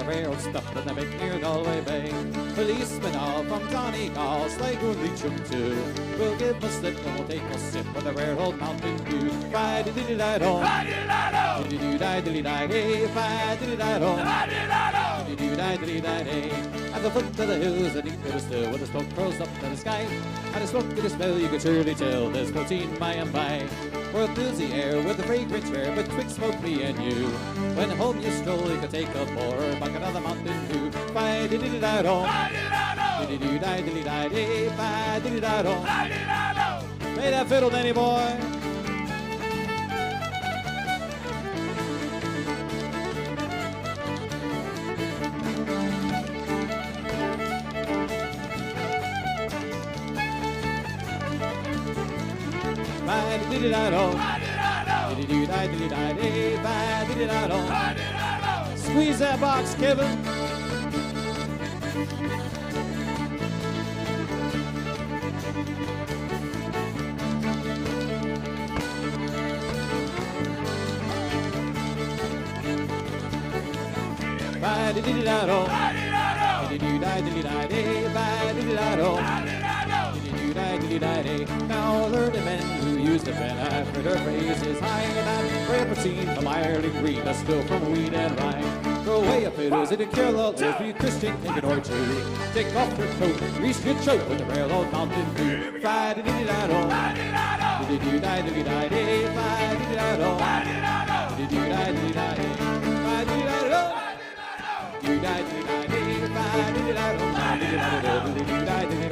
railroad stopped in the big near Galway Bay. Policemen all from Donegal, Sligo and Leitrim too. We'll give us slip and we'll take a sip of the rare old Mountain Dew. Fi-di-di-di-di-do, di-di-do-di-di-di-di, fi-di-di-di-do, di-di-do-di-di-di-di. At the foot of the hills, the deep river still, with the smoke curls up to the sky. At the smoke of the smell, you can surely tell there's protein by and by. For it fills the air with the fragrance rare, betwixt smoke, me and you. When home you stroll, you can take a pour, back another Mountain Dew. Fi-di-di-di-di-do, di-di-do-di-di-di-di, fi-di-di-di-do. Play that fiddle, Danny boy. Squeeze that box, Kevin. Now learn the men who use the pen. I've heard her phrases high and out. Rare protein from Ireland green, a spill from wheat and rye. Throw away a fiddles in a careless every Christian thinking or two. Take off your coat, grease your throat with the rare old Mountain Dew. Fi-di-di-di-di-do, di-di-do-di-di-di-di, fi-di-di-di-do, di-di-do-di-di-di-di, fi-di-di-di-do, di-di-do-di-di-di, fi-di-di-di-do, di-di-do-di-di-di-di.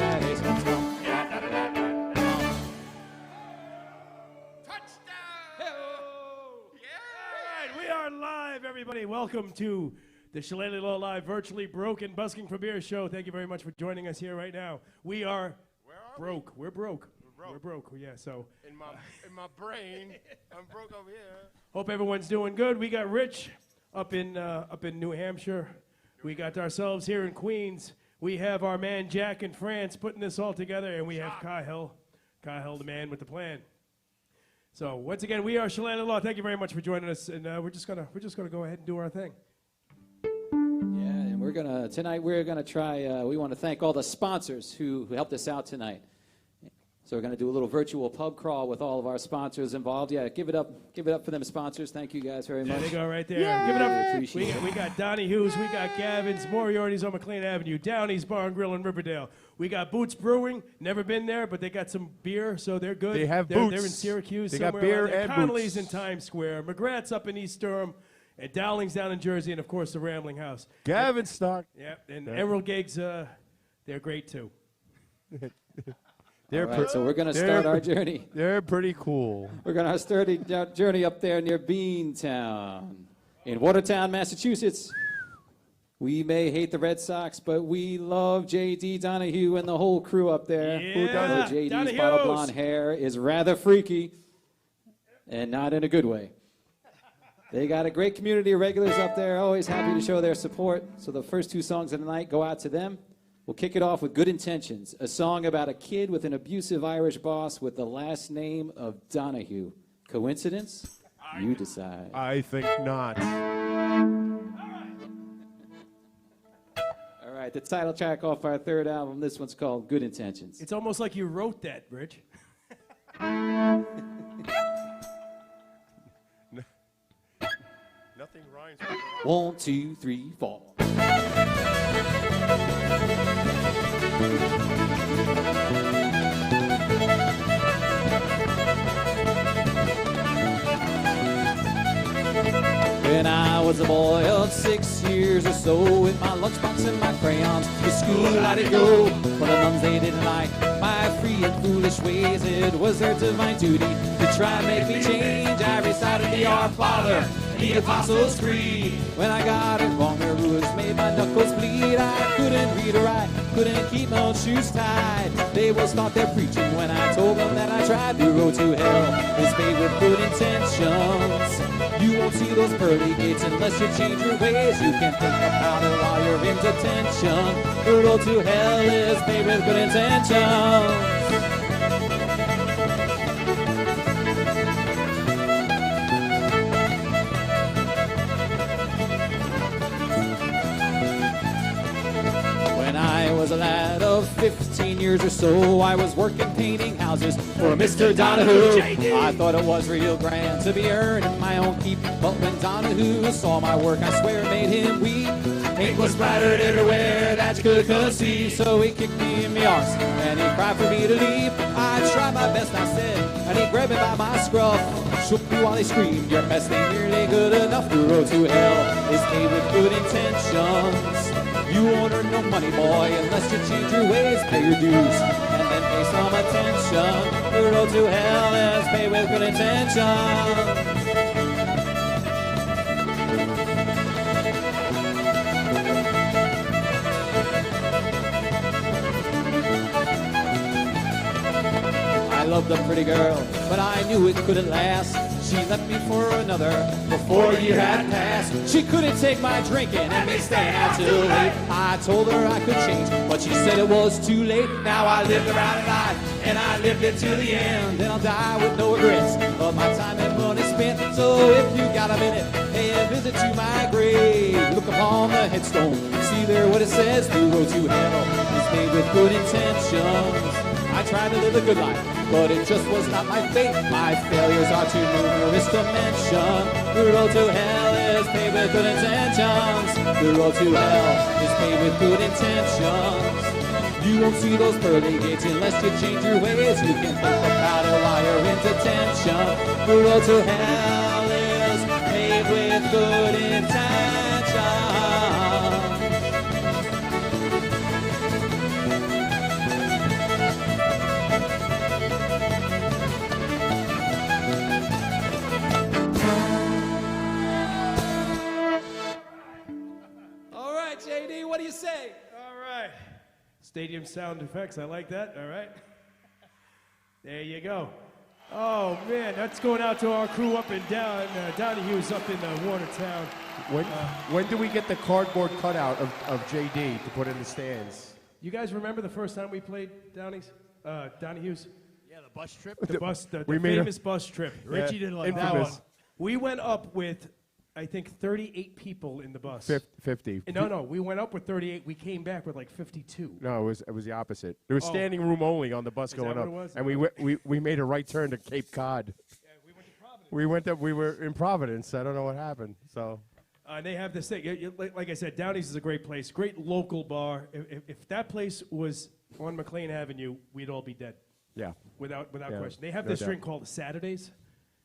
Everybody, welcome to the Shilelagh Live virtually broken busking for beer show. Thank you very much for joining us here right now. We are broke. We're broke. We're broke. Yeah. So in my brain, I'm broke over here. Hope everyone's doing good. We got Rich up in New Hampshire. We got ourselves here in Queens. We have our man Jack in France putting this all together, and we have Kyle, the man with the plan. So once again, we are Shilelagh. Thank you very much for joining us, and we're just gonna go ahead and do our thing. Yeah, and tonight we're gonna try. We want to thank all the sponsors who helped us out tonight. So we're gonna do a little virtual pub crawl with all of our sponsors involved. Yeah, give it up for them sponsors. Thank you guys very much. There they go right there. Yay! Give it up. We got Donnie Hughes, we got Gavin's, Moriarty's on McLean Avenue, Downey's Bar and Grill in Riverdale. We got Boots Brewing, never been there, but they got some beer, so they're good. They have boots. They're in Syracuse. They got beer and Connolly's boots. in Times Square, McGrath's up in East Durham, and Dowling's down in Jersey, and of course the Rambling House. Gavin's stock. Yeah, and Emerald Gigs, they're great too. All right, so we're going to start our journey. They're pretty cool. We're going to start our journey up there near Beantown in Watertown, Massachusetts. We may hate the Red Sox, but we love J.D. Donahue and the whole crew up there. Yeah. Who does it? J.D.'s bottle blonde hair is rather freaky, and not in a good way. They got a great community of regulars up there, always happy to show their support. So the first two songs of the night go out to them. We'll kick it off with Good Intentions, a song about a kid with an abusive Irish boss with the last name of Donahue. Coincidence? You decide. I think not. All right, the title track off our third album. This one's called Good Intentions. It's almost like you wrote that, Rich. Nothing rhymes. 1, 2, 3, 4. When I was a boy of 6 years or so, with my lunchbox and my crayons, to school I did go. For the nuns they didn't like my free and foolish ways. It was their divine duty to try and make me change. I recited the Our Father, the Apostles' Creed. When I got it wrong, the rules made my knuckles bleed. I couldn't read or write, couldn't keep my shoes tied. They will stop their preaching when I told them that I tried. The road to hell is paved with good intentions. You won't see those pearly gates unless you change your ways. You can think about it while you're in detention. The road to hell is paved with good intentions. 15 years or so, I was working painting houses for Mr. Donahue. I thought it was real grand to be earning my own keep, but when Donahue saw my work, I swear it made him weep. Paint was splattered everywhere that you could conceive, so he kicked me in the arse and he cried for me to leave. I tried my best, I said, and he grabbed me by my scruff, shook me while he screamed, your best ain't nearly good enough. The road to hell is paved with good intentions. You won't earn no money, boy, unless you change your ways, pay your dues, and then pay some attention. The road to hell is paved with good intentions. I loved a pretty girl, but I knew it couldn't last. She left me for another before a year had passed. She couldn't take my drinking and me staying out too late. I told her I could change, but she said it was too late. Now I lived around a life, and I lived it to the end. And I'll die with no regrets of my time and money spent. So if you got a minute, pay a visit to my grave. Look upon the headstone, see there what it says. The road to hell is made with good intentions. I tried to live a good life, but it just was not my fate. My failures are too numerous to mention. The road to hell is paved with good intentions. The road to hell is paved with good intentions. You won't see those pearly gates unless you change your ways. You can think about it while you're in detention. The road to hell is paved with good intentions. JD, what do you say? All right. Stadium sound effects. I like that. All right. There you go. Oh, man. That's going out to our crew up and down. Donahue's up in Watertown. When do we get the cardboard cutout of JD to put in the stands? You guys remember the first time we played Donahue's? Yeah, the bus trip. The famous bus trip. Richie didn't like that one. We went up with, I think, 38 people in the bus. 50. No, we went up with 38. We came back with like 52. No, it was the opposite. There was standing room only on the bus going up, and we made a right turn to Cape Cod. Yeah, we went to Providence. We were in Providence. I don't know what happened. So. They have this thing. Like I said, Downey's is a great place, great local bar. If that place was on McLean Avenue, we'd all be dead. Yeah. Without question. They have this drink called Saturdays.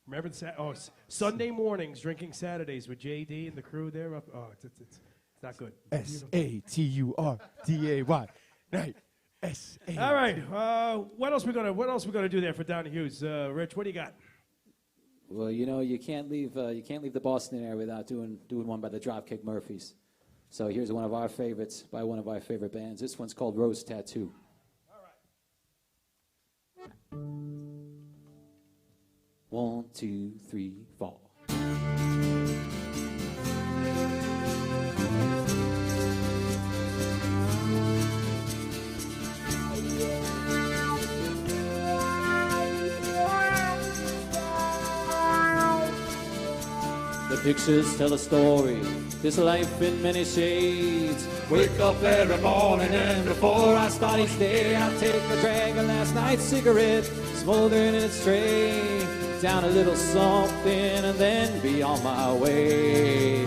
Remember Sunday mornings drinking Saturdays with JD and the crew there. It's not good. SATURDAY night. S-A-T. All right. What else we gonna do there for Donahue's? Rich, what do you got? Well, you can't leave the Boston area without doing one by the Dropkick Murphys. So here's one of our favorites by one of our favorite bands. This one's called Rose Tattoo. All right. 1, 2, 3, 4. The pictures tell a story, this life in many shades. Wake up every morning and before I start each day, I take a drag of last night's cigarette, smoldering in its tray. Down a little something and then be on my way.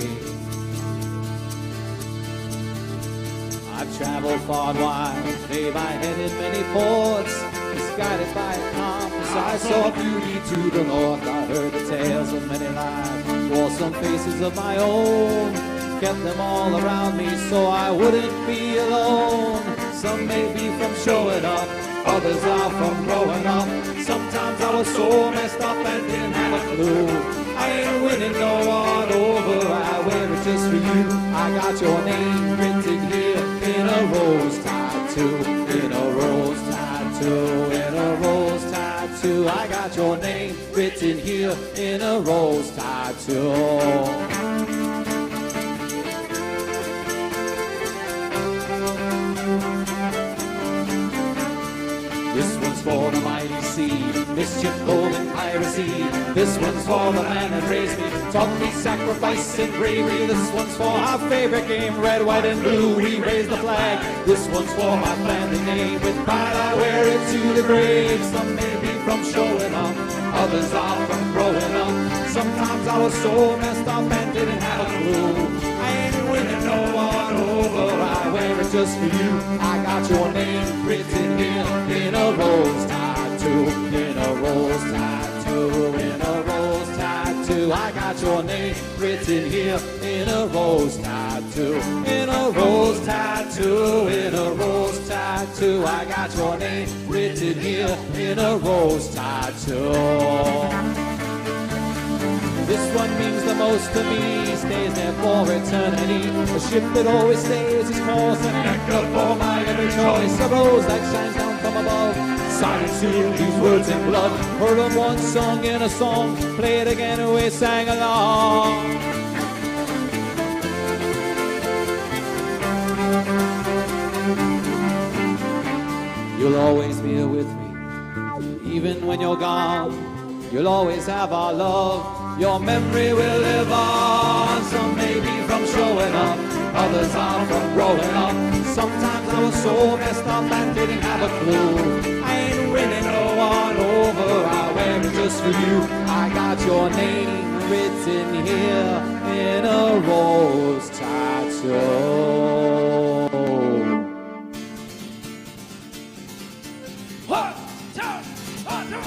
I've traveled far and wide, made my head in many ports. Misguided by a compass, I saw beauty to the north. I heard the tales of many lives, wore some faces of my own, kept them all around me so I wouldn't be alone. Some may be from showing up, others are from growing up. Sometimes I was so messed up and didn't have a clue. I ain't winning no one over, I wear it just for you. I got your name written here in a rose tattoo, in a rose tattoo, in a rose tattoo. I got your name written here in a rose tattoo. For the mighty sea, mischief, golden piracy, This one's for the man that raised me, taught me sacrifice and bravery. This one's for our favorite game, red, white, and blue. We raise the flag. This one's for my family name. With pride I wear it to the grave. Some may be from showing up, others are from growing up. Sometimes I was so messed up and didn't have a clue. I ain't winning no one over, I wear it just for you. I got your name written here in a rose tattoo, in a rose tattoo, in a rose tattoo. I got your name written here in a rose tattoo, in a rose tattoo, in a rose tattoo. I got your name written here in a rose tattoo. This one means the most to me, stays there for eternity. A ship that always stays its course, an anchor for my every choice. A rose that shines down from above, signed and sealed these words in blood. Heard them once sung in a song, play it again and we sang along. You'll always be here with me, even when you're gone. You'll always have our love. Your memory will live on. Some may be from showing up, others are from growing up. Sometimes I was so messed up and didn't have a clue. I ain't winning no one over, I wear it just for you. I got your name written here in a rose tattoo. One, two, one, two.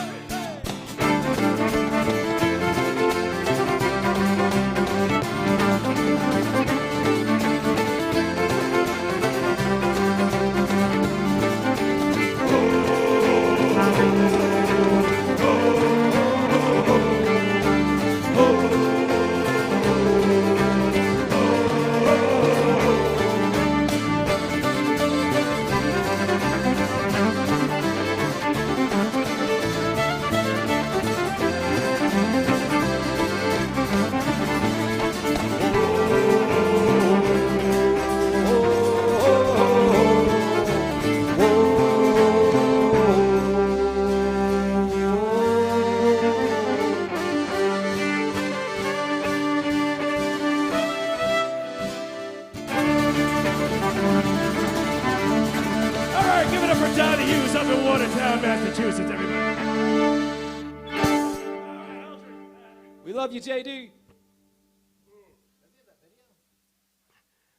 You, JD.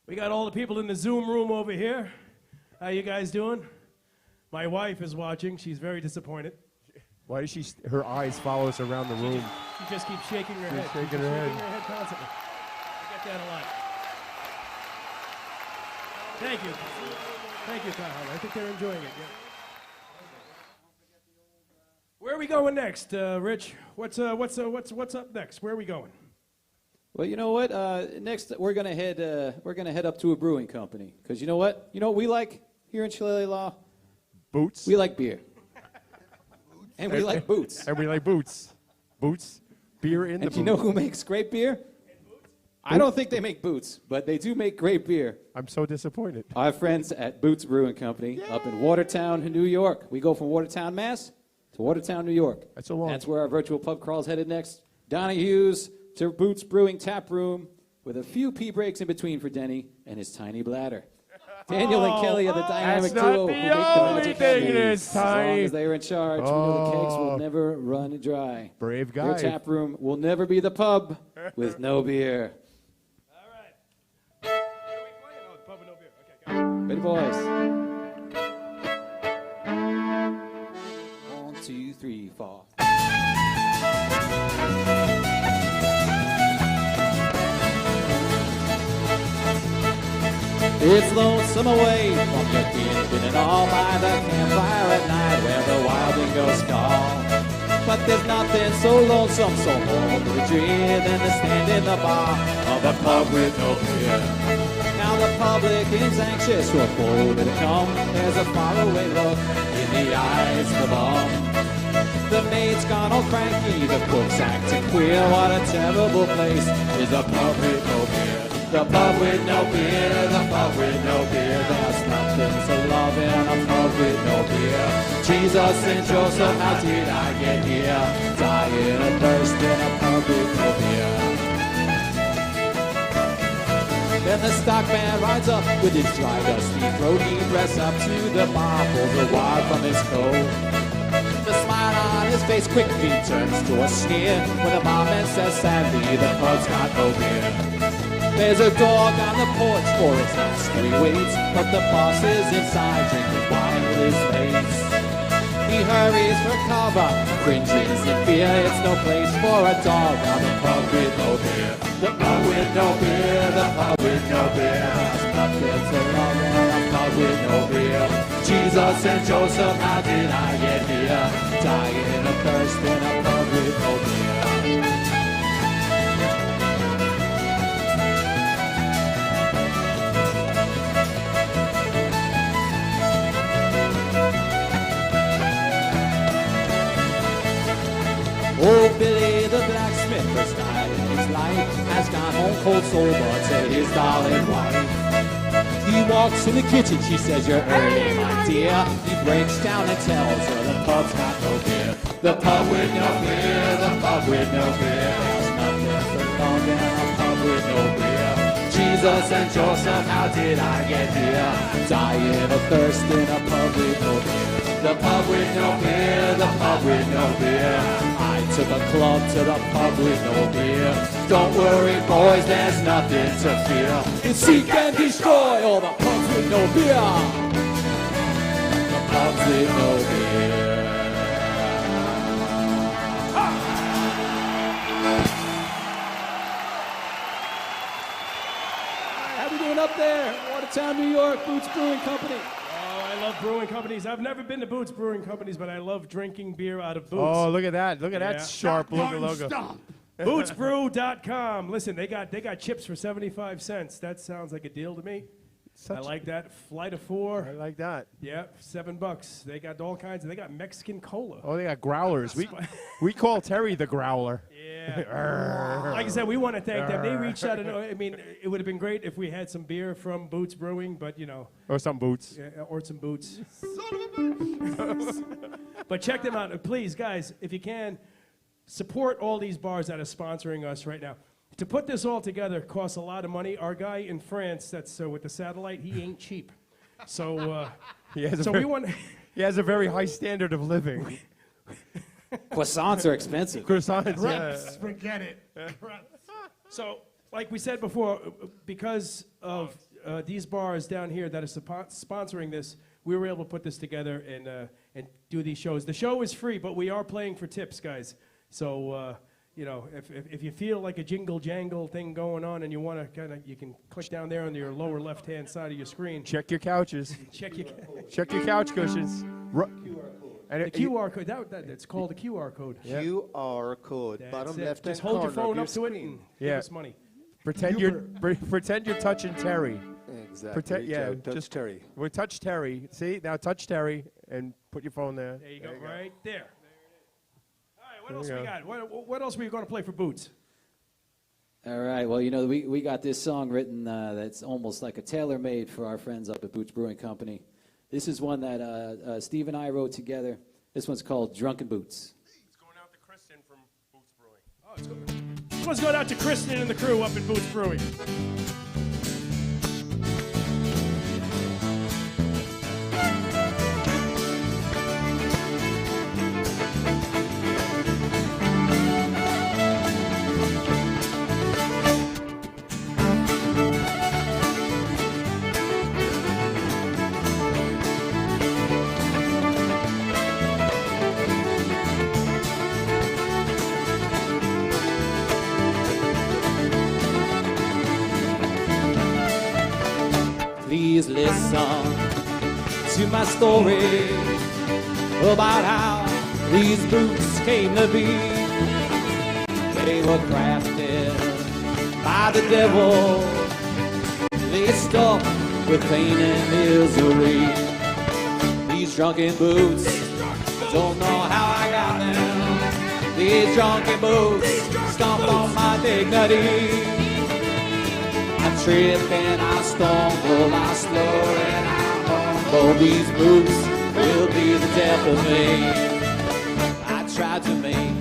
We got all the people in the Zoom room over here. How you guys doing? My wife is watching. She's very disappointed. Why does she? Her eyes follow us around the room. She just keeps shaking her head. Shaking her head. Constantly. I get that a lot. Thank you. Thank you, Kyle. I think they're enjoying it. Yeah. Where are we going next, Rich? What's up next? Where are we going? Well, you know what? Next, we're gonna head up to a brewing company because you know what? You know what we like here in Shilelagh? Boots. We like beer, and we like boots. And we like boots. Boots. Beer in the boots. And you know who makes great beer? I don't think they make boots, but they do make great beer. I'm so disappointed. Our friends at Boots Brewing Company up in Watertown, New York. We go from Watertown, Mass. to Watertown, New York. That's a long. That's where our virtual pub crawl is headed next. Donahue's to Boots Brewing Tap Room with a few pee breaks in between for Denny and his tiny bladder. Daniel and Kelly are the dynamic duo who make the magic happen. As long as they are in charge, we know the kegs will never run dry. Brave guy. Their tap room will never be the pub with no beer. All right. Where are we playing? Oh, the pub with no beer. Okay, got it. Ready, boys? 1, 2, 3, 4. It's lonesome away from your kin, and all by the campfire at night where the wild windows call. But there's nothing so lonesome, so home to the dream than to stand in the bar of a pub with no beer. Now the public is anxious for a quota to come. There's a faraway look in the eyes of the bum. The maid's gone all cranky, the cook's acting queer. What a terrible place is a pub with no beer. The pub with no beer, the pub with no beer. There's nothing so love in a pub with no beer. Jesus and Joseph, how did I get here? Dying of thirst in a pub with no beer. Then the stockman rides up with his dry, dusty throat. He dress up to the bar, pulls a wad from his coat. The smile on his face quickly turns to a sneer when the barman says sadly, the pub's got no beer. There's a dog on the porch for his master he waits, but the boss is inside drinking wine with his mates. He hurries for cover, cringes in fear. It's no place for a dog on the pub with no beer. The pub with no beer, the pub with no beer. There's nothing to love in a pub with no beer. Jesus and Joseph, how did I get here? Dying of thirst in a pub with no beer. Oh, Billy the blacksmith, first night in his life, has gone home cold sober to his darling wife. He walks in the kitchen, she says, you're early, my dear. He breaks down and tells her the pub's got no beer. The pub with no beer, the pub with no beer. There's nothing so long in a pub with no beer. Jesus and Joseph, how did I get here? Dying of thirst in a pub with no beer. The pub with no beer, the pub with no beer. I took a club to the pub with no beer. Don't worry, boys, there's nothing to fear. It's seek and destroy all the pubs with no beer. The pubs with no beer. How we doing up there? Watertown, New York, Boots Brewing Company. I love brewing companies. I've never been to Boots Brewing Companies, but I love drinking beer out of Boots. Oh, look at that. Look at that sharp logo. Stop. Bootsbrew.com. Listen, they got chips for 75 cents. That sounds like a deal to me. I like that. Flight of 4. I like that. Yeah, $7. They got all kinds. They got Mexican cola. Oh, they got growlers. We call Terry the growler. Yeah. Like I said, we want to thank them. They reached out. I mean, it would have been great if we had some beer from Boots Brewing, but you know. Or some boots. Yeah, or some boots. But check them out. And please, guys, if you can, support all these bars that are sponsoring us right now. To put this all together costs a lot of money. Our guy in France, that's with the satellite, he ain't cheap. So, he has a very high standard of living. Croissants are expensive. Croissants, yeah. Forget it. So, like we said before, because of these bars down here that are sponsoring this, we were able to put this together and do these shows. The show is free, but we are playing for tips, guys. So, you know, if you feel like a jingle jangle thing going on and you want to you can click down there on your lower left-hand side of your screen. Check your couches. Check your couch cushions. The QR code. It's called the QR code. Yeah. QR code. That's bottom it. left-hand Just hold your phone up to it screen. and give us money. Pretend you're touching Terry. Exactly. Touch Terry. Well, touch Terry. See, now touch Terry and put your phone there. There you go. Right there. All right, what else we got? What else were you going to play for Boots? All right, well, you know, we got this song written that's almost like a tailor-made for our friends up at Boots Brewing Company. This is one that Steve and I wrote together. This one's called Drunken Boots. It's going out to Kristen from Boots Brewing. Oh, this one's going out to Kristen and the crew up at Boots Brewing. Please listen to my story about how these boots came to be. They were crafted by the devil, laced up with pain and misery. These drunken boots, don't know how I got them. These drunken boots stomp on my dignity. trip and I stumble, I slur and I mumble. These boots will be the death of me. I tried to make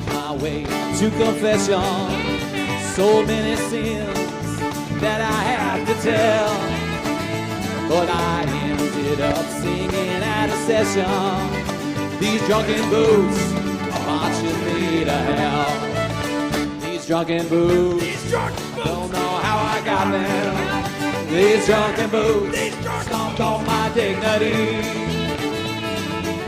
my way to confession, so many sins that I had to tell, but I ended up singing at a session. These drunken boots are marching me to hell. These drunken boots, don't know how I got them. These drunken boots stomped on my dignity.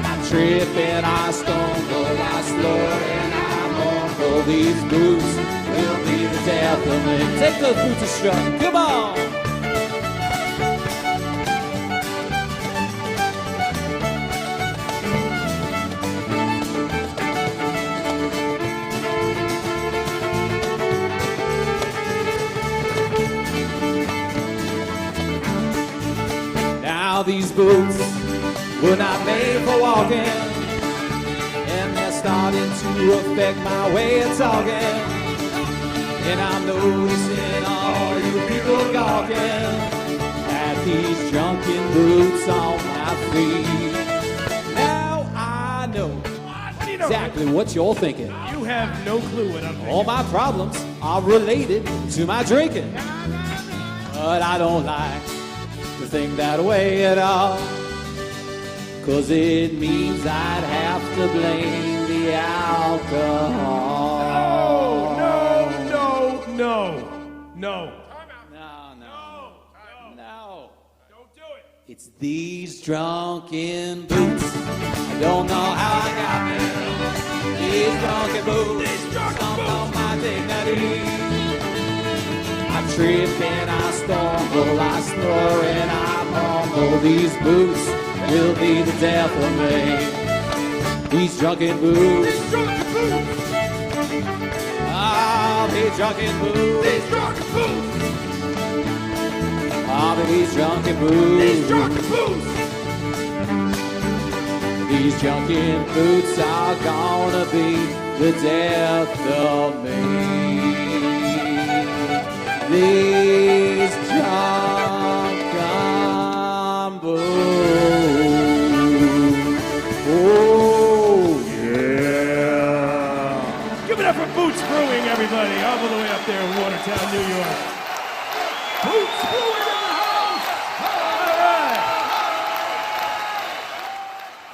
I trip and I stumble, I slur and I mumble. These boots will be the death of me. Take those boots and strut, come on! Now these boots were not made for walking, and they're starting to affect my way of talking. And I'm noticing all you people gawking at these drunken boots on my feet. Now I know exactly what you're thinking. You have no clue what I'm thinking. All my problems are related to my drinking, but I don't like to think that way at all, 'cause it means I'd have to blame the alcohol. No. No. Don't do it. It's these drunken boots. I don't know how I got them. These drunken boots stomp on my dignity. I trip and I stumble, I snore and I mumble. These boots will be the death of me. These drunken boots. Ah, these drunken boots. These drunken boots. Ah, these drunken boots. These drunken boots. These drunken boots are gonna be the death of me. These drunken boots. Oh, yeah. Give it up for Boots Brewing, everybody, all the way up there in Watertown, New York. Boots Brewing in the house! All right!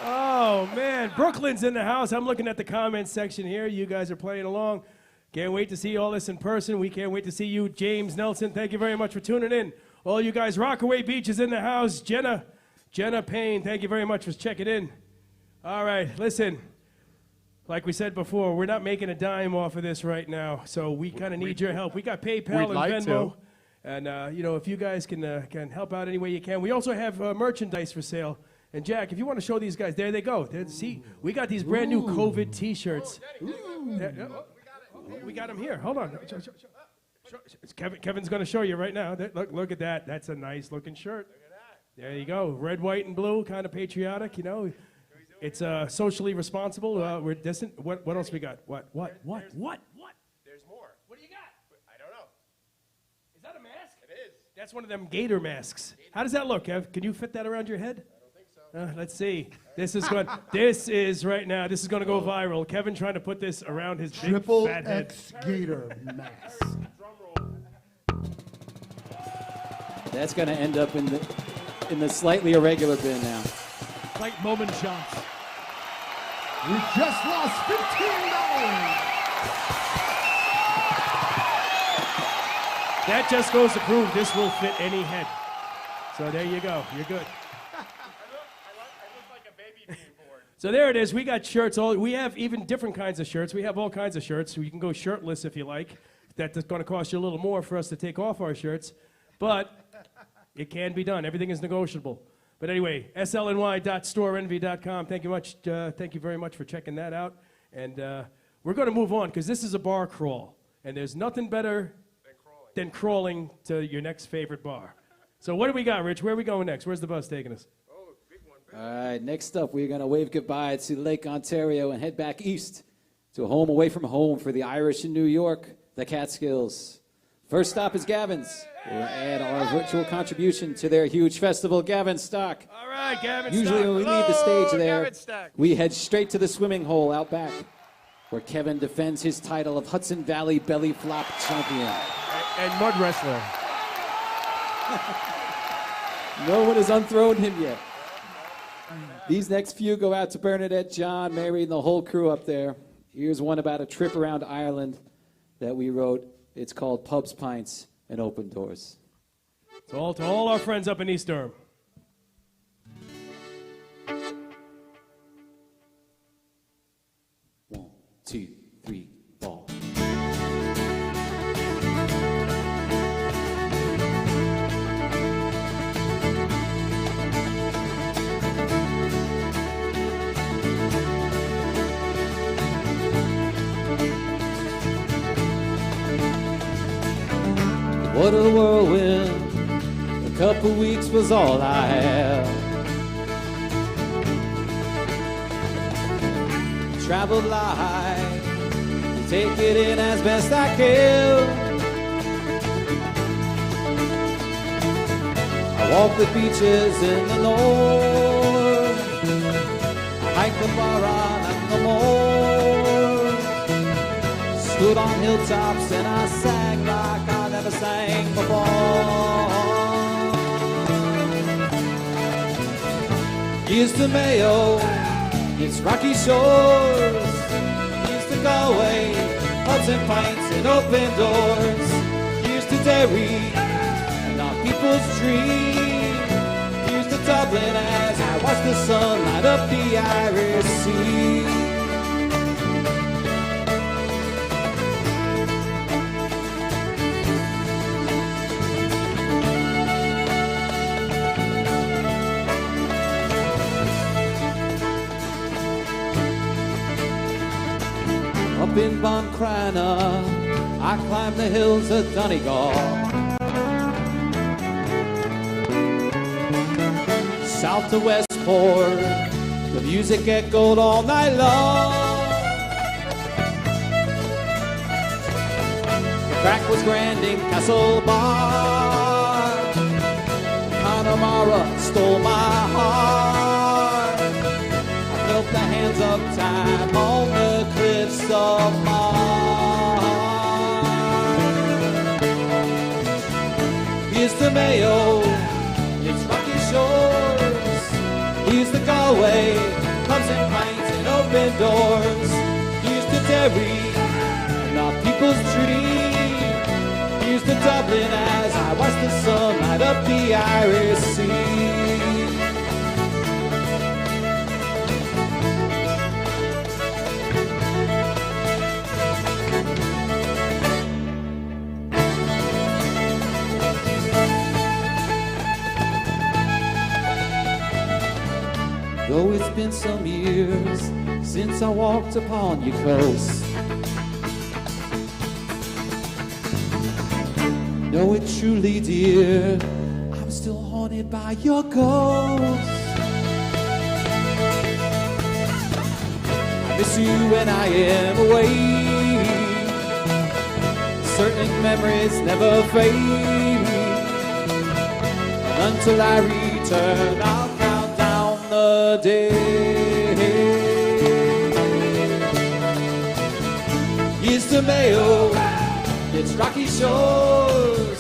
Oh, man, Brooklyn's in the house. I'm looking at the comments section here. You guys are playing along. Can't wait to see all this in person. We can't wait to see you, James Nelson. Thank you very much for tuning in. All you guys, Rockaway Beach is in the house. Jenna Payne, thank you very much for checking in. All right, listen. Like we said before, we're not making a dime off of this right now, so we kind of need your help. We got PayPal and Venmo, and if you guys can help out any way you can. We also have merchandise for sale. And Jack, if you want to show these guys, there they go. See, we got these brand new COVID T-shirts. We got them here. Hold on. Kevin's going to show you right now. Look at that. That's a nice looking shirt. There you go. Red, white, and blue, kind of patriotic. It's socially responsible. We're distant. What else we got? What? There's more. What do you got? I don't know. Is that a mask? It is. That's one of them gator masks. How does that look, Kev? Can you fit that around your head? I don't think so. Let's see. This is going to go viral. Kevin trying to put this around his big fat head. X Gator mask. That's going to end up in the slightly irregular bin now. Like moment shots. We just lost $15. That just goes to prove this will fit any head. So there you go. You're good. I look like a baby being born. So there it is. We got shirts. We have even different kinds of shirts. We have all kinds of shirts. So you can go shirtless if you like. That's going to cost you a little more for us to take off our shirts. But it can be done. Everything is negotiable. But anyway, slny.storeenvy.com. Thank you very much for checking that out. And we're going to move on because this is a bar crawl. And there's nothing better than crawling to your next favorite bar. So what do we got, Rich? Where are we going next? Where's the bus taking us? Oh, big one. All right, next up, we're going to wave goodbye to Lake Ontario and head back east to a home away from home for the Irish in New York, the Catskills. First stop is Gavin's. We'll add our virtual contribution to their huge festival, Gavin Stock. All right, Gavin Usually Stock. when we leave the stage there, Gavin Stock. we head straight to the swimming hole out back, where Kevin defends his title of Hudson Valley Belly Flop Champion. And mud wrestler. No one has unthrown him yet. These next few go out to Bernadette, John, Mary, and the whole crew up there. Here's one about a trip around Ireland that we wrote. It's called Pubs, Pints, and Open Doors. To all our friends up in East Durham. One, two, three, four. What a whirlwind, a couple weeks was all I had. Traveled light, take it in as best I can. I walked the beaches in the north, hiked the Barra and the moor, stood on hilltops and I sang like I never sang before. Here's to Mayo, it's rocky shores. Here's to Galway, pubs and pints and open doors. Here's to Derry and our people's dream. Here's to Dublin as I watch the sun light up the Irish Sea. Up in Boncrina, I climbed the hills of Donegal. South to Westport, the music echoed all night long. The crack was grand in Castle Bar. Connemara stole my heart. I felt the hands of time on the cliffs of Mars. Here's the Mayo, it's rocky shores. Here's the Galway, pubs and pints and open doors. Here's the Derry, and our people's dream. Here's the Dublin as I watch the sun light up the Irish Sea. Though it's been some years since I walked upon your coast, know it truly, dear, I'm still haunted by your ghost. I miss you when I am away. Certain memories never fade. Until I return, I'll count down the day. Here's to Mayo, it's rocky shores.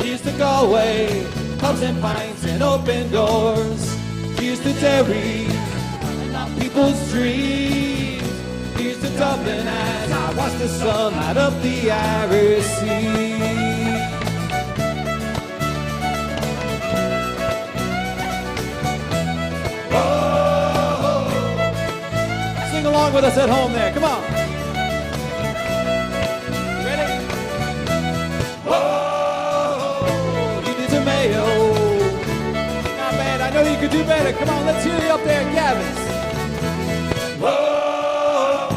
Here's to Galway, pubs and pints and open doors. Here's to Derry, and our people's dreams. Here's to Dublin as I watch the sun light up the Irish Sea. Sing along with us at home there, come on. Ready? Whoa, you did to Mayo. Not bad, I know you could do better. Come on, let's hear you up there at Gavin's. Whoa,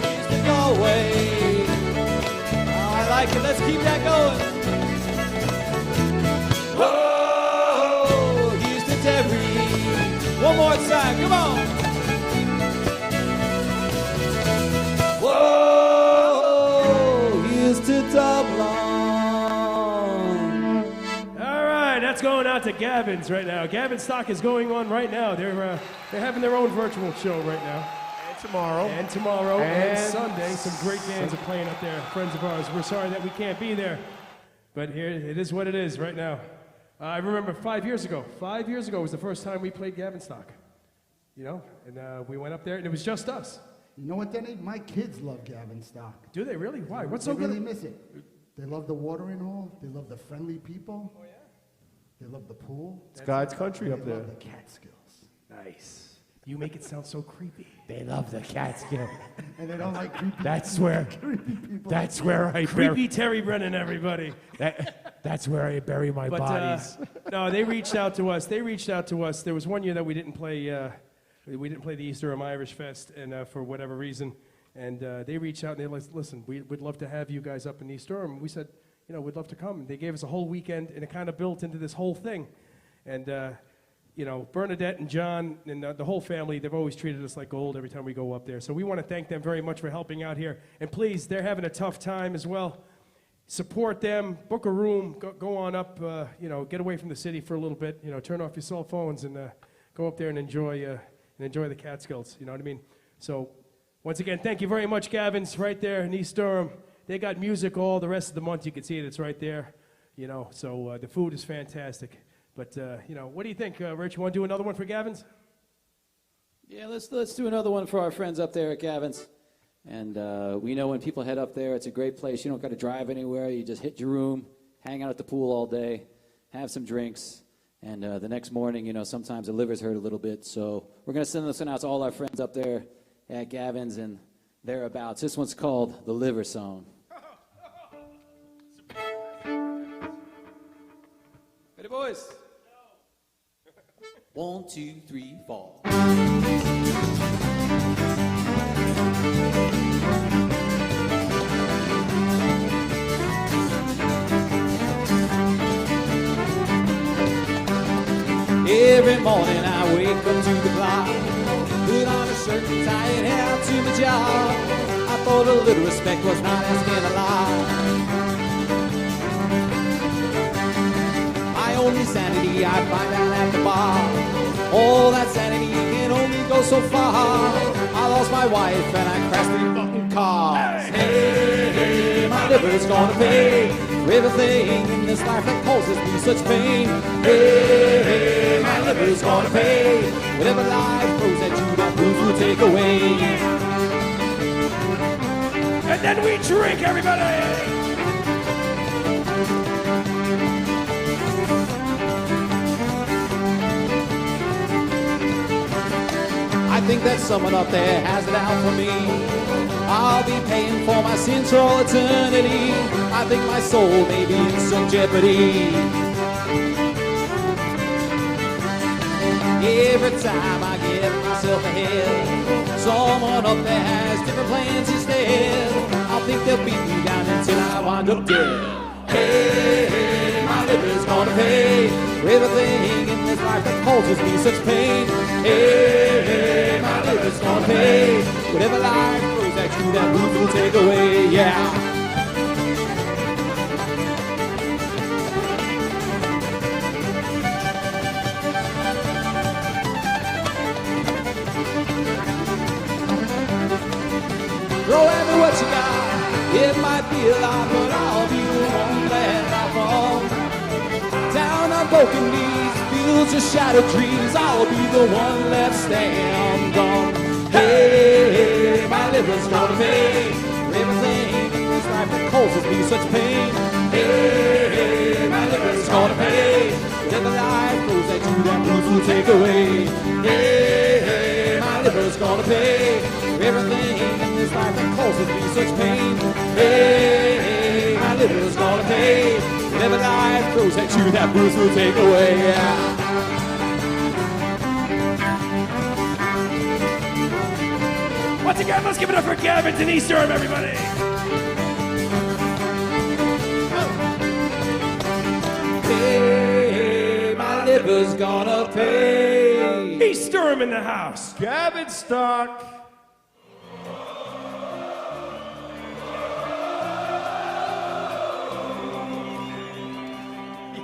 here's the Galway. Oh, I like it, let's keep that going. Whoa, here's the Derry. One more time, come on. Whoa, here's to Dublin. Congrats going out to Gavin's right now. Gavin's Stock is going on right now. They're having their own virtual show right now. And tomorrow and Sunday. Some great bands are playing up there, friends of ours. We're sorry that we can't be there, but here it is what it is right now. I remember 5 years ago. 5 years ago was the first time we played Gavin's Stock. You know, and we went up there and it was just us. You know what, Denny? My kids love Gavin's Stock. Do they really? Why? What's so They good? really miss it. They love the watering hole. They love the friendly people. Oh, yeah? They love the pool. It's God's country up They there. love the Catskills. Nice. You make it sound so creepy. They love the Catskill. And they don't like creepy That's where. creepy people. That's where I Creepy Terry Brennan, everybody. That's where I bury my bodies. No, they reached out to us. There was one year that we didn't play. We didn't play the Easter Irish Fest, and for whatever reason, and they reached out and they like, listen, we'd love to have you guys up in East Durham. We said, you know, we'd love to come. And they gave us a whole weekend, and it kind of built into this whole thing. And you know, Bernadette and John and the whole family, they've always treated us like gold every time we go up there. So we want to thank them very much for helping out here. And please, they're having a tough time as well. Support them, book a room, go on up, you know, get away from the city for a little bit, you know, turn off your cell phones and go up there and enjoy the Catskills, you know what I mean? So, once again, thank you very much, Gavin's, right there in East Durham. They got music all the rest of the month. You can see it, it's right there, you know, so the food is fantastic. But, you know, what do you think, Rich? You want to do another one for Gavin's? Yeah, let's do another one for our friends up there at Gavin's. And we know when people head up there, it's a great place. You don't got to drive anywhere. You just hit your room, hang out at the pool all day, have some drinks. And the next morning, you know, sometimes the liver's hurt a little bit. So we're going to send this one out to all our friends up there at Gavin's and thereabouts. This one's called The Liver Song. Ready, boys? 1, 2, 3, 4. Every morning I wake up to the clock, put on a shirt and tie it out to my job. I thought a little respect was not asking a lot. My only sanity I find out at the bar. All that sanity can only go so far. I lost my wife and I crashed 3 fucking cars. Hey, my liver's gonna pay for everything in this life that causes me such pain. Hey, my liver's gonna pay whatever life throws at you that blues will take away. And then we drink, everybody! I think that someone up there has it out for me. I'll be paying for my sins for all eternity. I think my soul may be in some jeopardy. Every time I get myself ahead, someone up there has different plans instead. I think they'll beat me down until I wind up dead. Hey, my liver's gonna pay for everything in this life that causes me such pain. Hey, my liver's gonna pay whatever life throws at you that blues will take away. Yeah. Throw at me what you got. It might be a lot, but I'll be the one that I fall. Down on broken knees, fields of shattered dreams. I'll be the one left standing. Hey, my liver's gonna pay for everything in this life that causes me such pain. Hey, my liver's gonna pay whatever life throws at you that blues will take away. Hey, my liver's gonna pay for everything in this life that causes me such pain. Hey, my liver's gonna pay whatever life throws at you that blues will take away. Yeah. Once again, let's give it up for Gavin's in East Durham, everybody. Hey, my liver's gonna pay. East Durham in the house. Gavin's Stock.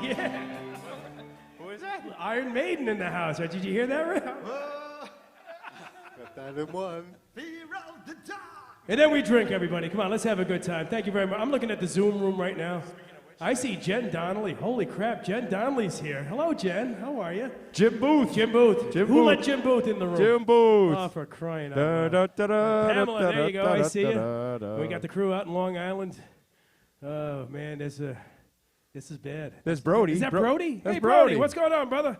Yeah. Iron Maiden in the house. Right? Did you hear that, Rick? Got that in one. And then we drink, everybody. Come on, let's have a good time. Thank you very much. I'm looking at the Zoom room right now. I see Jen Donnelly. Holy crap, Jen Donnelly's here. Hello, Jen. How are you? Jim Booth. Jim Booth. Who let Jim Booth in the room? Jim Booth. Oh, for crying out loud. Pamela, there you go. I see you. We got the crew out in Long Island. Oh, man, this is bad. There's Brody. Is that Brody? That's Hey, Brody. What's going on, brother?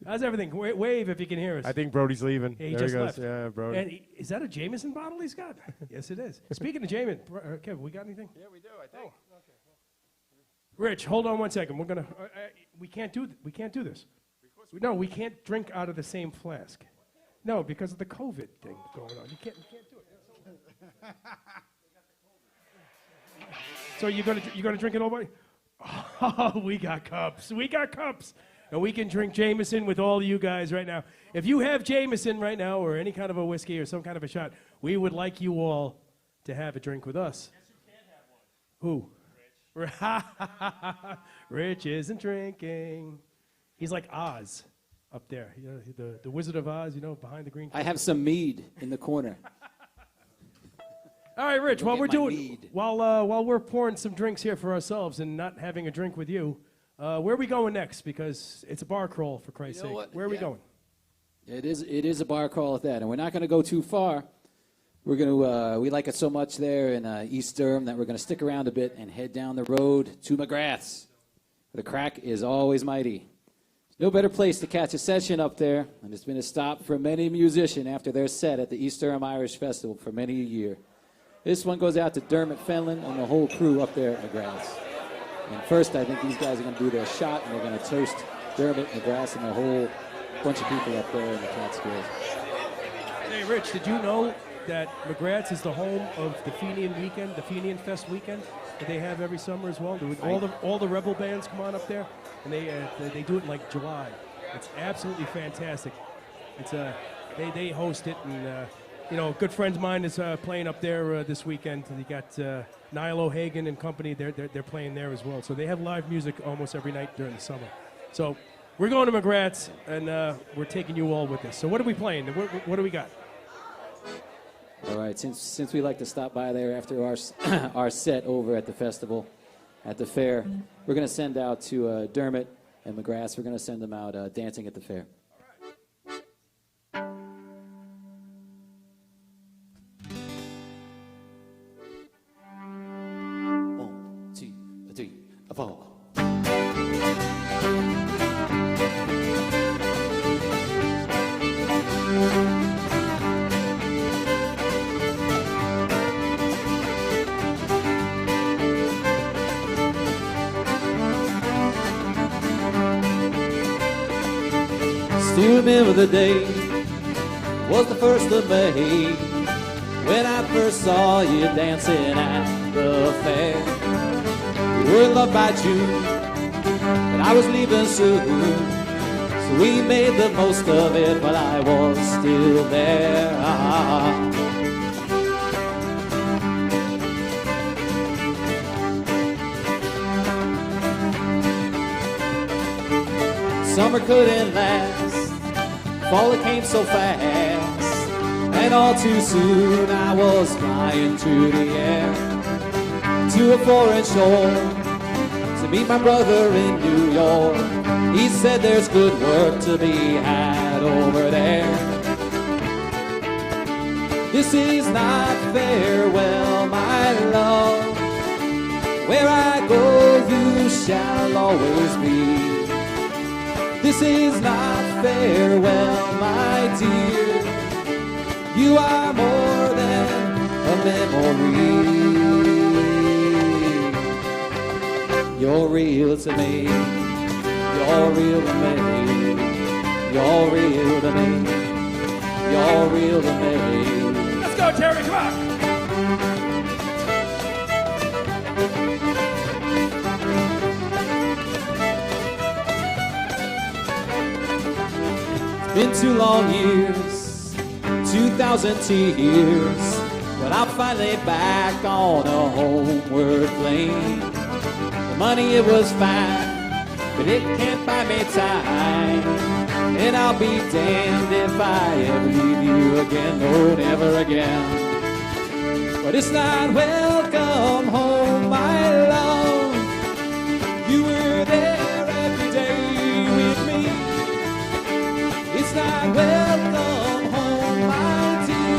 How's everything? Wave if you can hear us. I think Brody's leaving. Yeah, he there just he goes. left. Yeah, Brody. And is that a Jameson bottle he's got? Yes, it is. Speaking of Jameson, Kevin, we got anything? Yeah, we do, I think. Rich, hold on one second. We're gonna. We can't do this. No, we can't drink out of the same flask. No, because of the COVID thing going on. You can't do it. So you're gonna drink it all by? Oh, we got cups. And we can drink Jameson with all of you guys right now. If you have Jameson right now, or any kind of a whiskey or some kind of a shot, we would like you all to have a drink with us. Guess who can't have one? Who? Rich isn't drinking. He's like Oz up there. You know, the Wizard of Oz, behind the green curtain. I have some mead in the corner. All right, Rich, while we're pouring some drinks here for ourselves and not having a drink with you, where are we going next? Because it's a bar crawl, for Christ's sake. What? Where are we going? It is a bar crawl at that, and we're not going to go too far. We're going to we like it so much there in East Durham that we're going to stick around a bit and head down the road to McGrath's. The crack is always mighty. No better place to catch a session up there, and it's been a stop for many musicians after their set at the East Durham Irish Festival for many a year. This one goes out to Dermot Fenlon and the whole crew up there at McGrath's. And first, I think these guys are going to do their shot, and they're going to toast Dermot, McGrath, and the whole bunch of people up there in the Catskills. Hey, Rich, did you know that McGrath's is the home of the Fenian weekend, the Fenian Fest weekend that they have every summer as well? All the Rebel bands come on up there, and they do it in like July. It's absolutely fantastic. It's they host it, and a good friend of mine is playing up there this weekend. They got Niall O'Hagan and company. They're playing there as well. So they have live music almost every night during the summer. So we're going to McGrath's, and we're taking you all with us. So what are we playing? What do we got? All right, since we like to stop by there after our set over at the festival, at the fair, we're going to send out to Dermot and McGrath. We're going to send them out dancing at the fair. Still remember the day, was the 1st of May, when I first saw you dancing at the fair. You were in love by June, and I was leaving soon, so we made the most of it while I was still there. Summer couldn't last, fall it came so fast, and all too soon I was flying through the air to a foreign shore to meet my brother in New York. He said there's good work to be had over there. This is not farewell, my love. Where I go, you shall always be. This is not farewell, my dear. You are more than a memory. You're real to me. You're real to me. You're real to me. You're real to me. Let's go, Terry, come on. Been 2 long years, 2,000 tears, but I'm finally back on a homeward plane. The money, it was fine, but it can't buy me time. And I'll be damned if I ever leave you again, no, never again. But it's not welcome home, my love. You were there every day with me. It's not welcome home, my dear.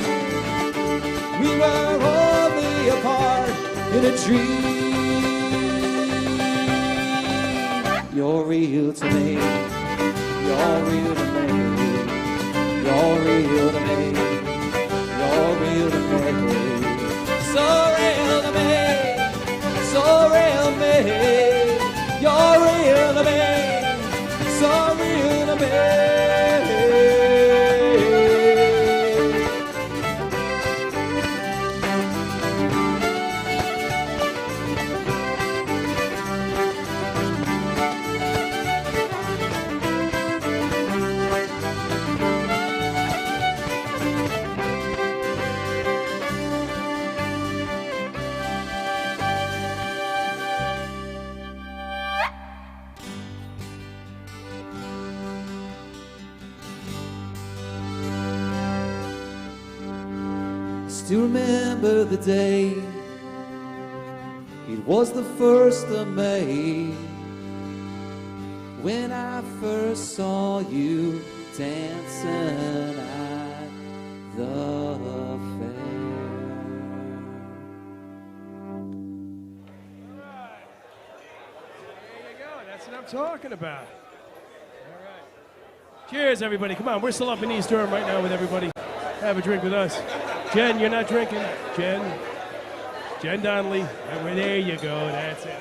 We were only apart in a dream. You're real to me. You're real to me. You're real to me. You're real to me. So real to me. So real to me. You're real to me. So real to me. Still remember the day. It was the 1st of May when I first saw you dancing at the fair. There you go. That's what I'm talking about. All right. Cheers, everybody. Come on. We're still up in East Durham right now with everybody. Have a drink with us. Jen, you're not drinking. Jen Donnelly. There you go. That's it.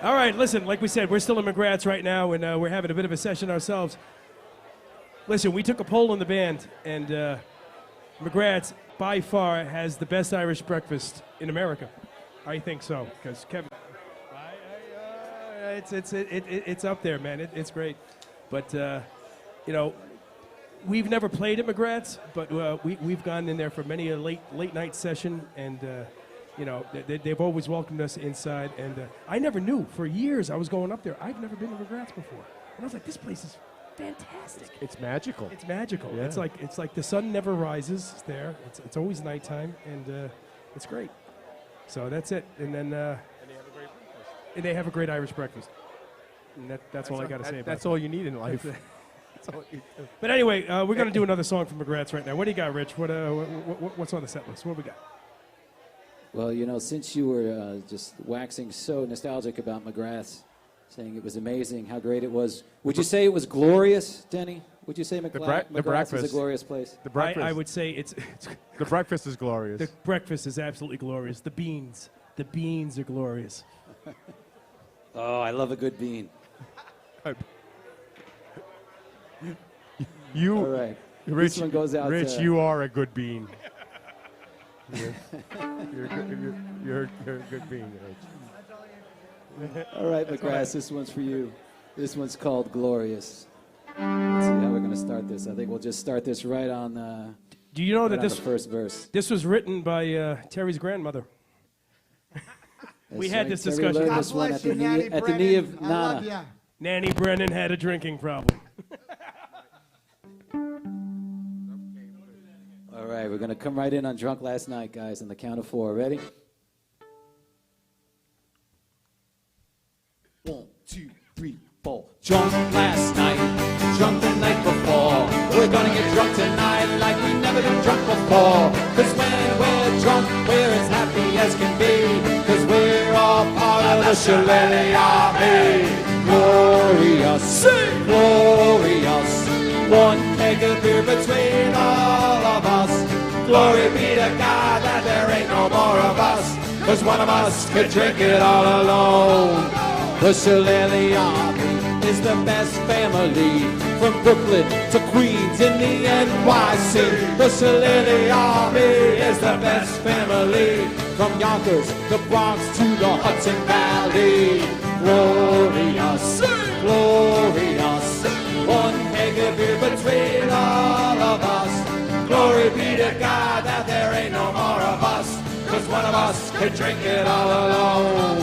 All right, listen, like we said, we're still in McGrath's right now, and we're having a bit of a session ourselves. Listen, we took a poll in the band, and McGrath's by far has the best Irish breakfast in America. I think so, because Kevin, it's up there, man. It's great. But, you know, we've never played at McGrath's, but we've gone in there for many a late night session, and you know, they've always welcomed us inside. And I never knew for years I was going up there. I've never been to McGrath's before, and I was like, this place is fantastic. It's magical. It's magical. Yeah. It's like the sun never rises there. It's always nighttime, and it's great. So that's it. And then and they have a great Irish breakfast. And that's all I got to say about it. That's all you need in life. But anyway, we're going to do another song from McGrath's right now. What do you got, Rich? What's on the set list? What we got? Well, you know, since you were just waxing so nostalgic about McGrath's, saying it was amazing, how great it was, would you say it was glorious, Denny? Would you say McGrath's is a glorious place? The breakfast. I would say it's the breakfast is glorious. The breakfast is absolutely glorious. The beans are glorious. Oh, I love a good bean. You, all right. Rich, this one goes out Rich, to, you are a good bean. You're a good bean, Rich. All right, McGrath, this one's for you. This one's called Glorious. Let's see how we're going to start this. I think we'll just start this right on. Do you know that this first verse? This was written by Terry's grandmother. We had this Terry discussion. learned this one at the knee of Nana. Nanny Brennan had a drinking problem. All right, we're going to come right in on Drunk Last Night, guys, on the count of 4. Ready? 1, 2, 3, 4. Drunk last night, drunk the night before. We're going to get drunk tonight like we've never been drunk before. Because when we're drunk, we're as happy as can be. Because we're all part of the Shilelagh army. Glorious, glorious. One keg of beer between all of us. Glory be to God that there ain't no more of us. Cause one of us could drink it all alone. The Shilelagh army is the best family. From Brooklyn to Queens in the NYC. The Shilelagh army is the best family. From Yonkers, the Bronx to the Hudson Valley. Glorious, glorious. One keg of beer between all of us. Glory be to God that there ain't no more of us. Cause one of us could drink it all alone.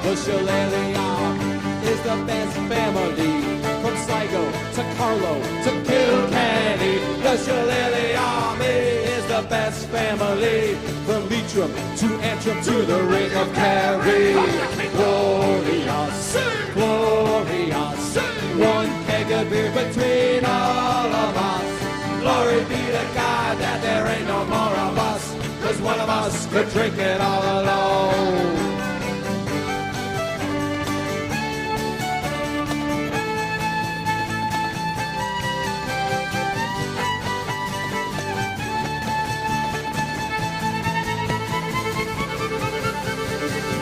The Shilelagh is the best family, from Sligo to Carlow to Kilkenny. The Shilelagh is the best family, from Leitrim to Antrim to the Ring of Kerry. Glorious, glorious, one keg of beer between all of us. Glory be to God that there ain't no more of us, 'cause one of us could drink it all alone.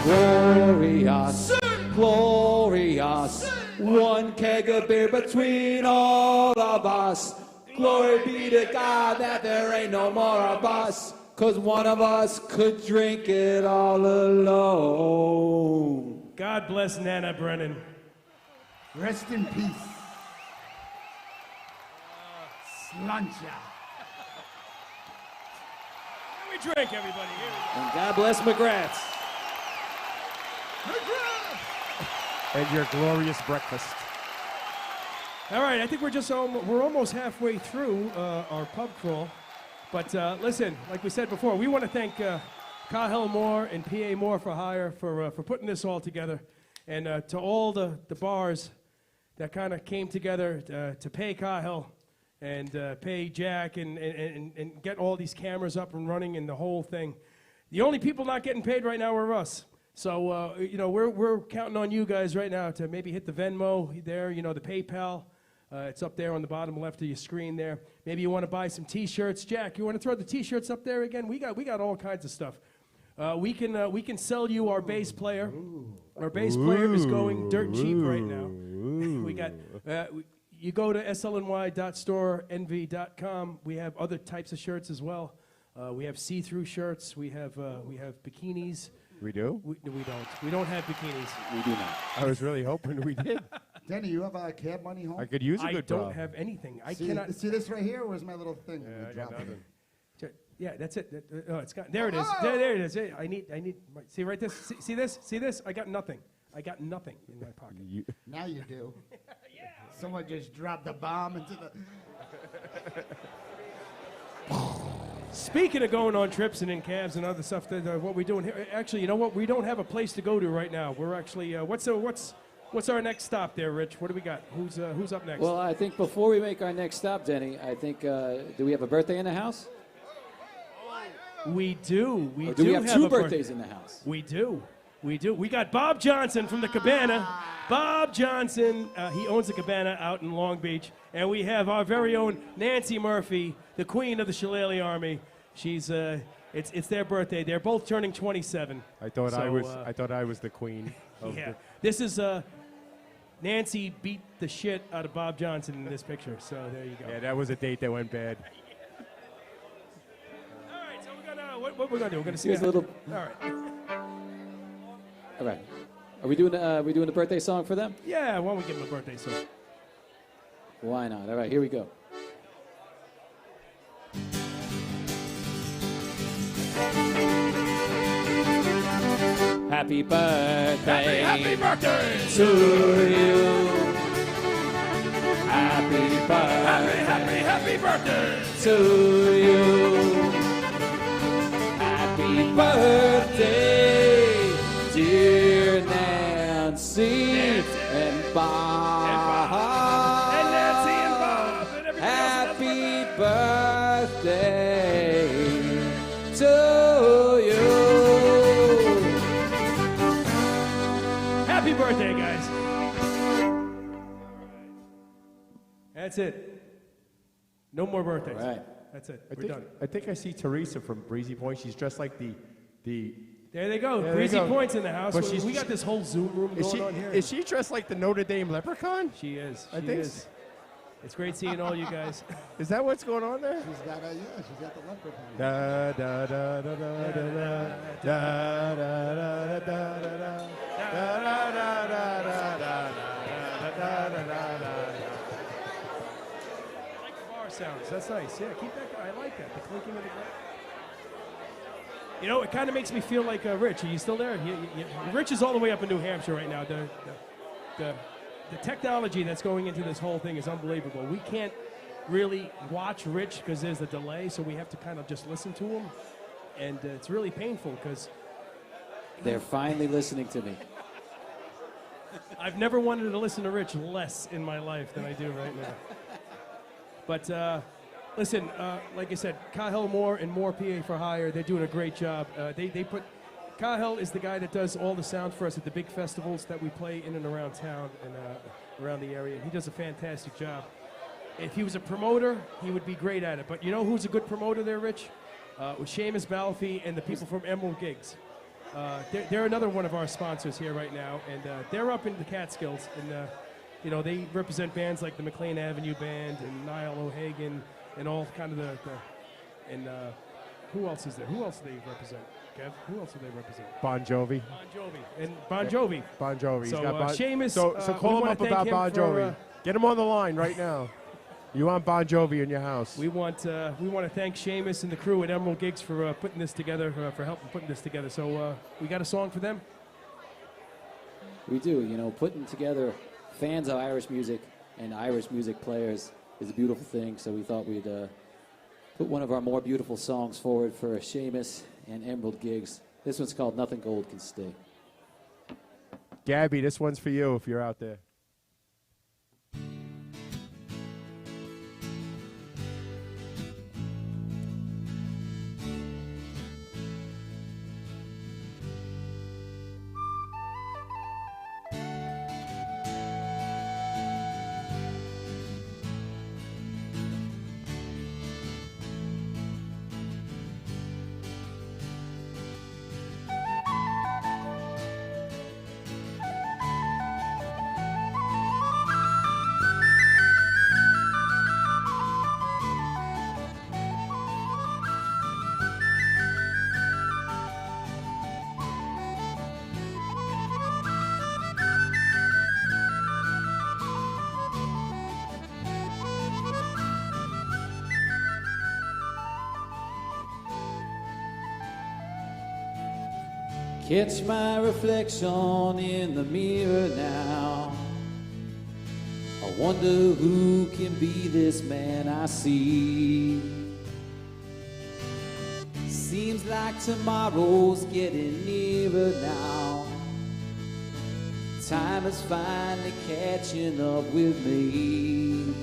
Glorious, glorious, one keg of beer between all of us. Glory be to God that there ain't no more of us, 'cause one of us could drink it all alone. God bless Nana Brennan. Rest in peace. Slancha. Here we drink, everybody. Here we go. And God bless McGrath's. And your glorious breakfast. All right, I think we're almost halfway through our pub crawl. But listen, like we said before, we want to thank Cahill Moore and PA Moore for Hire for putting this all together. And to all the bars that kind of came together to pay Cahill and pay Jack and get all these cameras up and running and the whole thing. The only people not getting paid right now are us. So, we're counting on you guys right now to maybe hit the Venmo there, the PayPal. It's up there on the bottom left of your screen there. Maybe you want to buy some T-shirts. Jack, you want to throw the T-shirts up there again? We got all kinds of stuff. We can sell you our bass player. Our bass player is going dirt cheap right now. We got you go to slny.storenv.com. We have other types of shirts as well. We have see-through shirts. We have bikinis. We do? We don't. We don't have bikinis. We do not. I was really hoping we did. Denny, you have a cab money home? I could use a I good don't bra. have anything. I See, cannot. see this right here? Where's my little thing? Yeah, I Drop got it. nothing. Yeah, that's it. Oh, it's got. There it is. There it is. Hey, I need. See right this. See this. See this. I got nothing. I got nothing in my pocket. Now you do. Someone just dropped a bomb into the... Speaking of going on trips and in cabs and other stuff, what we're doing here. Actually, you know what? We don't have a place to go to right now. We're actually. What's our next stop there, Rich? What do we got? Who's up next? Well, I think before we make our next stop, Denny, I think, do we have a birthday in the house? We do. Or do we have two a birthdays in the house? We do. We do. We got Bob Johnson from the Cabana. Bob Johnson, he owns the Cabana out in Long Beach. And we have our very own Nancy Murphy, the queen of the Shillelagh Army. She's, it's their birthday. They're both turning 27. I thought So, I thought I was the queen. Yeah. This is, Nancy beat the shit out of Bob Johnson in this picture. So there you go. Yeah, that was a date that went bad. All right, so we're gonna, what we're gonna do, we're gonna see. Here's a little. All right. All right. Are we doing the birthday song for them? Yeah, why don't we give them a birthday song? Why not? All right, here we go. Happy birthday. Happy birthday to you. Happy birthday. Happy birthday to you. Happy birthday, dear Nancy and Bob. And Nancy and Bob. And everybody Happy birthday to you. Happy birthday, guys. That's it. No more birthdays. All right. That's it. I We're think, done. I think I see Teresa from Breezy Point. She's dressed like the There they go. There they Breezy go. Point's in the house. But We got this whole Zoom room going on here. Is she dressed like the Notre Dame leprechaun? She is. I She think is. It's great seeing all you guys. Is that what's going on there? She's got she's got the leprechaun. Da da da da da da da da da da da da. I like the bar sounds. That's nice. Yeah, keep that. I like that. The clinking of the glass. You know, it kind of makes me feel like Rich. Are you still there? Rich is all the way up in New Hampshire right now. The technology that's going into this whole thing is unbelievable. We can't really watch Rich because there's a delay, so we have to kind of just listen to him. And it's really painful because... They're finally listening to me. I've never wanted to listen to Rich less in my life than I do right now. But listen, like I said, Cahill Moore and Moore PA for Hire, they're doing a great job. Cahill is the guy that does all the sound for us at the big festivals that we play in and around town and around the area. He does a fantastic job. If he was a promoter, he would be great at it. But you know who's a good promoter there, Rich? Seamus Balfe and the people from Emerald Gigs. They're another one of our sponsors here right now, and they're up in the Catskills, and you know, they represent bands like the McLean Avenue Band and Niall O'Hagan and all kind of and who else is there? Who else do they represent? Kev, who else do they represent? Bon Jovi. Bon Jovi. Bon Jovi. So Seamus, so call him up about Bon Jovi. Get him on the line right now. You want Bon Jovi in your house? We want to thank Seamus and the crew at Emerald Gigs for putting this together, for helping putting this together. So we got a song for them. We do. You know, putting together fans of Irish music and Irish music players is a beautiful thing. So we thought we'd put one of our more beautiful songs forward for Seamus and Emerald Gigs. This one's called "Nothing Gold Can Stay." Gabby, this one's for you if you're out there. Catch my reflection in the mirror now. I wonder who can be this man I see. Seems like tomorrow's getting nearer now. Time is finally catching up with me.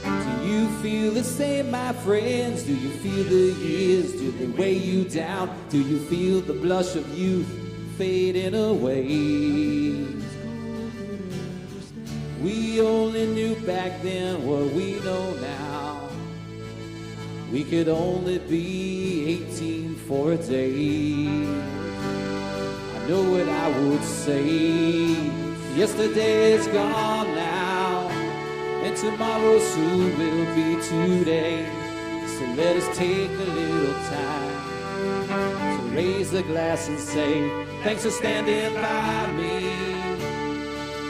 Do you feel the same, my friends? Do you feel the years? Do they weigh you down? Do you feel the blush of youth fading away? We only knew back then what we know now. We could only be 18 for a day. I know what I would say. Yesterday is gone now, and tomorrow soon will be today. So let us take a little time to raise a glass and say, thanks for standing by me.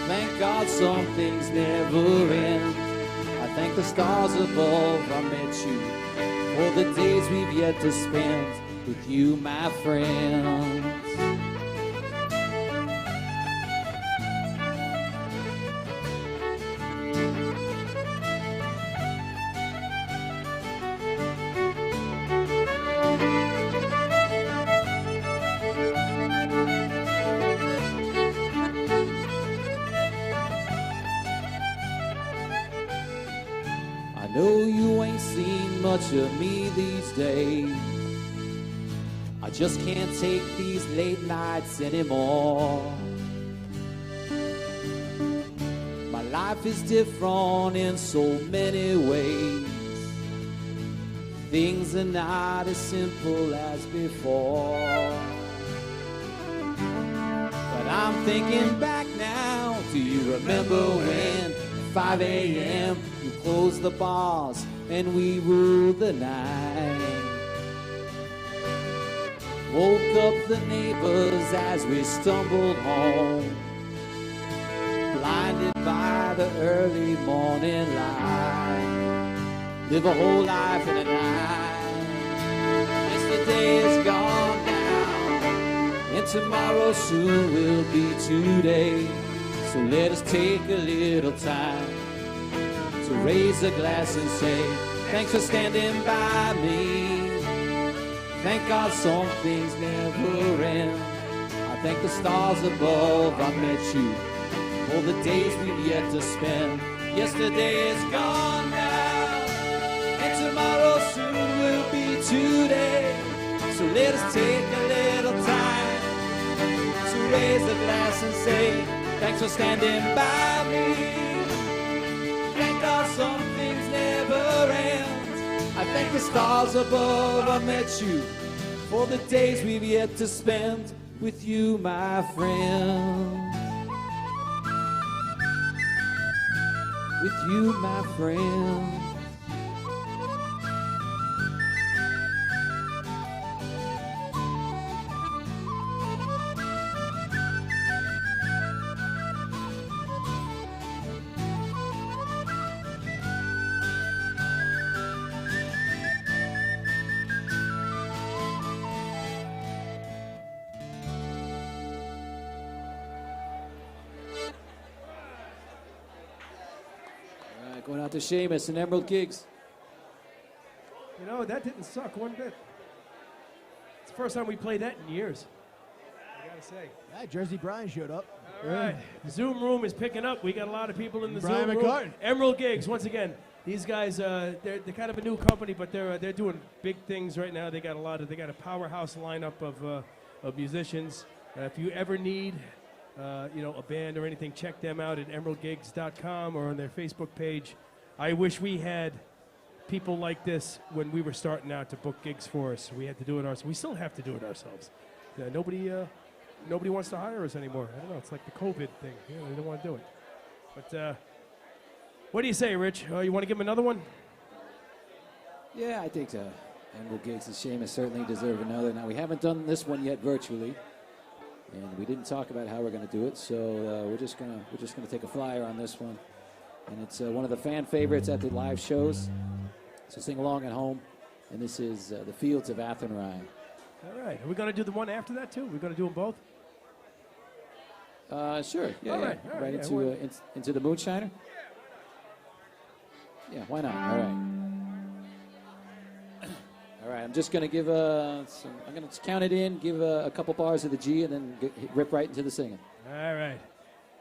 Thank God some things never end. I thank the stars above I met you, for the days we've yet to spend with you, my friends. I know you ain't seen much of me these days. I just can't take these late nights anymore. My life is different in so many ways. Things are not as simple as before. But I'm thinking back now. Do you remember when at 5 a.m. you closed the bars and we ruled the night? Woke up the neighbors as we stumbled home, blinded by the early morning light. Live a whole life in a night. It's the Yesterday is gone now, and tomorrow soon will be today. So let us take a little time to raise a glass and say, thanks for standing by me. Thank God some things never end. I thank the stars above I met you, all the days we've yet to spend. Yesterday is gone now, and tomorrow soon will be today. So let us take a little time to raise a glass and say, thanks for standing by me. Thank God some things never end. I thank the stars above I met you, for the days we've yet to spend with you, my friend. With you, my friend. Going out to Seamus and Emerald Gigs. You know, that didn't suck one bit. It's the first time we played that in years, I gotta say. Yeah, Jersey Brian showed up. All right, the Zoom room is picking up. We got a lot of people in the Brian Zoom room. McCartan. Emerald Gigs, once again. These guys, they're kind of a new company, but they're doing big things right now. They got a powerhouse lineup of musicians. If you ever need a band or anything, check them out at emeraldgigs.com or on their Facebook page. I wish we had people like this when we were starting out to book gigs for us. We had to do it ourselves. We still have to do it ourselves. Nobody wants to hire us anymore. I don't know. It's like the COVID thing. They don't want to do it. But what do you say, Rich? You want to give them another one? Yeah, I think Emerald Gigs and Seamus certainly deserve another. Now, we haven't done this one yet virtually. And we didn't talk about how we're going to do it, so we're just gonna take a flyer on this one, and it's one of the fan favorites at the live shows. So sing along at home, and this is "The Fields of Athenry." All right, are we going to do the one after that too? We're going to do them both. Sure. Yeah. All right, into the Moonshiner. Yeah, why not? All right. All right, I'm just going to give I'm going to count it in, give a couple bars of the G, and then rip right into the singing. All right.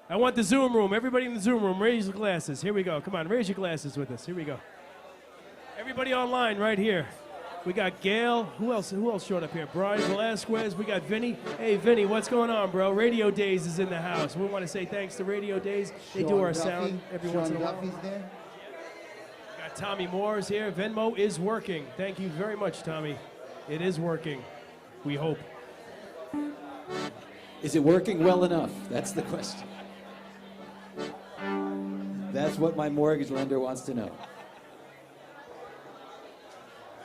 I want the Zoom room. Everybody in the Zoom room, raise your glasses. Here we go. Come on, raise your glasses with us. Here we go. Everybody online right here. We got Gail. Who else showed up here? Brian Velasquez. We got Vinny. Hey, Vinny, what's going on, bro? Radio Days is in the house. We want to say thanks to Radio Days. They do our sound every once in a while. There. Got Tommy Moore's here. Venmo is working. Thank you very much, Tommy. It is working. We hope. Is it working well enough? That's the question. That's what my mortgage lender wants to know.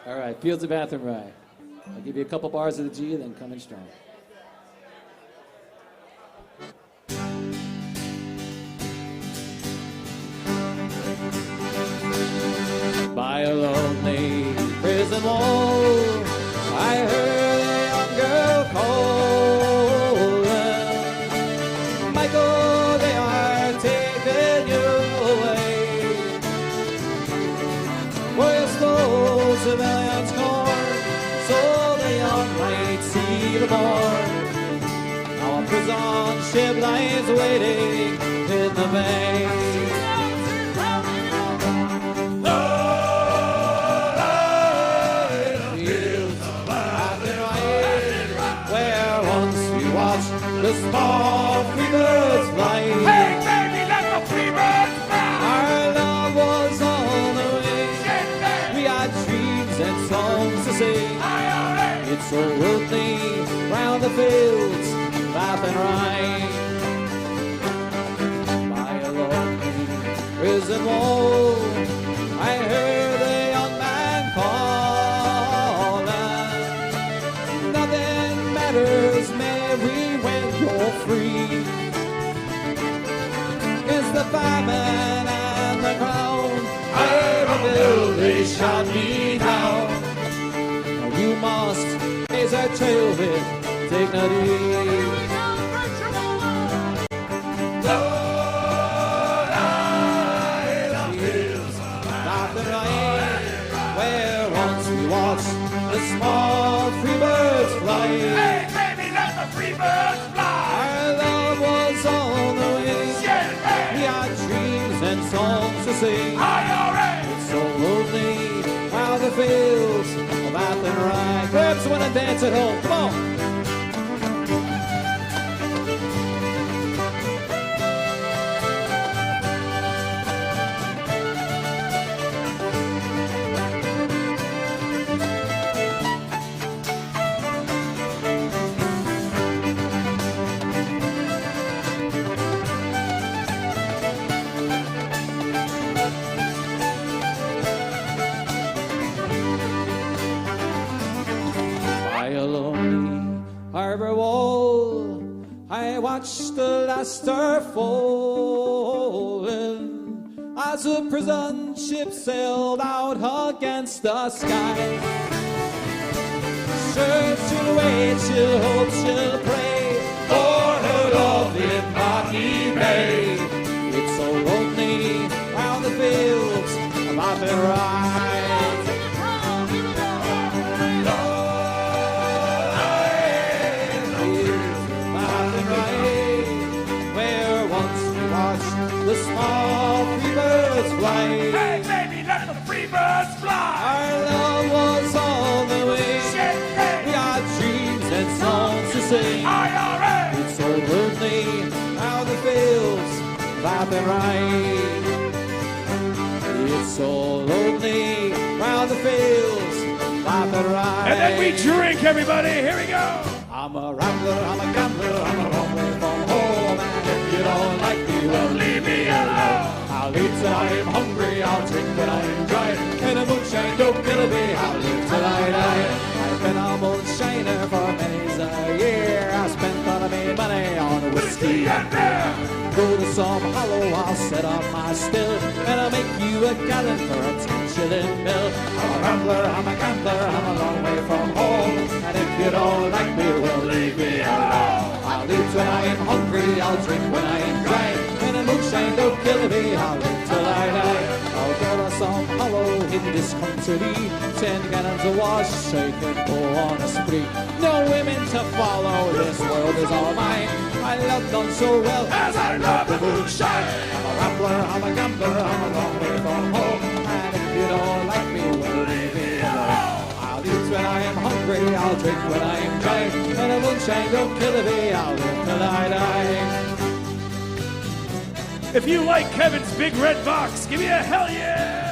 All right, Fields of Athenry. I'll give you a couple bars of the G and then come in strong. By a lonely prison wall, I heard a young girl calling, Michael, they are taking you away. Where your slow civilians corn, so the young might see the morn. Now a prison ship lies waiting in the bay. The small free birds fly. Hey, baby, let the free birds fly. Our love was on the wing. We had dreams and songs to sing. It's so earthly round the fields, laughing right. By a lonely prison wall, I heard a young man calling. Nothing matters, Mary, you're free. It's the famine and the crown. I will, they shot me down. Now you must blaze our trail with dignity. The small free birds fly. Hey, baby, let the free birds fly. Our love was on the wing. Yeah, we had dreams and songs to sing. It's so lonely how the fields of Athenry. Grab someone and dance at home. Come on. Harbor wall, I watched the last star falling as a prison ship sailed out against the sky. Sure, she'll wait, she'll hope, she'll pray for her love in Rocky Bay. It's so lonely round the fields of Athenry. The small free birds fly. Hey, baby, let the free birds fly. Our love was on the wing. We had dreams and songs to sing. It's so lonely out the fields of Athenry. It's so lonely round the fields of Athenry. And then we drink, everybody. Here we go. I'm a rambler, I'm a gambler, I'm a long way from home. And if you don't like me, well, leave me alone. I'll eat till I'm hungry, I'll drink when I'm dry. And the moonshine don't kill me, I'll live till I die. I've been a moonshiner for many's a year. I spent all of my money on whiskey and beer. Go to some hollow, I'll set up my still, and I'll make you a gallon for a 10-shilling bill. I'm a rambler, I'm a gambler, I'm a long way from home. And if you don't like me, well, leave me alone. I'll eat when I am hungry, I'll drink when I am dry. And the moonshine don't kill me, I'll live till I die. I'll go to some hollow in this country, 10 gallons of wash, I can go on a spree. No women to follow, this world is all mine. I love none so well as I love the moonshine. I'm a rambler, I'm a gambler, I'm a long way from home. And if you don't like me, well, leave me alone. I'll eat when I am hungry, I'll drink when I am dry. And the moonshine don't kill me, I'll live till I die. If you like Kevin's big red box, give me a hell yeah!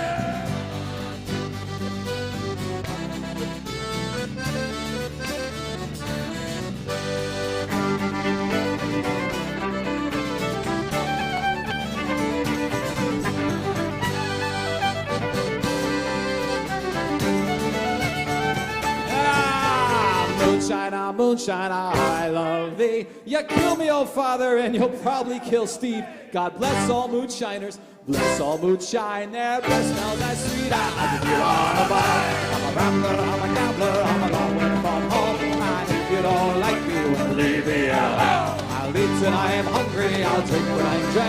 Moonshiner, moonshiner, I love thee. You kill me, oh father, and you'll probably kill Steve. God bless all moonshiners, bless all moonshine. Their breath smells as sweet as you on a bar. I'm a rambler, I'm a gambler, I'm a long way from home. And if you don't like me, well, leave me alone. I'll eat when I am hungry, I'll drink when I'm dry.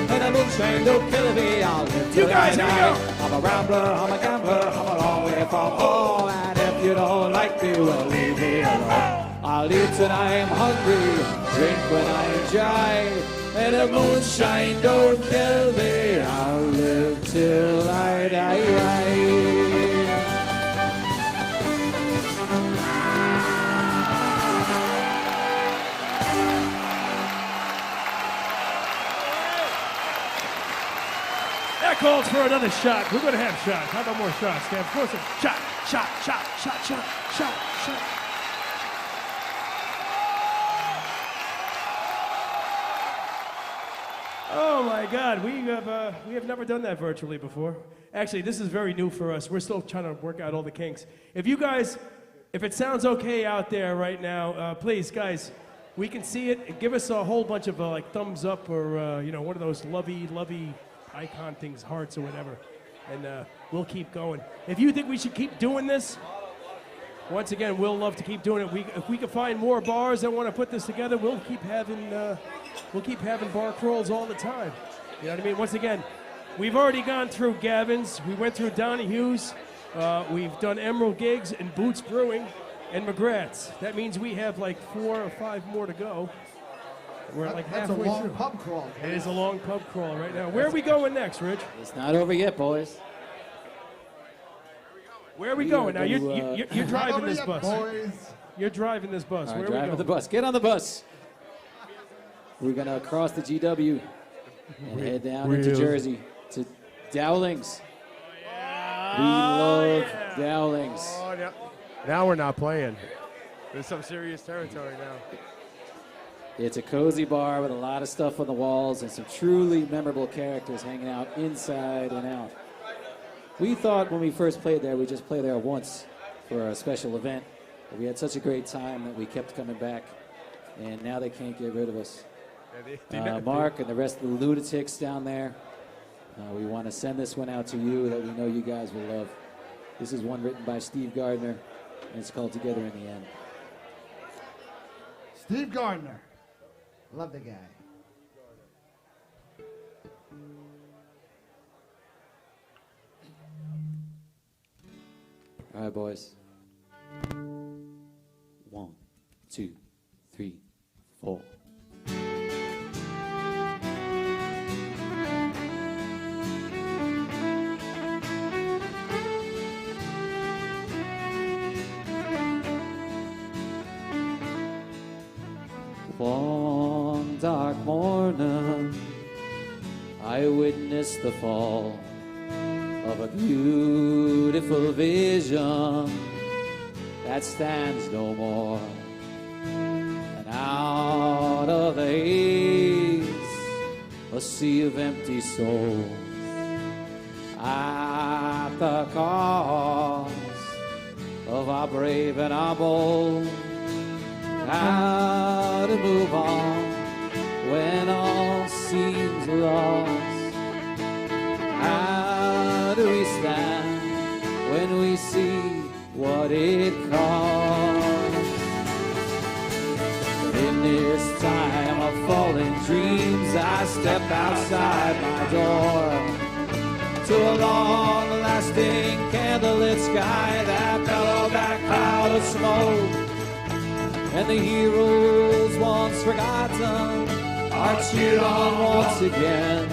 And the moonshine don't kill me, I'll live till I die. I'm a rambler, I'm a gambler, I'm a long way from home. And if you don't like me, well, leave me alone. I'll eat when I am hungry, drink when I am dry. And the moonshine don't kill me, I'll live till I die. That calls for another shot. We're going to have shots. How about more shots, Kev? Of course, shot, shot, shot, shot, shot, shot, shot. Oh my God, we have never done that virtually before. Actually, this is very new for us. We're still trying to work out all the kinks. If you guys, if it sounds okay out there right now, please, guys, we can see it. Give us a whole bunch of like thumbs up or one of those lovey icon things, hearts or whatever, and we'll keep going. If you think we should keep doing this, once again, we'll love to keep doing it. If we can find more bars that want to put this together, we'll keep having bar crawls all the time. You know what I mean? Once again, we've already gone through Gavin's. We went through Donahue's. We've done Emerald Gigs and Boots Brewing and McGrath's. That means we have like 4 or 5 more to go. We're like That's a halfway long through. pub crawl. It is a long pub crawl right now. Where are we going next, Rich? It's not over yet, boys. Where are we going now? You're driving this bus. Boys. You're driving this bus. All Where right, are we drive going? with the bus. Get on the bus. We're going to cross the GW and head down into Jersey to Dowlings. We love Dowlings. Oh, now we're not playing. There's some serious territory now. It's a cozy bar with a lot of stuff on the walls and some truly memorable characters hanging out inside and out. We thought when we first played there, we'd just play there once for a special event. But we had such a great time that we kept coming back, and now they can't get rid of us. Mark and the rest of the lunatics down there, we want to send this one out to you that we know you guys will love. This is one written by Steve Gardner, and it's called Together in the End. Steve Gardner. Love the guy. All right, boys. 1, 2, 3, 4. One dark morning, I witnessed the fall of a beautiful vision that stands no more. And out of the haze, a sea of empty souls, at the cause of our brave and our bold. How to move on when all seems lost? How do we stand when we see what it costs? But in this time of falling dreams, I step outside my door to a long-lasting candlelit sky that bellowed that cloud of smoke. And the heroes once forgotten are cheered on once again.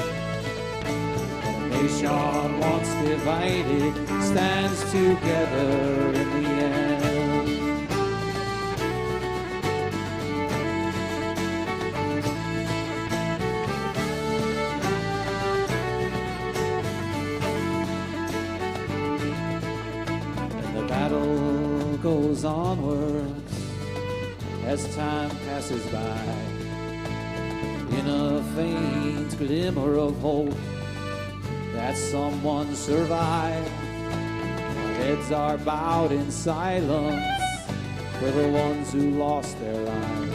And a nation once divided stands together in the end. And the battle goes onward as time passes by, in a faint glimmer of hope that someone survived. Our heads are bowed in silence for the ones who lost their lives.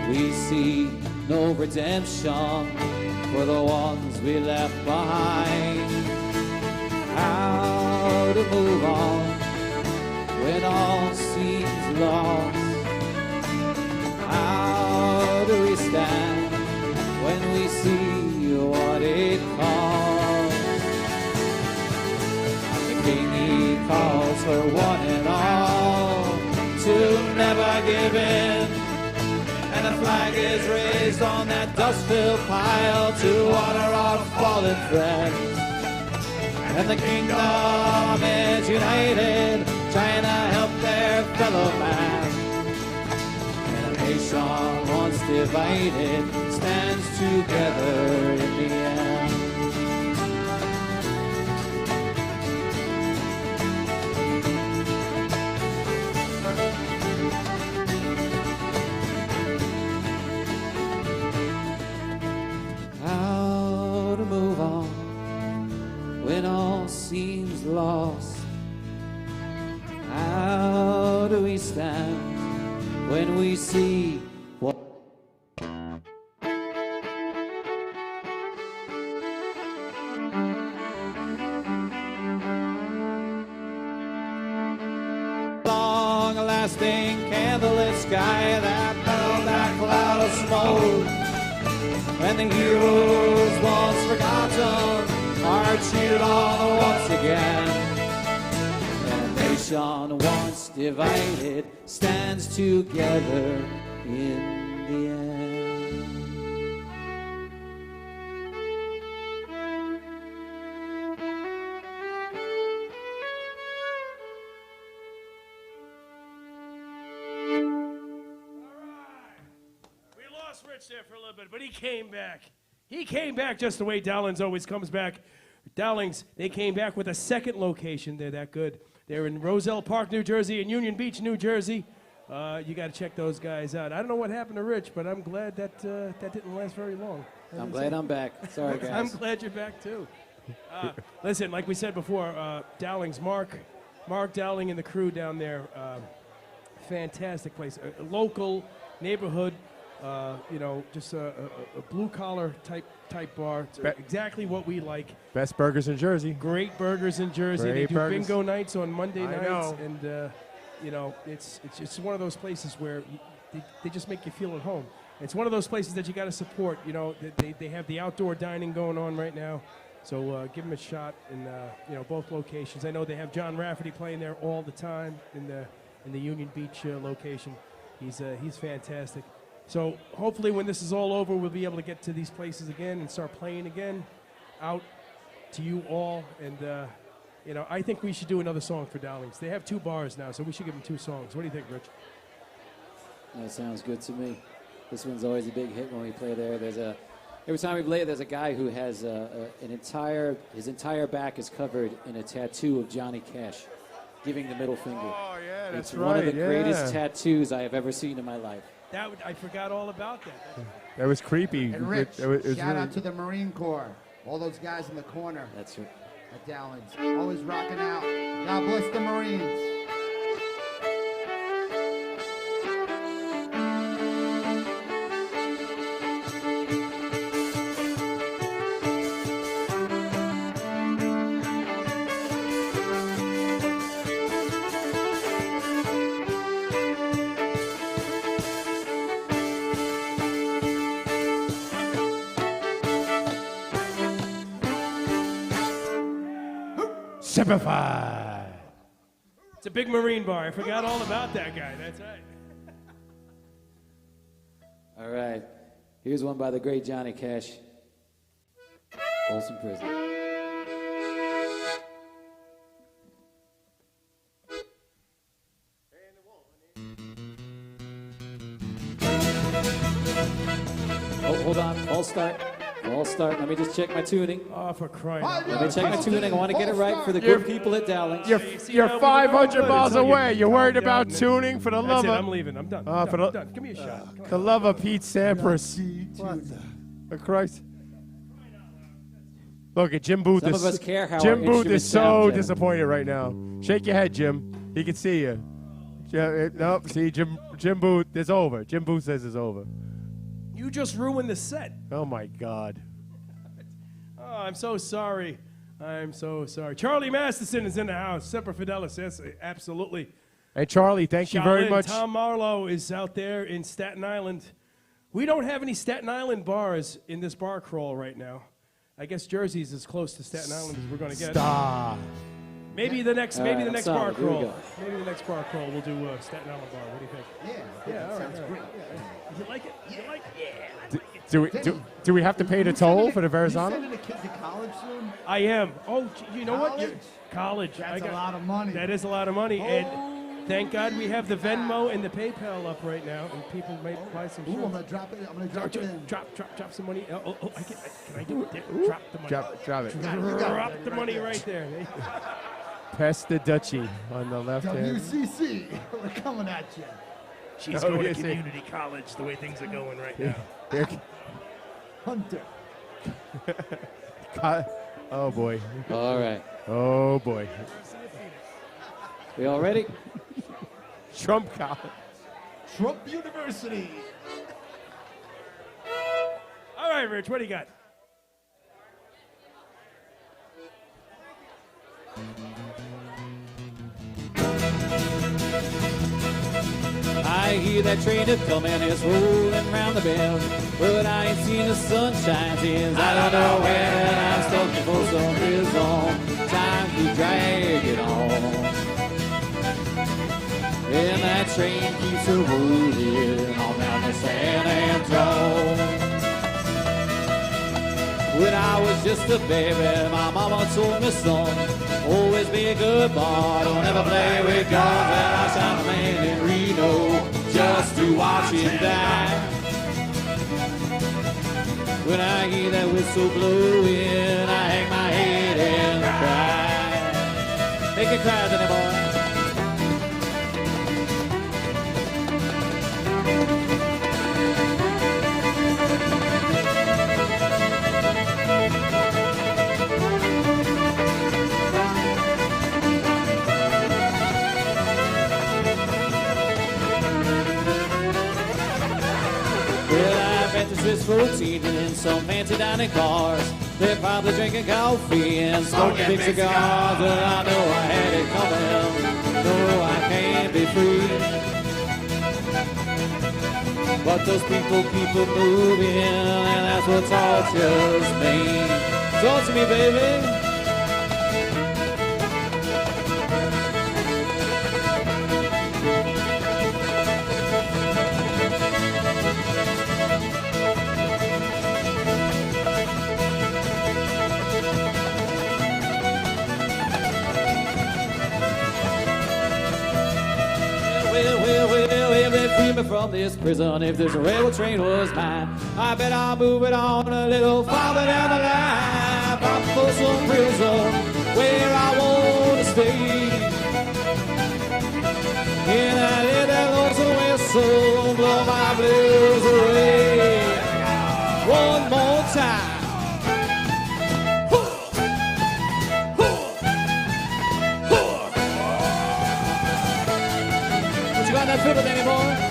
We see no redemption for the ones we left behind. How to move on when all seems lost? How do we stand when we see what it costs? The King, he calls for one and all to never give in, and the flag is raised on that dust-filled pile to honor our fallen friends. And the kingdom is united, trying to help their fellow man. And a nation once divided stands together in the end. How to move on when all seems lost? How do we stand when we see what? sky that held that cloud of smoke. And the heroes once forgotten are cheered on once again. And a nation once divided stands together in the end. Rich there for a little bit, but he came back. He came back just the way Dowlings always comes back. Dowlings, they came back with a second location. They're that good. They're in Roselle Park, New Jersey, and Union Beach, New Jersey. You got to check those guys out. I don't know what happened to Rich, but I'm glad that that didn't last very long. I'm glad I'm back. Sorry, guys. I'm glad you're back, too. Listen, like we said before, Dowlings, Mark Dowling and the crew down there, fantastic place. A local neighborhood. Just a blue-collar type bar. It's exactly what we like. Best burgers in Jersey. Great burgers in Jersey. Great they do burgers. bingo nights on Monday nights. Know. And, it's one of those places where they just make you feel at home. It's one of those places that you got to support. They have the outdoor dining going on right now. So give them a shot in, both locations. I know they have John Rafferty playing there all the time in the Union Beach location. He's fantastic. So hopefully when this is all over, we'll be able to get to these places again and start playing again out to you all. And, I think we should do another song for Dowlings. They have 2 bars now, so we should give them 2 songs. What do you think, Rich? That sounds good to me. This one's always a big hit when we play there. Every time we play, there's a guy who has his entire back is covered in a tattoo of Johnny Cash, giving the middle finger. Oh, yeah, that's it's right. one of the greatest tattoos I have ever seen in my life. I forgot all about that. That was creepy. And Rich, it was shout really out to the Marine Corps. All those guys in the corner That's right. at Dowlings. Always rocking out. God bless the Marines. Simplify. It's a big Marine bar. I forgot all about that guy. That's right. All right. Here's one by the great Johnny Cash. Folsom Prison. Oh, hold on. False start. Let me just check my tuning. Oh, for crying out Let loud. me check my tuning. I want to get it right for the good people at Dowlings. You're 500 miles away. You're worried Calm about down. tuning for the That's love it. of I'm leaving. I'm done. for I'm the- done. Give me a shot. Come on. the love of Pete Sampras. For Christ. Look at Jim Booth. Some of us care how Jim our Booth is instruments so sound, Jim. disappointed right now. Shake your head, Jim. He can see you. Nope. See, Jim Booth. It's over. Jim Booth says it's over. You just ruined the set. Oh my God. Oh, I'm so sorry. I'm so sorry. Charlie Masterson is in the house. Semper Fidelis. Yes, absolutely. Hey Charlie, thank you very Shaolin, much. Tom Marlowe is out there in Staten Island. We don't have any Staten Island bars in this bar crawl right now. I guess Jersey's as close to Staten Island as we're going to get. Stop. Maybe the next, All maybe right, the I'm next solid. bar Here we crawl. go. Maybe the next bar crawl we'll do Staten Island bar. What do you think? Yeah, all right, sounds all great. right. You like it? You like it? Do we have to pay the toll for the You Verrazano? sending the kids to college soon? I am. Oh, you know what? College? College. That's a lot of money. That is a lot of money, and thank God we have the Venmo and the PayPal up right now, and people might buy some Ooh, I'm shirts. gonna drop it. I'm gonna drop it in. Drop some money. Can I do it? Drop the money. Drop it. Drop the money right there. Pass the Dutchie on the left hand. WCC, we're coming at you. She's Oh, going to yes, community college the way things are going right now. Hunter. Oh boy. All right. Oh boy. We all ready? Trump College. Trump University. All right, Rich, what do you got? I I hear that train a coming, it's rolling round the bend. But I ain't seen the sunshine since I don't know when. I'm stuck for some reason. Time to drag it on. And that train keeps a rolling on down the San Antonio. When I was just a baby, my mama told me, son, always be a good boy, don't ever play with guns. And I shot a man in Reno just to watch him die. When I hear that whistle blowing, I hang my head and cry. Make it cry, Danny boy. Swiss 14 and some fancy dining cars. They're probably drinking coffee and smoking big cigars. But I know I had it coming. No, I can't be free. But those people keep it moving, and that's what tortures me. Talk to me, baby. Free me from this prison. If this railroad train was mine, I bet I'll move it on a little farther down the line. Pop for some prison where I want to stay. Can I hear that lonesome whistle blow my blues away? One more time. What you got that fiddle, Danny boy?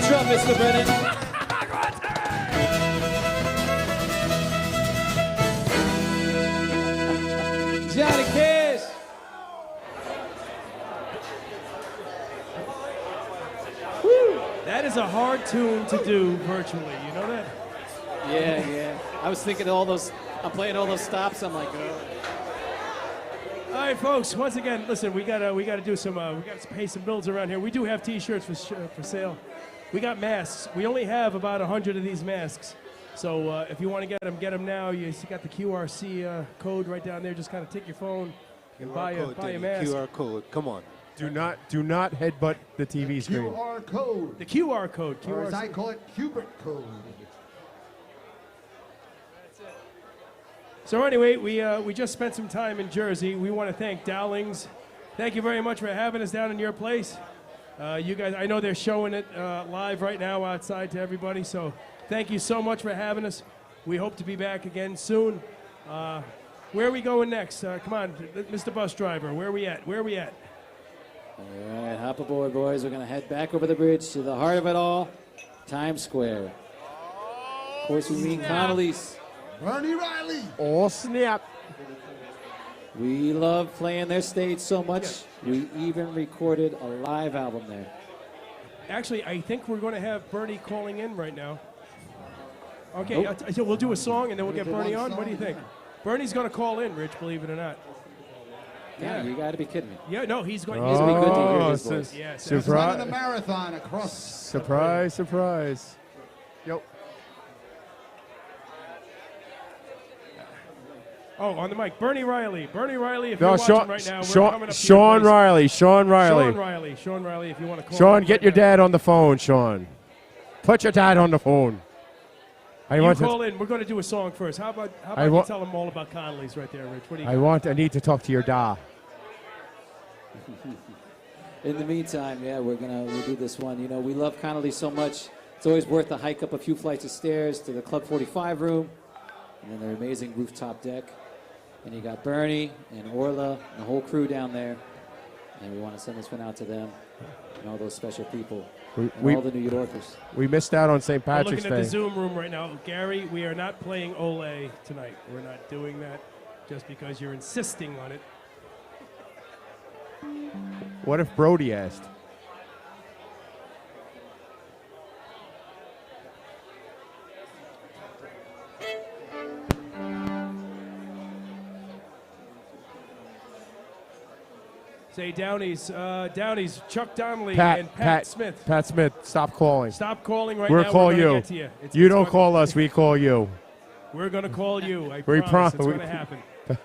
Drum, Mr. Brennan. Johnny Cash. Woo. That is a hard tune to do virtually. You know that? Yeah. I was thinking all those. I'm playing all those stops. I'm like, oh. All right, folks. Once again, listen. We gotta do some. We gotta pay some bills around here. We do have T-shirts for sale. We got masks. We only have about 100 of these masks. So if you want to get them now. You got the QRC code right down there. Just kind of take your phone and buy a mask. QR code. Come on. Do not headbutt the TV screen. QR code. The QR code. Or as I call it, Hubert code. So anyway, we just spent some time in Jersey. We want to thank Dowlings. Thank you very much for having us down in your place. You guys, I know they're showing it live right now outside to everybody, so thank you so much for having us. We hope to be back again soon. Where are we going next? Come on, Mr. Bus Driver, where are we at? All right, hop aboard, boys. We're going to head back over the bridge to the heart of it all, Times Square. Of course, we meet Connolly's. Bernie Riley. Oh, snap. We love playing their stage so much, we even recorded a live album there. Actually, I think we're going to have Bernie calling in right now. Okay, so we'll do a song and then we'll get Bernie on. What do you think? Bernie's going to call in, Rich, believe it or not. Yeah, you got to be kidding me. Yeah, no, he's going to be good to hear his voice. Yes. Surprise. Running a marathon across. Surprise. Yep. Oh, on the mic, Bernie Riley, if you're watching right now, we're coming up to Sean your Riley. Sean Riley, if you want to call. Sean, get your dad on the phone, Sean. Put your dad on the phone. You call in. We're going to do a song first. How about you tell them all about Connolly's right there, Rich? What do you I need to talk to your dad. In the meantime, we'll do this one. You know, we love Connolly so much. It's always worth the hike up a few flights of stairs to the Club 45 room, and then their amazing rooftop deck. And you got Bernie and Orla and the whole crew down there. And we want to send this one out to them and all those special people and all the New Yorkers. We missed out on St. Patrick's Day. We're looking at the Zoom room right now. Gary, we are not playing Ole tonight. We're not doing that just because you're insisting on it. What if Brody asked? Say Downey's Chuck Donnelly and Pat Smith. Pat Smith, stop calling. Stop calling right We'll now. call We're gonna you. get to you. You don't call us, we call you. We're going to call you. I We promise it's we- going to happen. We're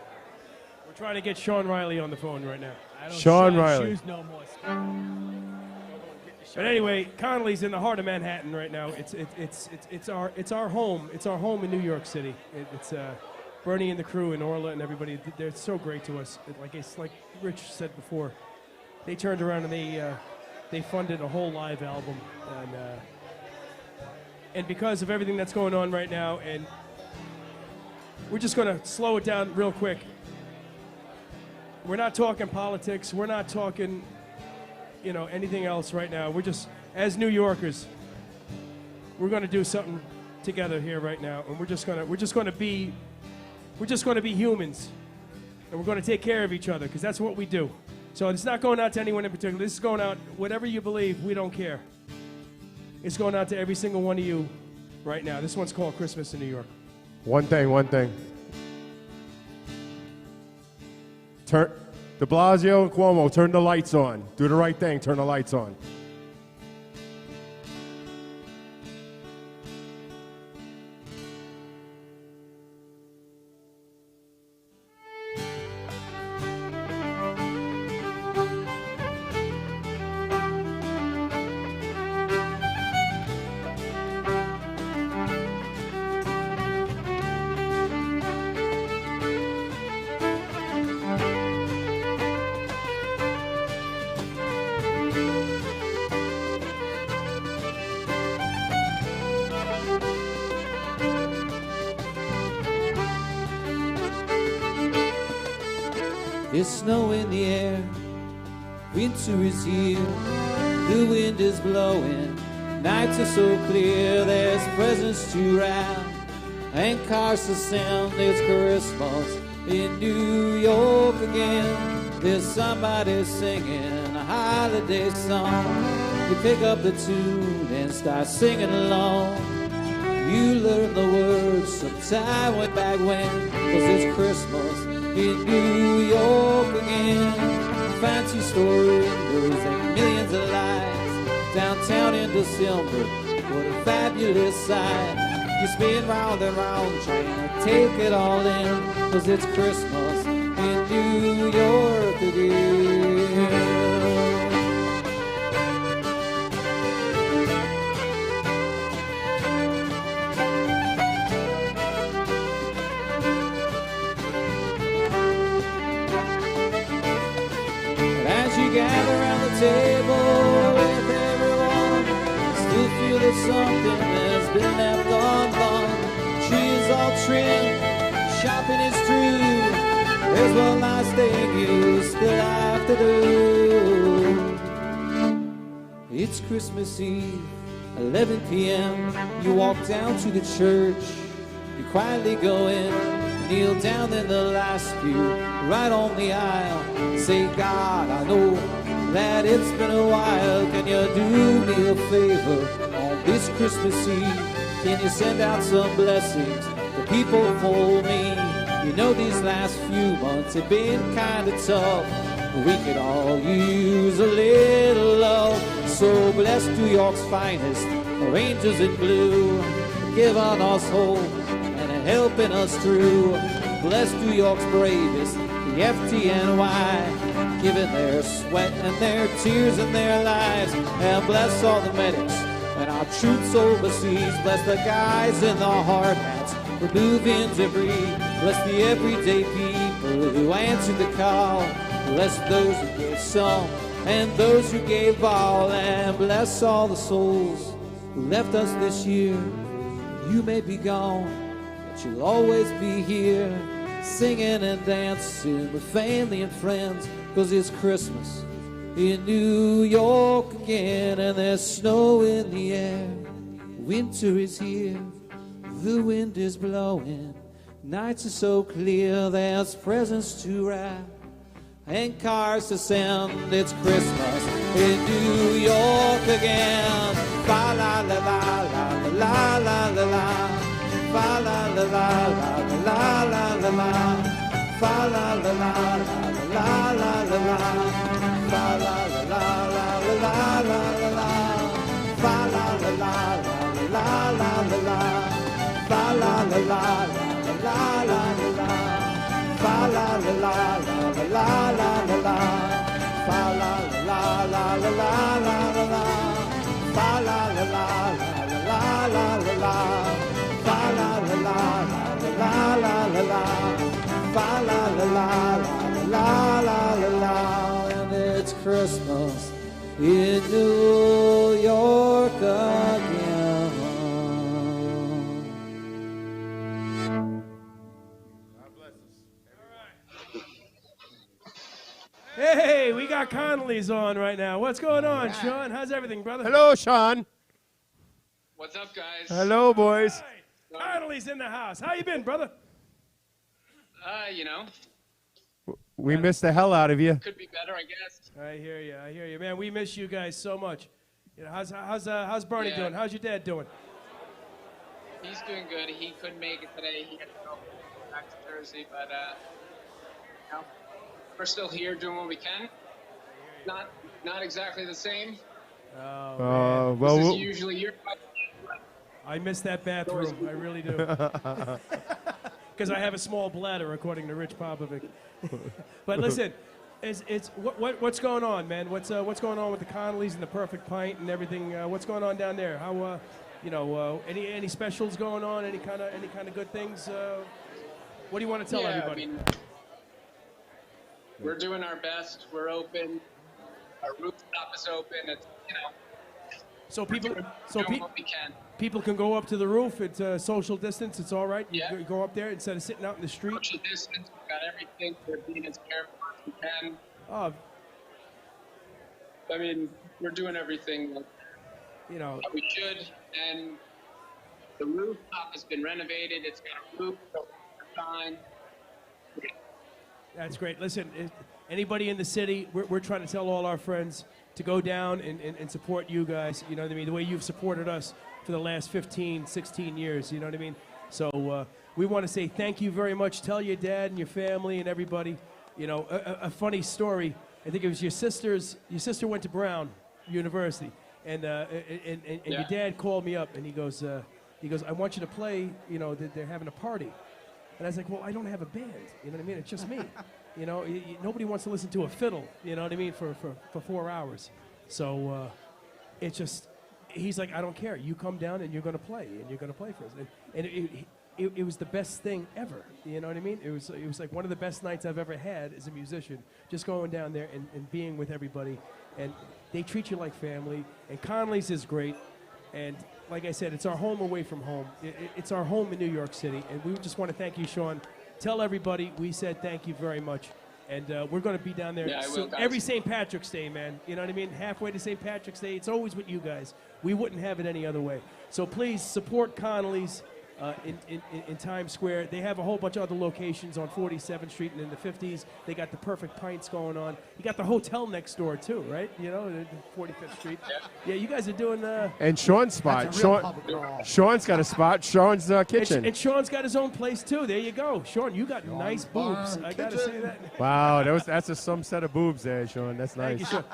trying to get Sean Riley on the phone right now. I don't Sean shine Riley. shoes no more. But anyway, Connolly's in the heart of Manhattan right now. It's our home. It's our home in New York City. It's Bernie and the crew and Orla and everybody. They're so great to us. It's like Rich said before. They turned around and they funded a whole live album, and because of everything that's going on right now, and we're just going to slow it down real quick. We're not talking politics. We're not talking, anything else right now. We're just, as New Yorkers, we're going to do something together here right now, and we're just going to be humans, and we're going to take care of each other because that's what we do. So it's not going out to anyone in particular. This is going out, whatever you believe, we don't care. It's going out to every single one of you right now. This one's called Christmas in New York. One thing. Turn de Blasio and Cuomo, turn the lights on. Do the right thing, turn the lights on. There's snow in the air, winter is here, the wind is blowing, nights are so clear, there's presents to wrap, and cars to send, it's Christmas in New York again. There's somebody singing a holiday song, you pick up the tune and start singing along. You learn the words sometime way back when, 'cause it's Christmas in New York again. Fancy store windows and millions of lights. Downtown in December, what a fabulous sight. You spin round and round trying to take it all in, 'cause it's Christmas in New York again. Gather around the table with everyone, still feel that something has been left undone. Tree is all trimmed, shopping is true. There's one last thing you still have to do. It's Christmas Eve, 11 p.m. You walk down to the church, you quietly go in, kneel down in the last pew, right on the aisle. Say, God, I know that it's been a while. Can you do me a favor on this Christmas Eve? Can you send out some blessings to people for me? You know these last few months have been kind of tough. We could all use a little love. So bless New York's finest, our angels in blue, giving us hope and helping us through. Bless New York's bravest, the FTNY, giving their sweat and their tears and their lives. And bless all the medics and our troops overseas. Bless the guys in the hard hats removing debris. Bless the everyday people who answered the call. Bless those who gave some and those who gave all. And bless all the souls who left us this year. You may be gone, but you'll always be here, singing and dancing with family and friends, 'cause it's Christmas in New York again. And there's snow in the air, winter is here, the wind is blowing, nights are so clear, there's presents to wrap, and cars to send. It's Christmas in New York again. Fa la la la la la la la la. Fa la la la la la la la la. Fa la la la la la la la. Fa la la la la la la la la. Fa la la la la la la la. Fa la la la la la la la. Fa la la la la la la la. Fa la la la la la la la. Fa la la la la la la la. Fa la la la la la la la. Fa la la la la la la la. And it's Christmas in New York again. Hey, we got Connolly's on right now. What's going on, Sean? How's everything, brother? Hello, Sean. What's up, guys? Hello, boys. Right. Connolly's in the house. How you been, brother? You know. We missed the hell out of you. Could be better, I guess. I hear you, man. We miss you guys so much. You know, how's Bernie doing? How's your dad doing? He's doing good. He couldn't make it today. He had to go back to Jersey, but you know, we're still here doing what we can. Not exactly the same. Oh, well, this is usually your. I miss that bathroom. I really do. Because I have a small bladder, according to Rich Popovic. But listen, what's going on, man? What's going on with the Connollys and the Perfect Pint and everything? What's going on down there? How any specials going on? Any kind of good things? What do you want to tell everybody? I mean, we're doing our best. We're open. Our rooftop is open. It's So doing what we can. People can go up to the roof. It's social distance. It's all right. Yeah. You go up there instead of sitting out in the street. Social distance. We've got everything. We're being as careful as we can. Oh, I mean, we're doing everything that we should. And the rooftop has been renovated. It's got a roof, so it's fine. That's great. Listen, anybody in the city, we're trying to tell all our friends to go down and support you guys. You know what I mean? The way you've supported us for the last 15, 16 years. You know what I mean? So we want to say thank you very much. Tell your dad and your family and everybody. You know, a funny story. I think it was your sister went to Brown University, and your dad called me up and he goes, I want you to play. You know, they're having a party. And I was like, well, I don't have a band. You know what I mean? It's just me. You know, nobody wants to listen to a fiddle. You know what I mean? For 4 hours. So it's just, he's like, I don't care. You come down and you're going to play, and you're going to play for us. And it was the best thing ever. You know what I mean? It was like one of the best nights I've ever had as a musician. Just going down there and being with everybody, and they treat you like family. And Connolly's is great. And like I said, it's our home away from home. It's our home in New York City. And we just want to thank you, Sean. Tell everybody we said thank you very much. And we're going to be down there every St. Patrick's Day, man. You know what I mean? Halfway to St. Patrick's Day. It's always with you guys. We wouldn't have it any other way. So please support Connolly's in Times Square. They have a whole bunch of other locations on 47th Street and in the 50s. They got the Perfect Pints going on. You got the hotel next door, too, right? You know, 45th Street. Yeah, you guys are doing... and Sean's spot. Sean's got a spot. Sean's kitchen. And Sean's got his own place, too. There you go. Sean, you got nice boobs. I got to say that. Wow, that's some set of boobs there, Sean. That's nice. Thank you, Sean.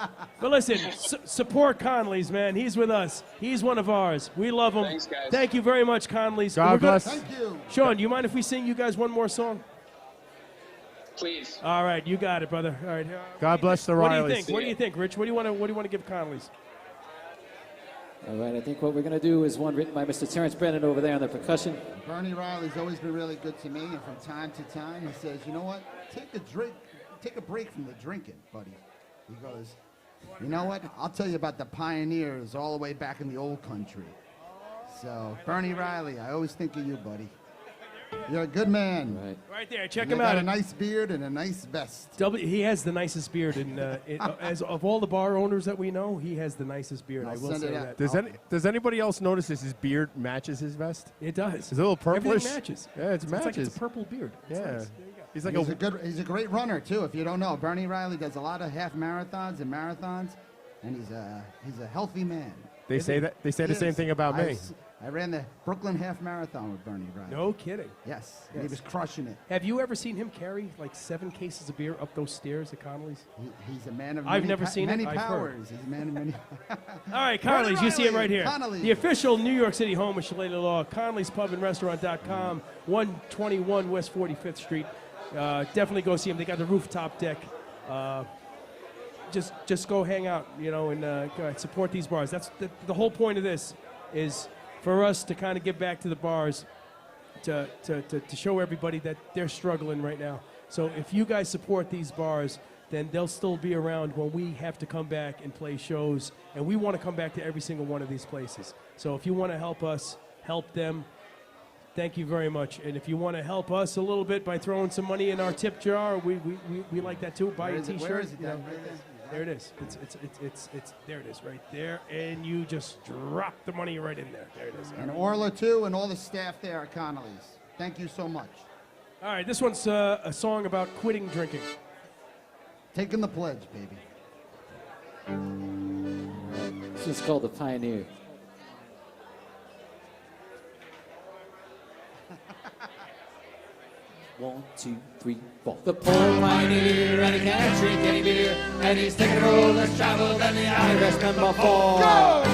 But listen, support Connolly's, man. He's with us. He's one of ours. We love him. Thanks, guys. Thank you very much, Connolly's. God bless. Thank you. Sean, you mind if we sing you guys one more song? Please. All right, you got it, brother. All right. God bless the Rileys. What do you think, Rich? What do you want to give Connolly's? All right, I think what we're going to do is one written by Mr. Terrence Brennan over there on the percussion. Bernie Riley's always been really good to me, and from time to time he says, you know what? Take a break from the drinking, buddy. He goes, you know what? I'll tell you about the pioneers all the way back in the old country. So, Bernie Riley, I always think of you, buddy. You're a good man. Right there, check And him you got out. a nice beard and a nice vest. He has the nicest beard, and as of all the bar owners that we know, he has the nicest beard. I'll I will send say it that. out. Does anybody else notice his beard matches his vest? It does. It's a little purplish. Everything matches. Yeah, it matches. It's like it's a purple beard. It's Yeah. nice. There you go. He's like he's a great runner too. If you don't know, Bernie Riley does a lot of half marathons and marathons, and he's a healthy man. They say the same thing about me. I ran the Brooklyn Half Marathon with Bernie Riley. No kidding. Yes. And he was crushing it. Have you ever seen him carry like 7 cases of beer up those stairs at Connolly's? He's a man of I've never seen many it. I've powers. heard. He's a man of many. All right, Connolly's. You see it right here. Connolly's. The official New York City home of Shilelagh, Connolly's Pub and Restaurant.com, 121 West 45th Street. Definitely go see them. They got the rooftop deck. Just go hang out, and support these bars. That's the whole point of this is for us to kind of get back to the bars to show everybody that they're struggling right now. So if you guys support these bars, then they'll still be around when we have to come back and play shows. And we want to come back to every single one of these places. So if you want to help us, help them. Thank you very much. And if you want to help us a little bit by throwing some money in our tip jar, we like that too. Buy a T-shirt. Where is it? Right there. There it is. It's there it is right there, and you just drop the money right in there. There it is. And Orla too, and all the staff there at Connolly's. Thank you so much. All right, this one's a song about quitting drinking. Taking the pledge, baby. This is called The Pioneer. One, two, three, four. The poor pioneer, and he can't drink any beer, and he's taking a road less traveled than the Irishman before. Go!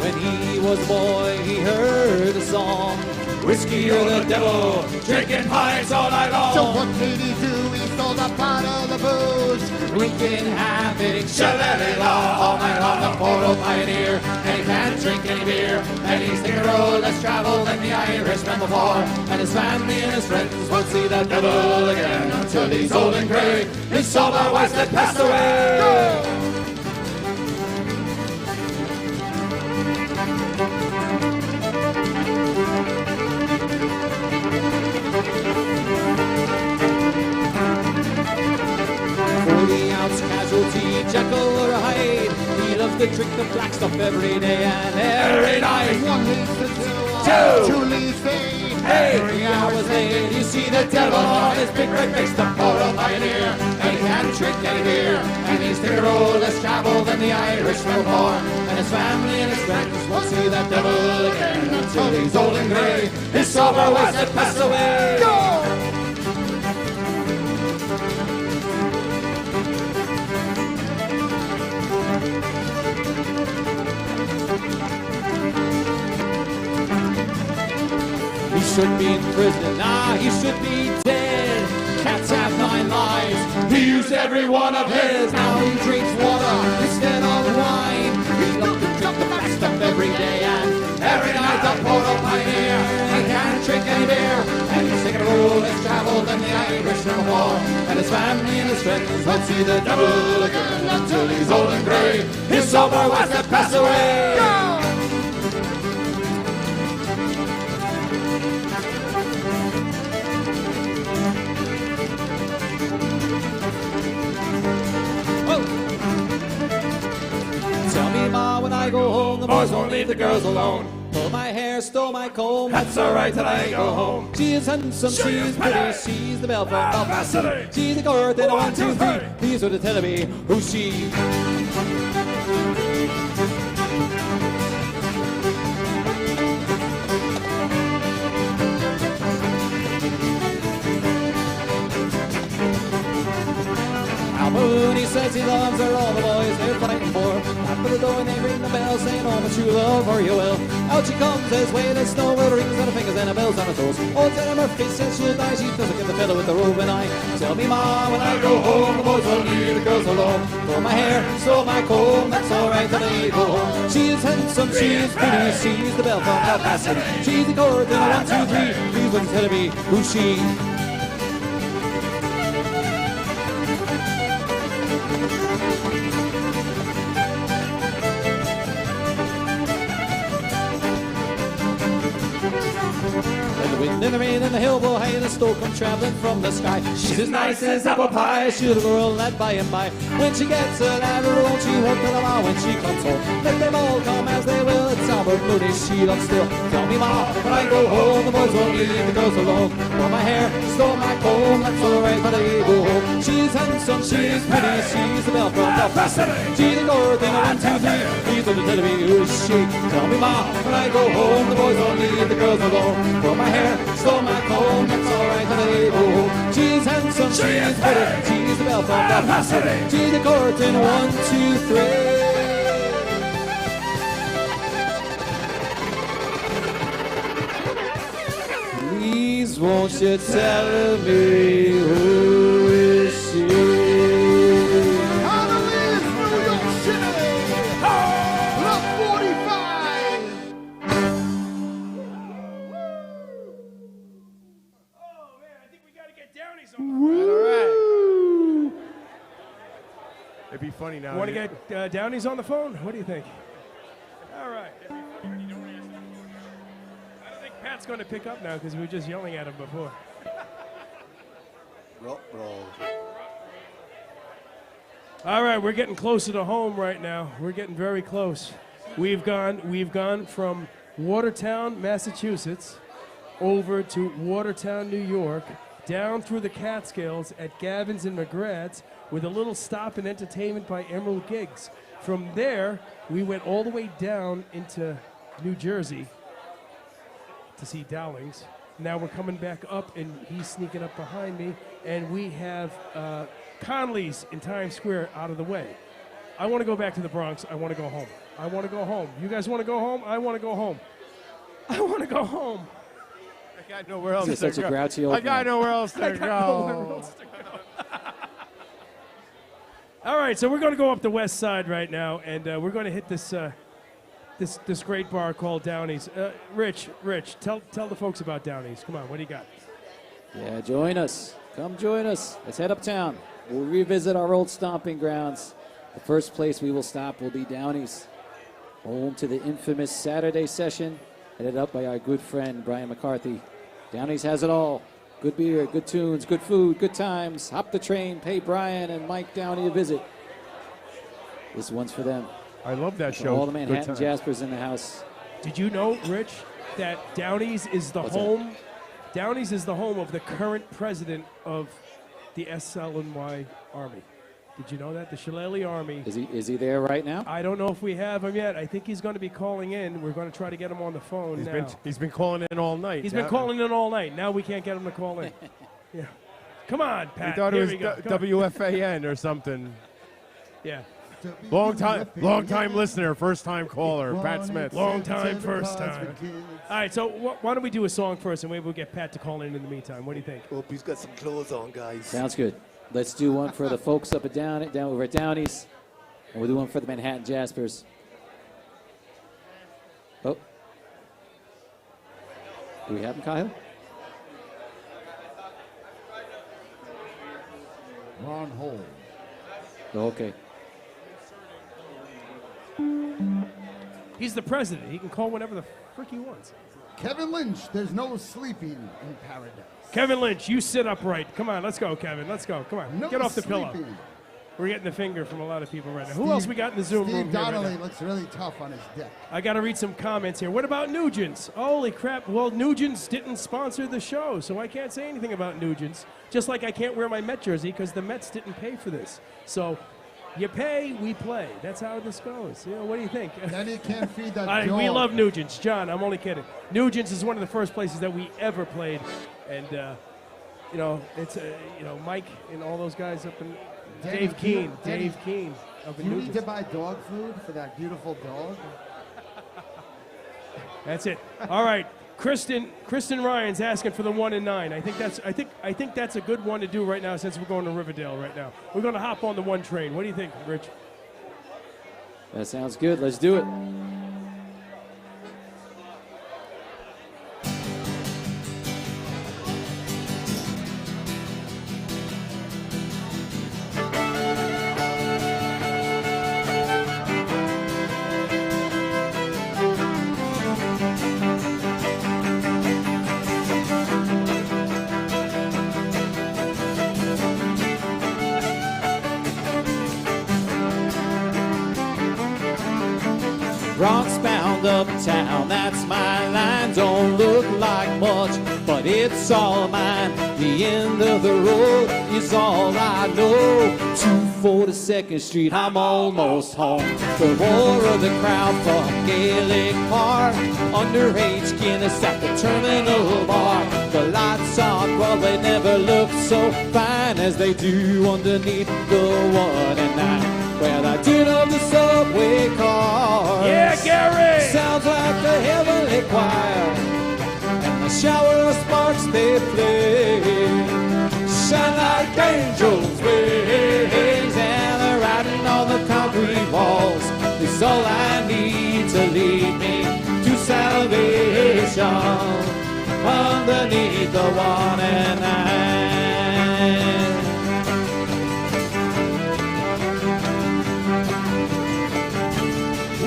When he was a boy, he heard a song. Whiskey or the devil, drinking pints all night long. So what did he do? He sold a bottle of booze. Drinking, having Shilelagh all night long. The poor old pioneer, and he can't drink any beer, and he's taking a road less traveled than the Irishman before. And his family and his friends won't see the devil again until he's old and grey. His sober wives that passed away. Go! Casualty, Jekyll or Hyde. He loves to drink the black stuff every day and every night. One leads to two leads to 8. 3 hours late, you see the devil on his big red face. The poor old pioneer, and he can't drink any beer, and he's taking a road less traveled than the Irishman before. And his family and his friends won't see that devil again until he's old and grey. His sober wives have passed away. Go! He should be in prison, he should be dead. Cats have 9 lives, he used every one of his. Now he drinks water instead of wine. He loves to drink the black stuff every day and every night. The poor old pioneer, he can't drink any beer, and he's taking a road less traveled than the Irishman before. And his family and his friends won't see the devil again until he's old and grey. His sober wives have passed away. Go! When I go home, the boys won't leave the girls alone. Pull my hair, stole my comb, that's alright till I go home. She is handsome, she is pretty, she's the belle from Belfast City. She's a girl in a 1, 2, 3. Please would tell me who's she. When he says he loves her, all the boys they're fighting for. After the door and they ring the bell, saying, "Oh, my true love, or you will." Out she comes, there's way the snow with rings on her fingers and her bells on her toes. Old Jenna Murphy says she'll die, she doesn't get the fellow with the roving eye. Tell me, ma, when I go home, the boys will leave the girls alone. Pull my hair, stole my comb, that's alright till I go home. She is handsome, she is pretty, she's the belle from Belfast City. She's the chord in a 1, 2, 3. Please wouldn't tell me who's she. In the rain and the hill will hang the snow come traveling from the sky. She's as nice as apple pie, she's a girl that by and by. When she gets a ladder, won't you hope to the law when she comes home? Let them all come as they will, it's Albert Mooney, she loves still. Tell me, Ma, when I go home, the boys won't leave the girls alone. For my hair, stole my comb, that's alright, but I go home. She's handsome, she's pretty, she's the belle from Belfast. She's a girl, then 1, 2, 3, he's gonna tell me who is she. Tell me, Ma, when I go home, the boys won't leave the girls alone. For my hair, stole my comb, that's alright, but I go home. She's handsome, she's pretty, she's the belle from Belfast. She's a curtain, 1, 2, 3. Please won't you tell me who is she? On the Liz, New York City. Look, 45. Oh, man, I think we got to get Downey's on the phone. It'd be funny now. Want to get Downey's on the phone? What do you think? All right. I don't think Pat's going to pick up now because we were just yelling at him before. Roll. All right, we're getting closer to home right now. We're getting very close. We've gone from Watertown, Massachusetts, over to Watertown, New York, down through the Catskills at Gavin's and McGrath's with a little stop and entertainment by Emerald Gigs. From there, we went all the way down into New Jersey to see Dowlings. Now we're coming back up, and he's sneaking up behind me, and we have Conley's in Times Square out of the way. I want to go back to the Bronx. I want to go home. I want to go home. You guys want to go home? I want to go home. I want to go home. I got nowhere else You're to such a go. grouchy old I got man. nowhere else to go. All right, so we're going to go up the west side right now, and we're going to hit this this great bar called Downey's. Rich, tell the folks about Downey's. Come on, what do you got? Yeah, join us. Come join us. Let's head uptown. We'll revisit our old stomping grounds. The first place we will stop will be Downey's, home to the infamous Saturday session, headed up by our good friend Brian McCarthy. Downey's has it all. Good beer, good tunes, good food, good times. Hop the train, pay Brian and Mike Downey a visit. This one's for them. I love that For show. all the Good Manhattan time. Jaspers in the house. Did you know, Rich, that Downey's is the What's home? Downey's is the home of the current president of the SLNY Army. Did you know that? The Shilelagh Army. Is he there right now? I don't know if we have him yet. I think he's going to be calling in. We're going to try to get him on the phone now. He's been calling in all night. He's been calling in all night. Now we can't get him to call in. Yeah. Come on, Pat. We thought it Here was we go. Come on. WFAN or something. Yeah. Long time listener, first time caller, Pat Smith. Long time, first time. All right, so why don't we do a song first, and maybe we'll get Pat to call in the meantime. What do you think? Hope he's got some clothes on, guys. Sounds good. Let's do one for the folks up at down over at Downey's, and we'll do one for the Manhattan Jaspers. Oh. Do we have him, Kyle? Ron Hole. Oh, okay. He's the president. He can call whenever the frick he wants. Kevin Lynch, there's no sleeping in paradise. Kevin Lynch, you sit upright. Come on, let's go, Kevin. Let's go. Come on. No Get off the pillow. sleeping. We're getting the finger from a lot of people right now. Who else we got in the Zoom room Steve here right Donnelly now? looks really tough on his deck. I got to read some comments here. What about Nugent's? Holy crap. Well, Nugent's didn't sponsor the show, so I can't say anything about Nugent's. Just like I can't wear my Met jersey because the Mets didn't pay for this. So you pay, we play. That's how this goes. You know, what do you think? Then he can't feed that dog. We love Nugent's. John, I'm only kidding. Nugent's is one of the first places that we ever played. And, you know, it's, you know, Mike and all those guys up in Dave Keene up in You need Nugent's. to buy dog food for that beautiful dog. That's it. All right. Kristen Ryan's asking for the 1 and 9. I think that's a good one to do right now since we're going to Riverdale right now. We're going to hop on the 1 train. What do you think, Rich? That sounds good. Let's do it. eastbound uptown. That's my line, don't look like much, but it's all mine. The end of the road is all I know. 242nd Street, I'm almost home. The roar of the crowd from Gaelic Park, underage Guinness at the Terminal Bar. The lights on Broadway never look so fine as they do underneath the 1 and 9, where the din of the subway cars. Yeah, Gary! Sounds like the heavenly choir, and the shower of sparks they play shine like angels' wings, and they're riding on the concrete walls. It's all I need to lead me to salvation underneath the 1 and 9.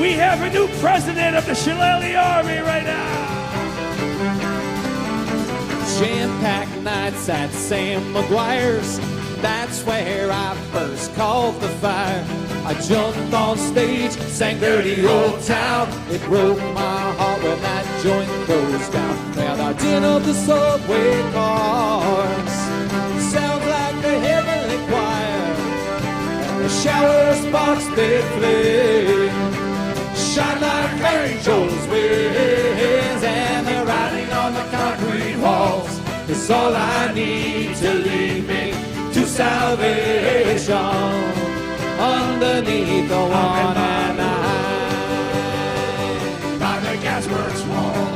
We have a new president of the Shilelagh Army right now. Jam-packed nights at Sam McGuire's, that's where I first called the fire. I jumped on stage, sang Dirty Old Town. It broke my heart when that joint closed down. Where the din of the subway cars sounds like the heavenly choir, and the shower of sparks they flame shine like angels' wings, and they're riding on the concrete walls. It's all I need to lead me to salvation underneath the 1 and 9. By the gasworks wall,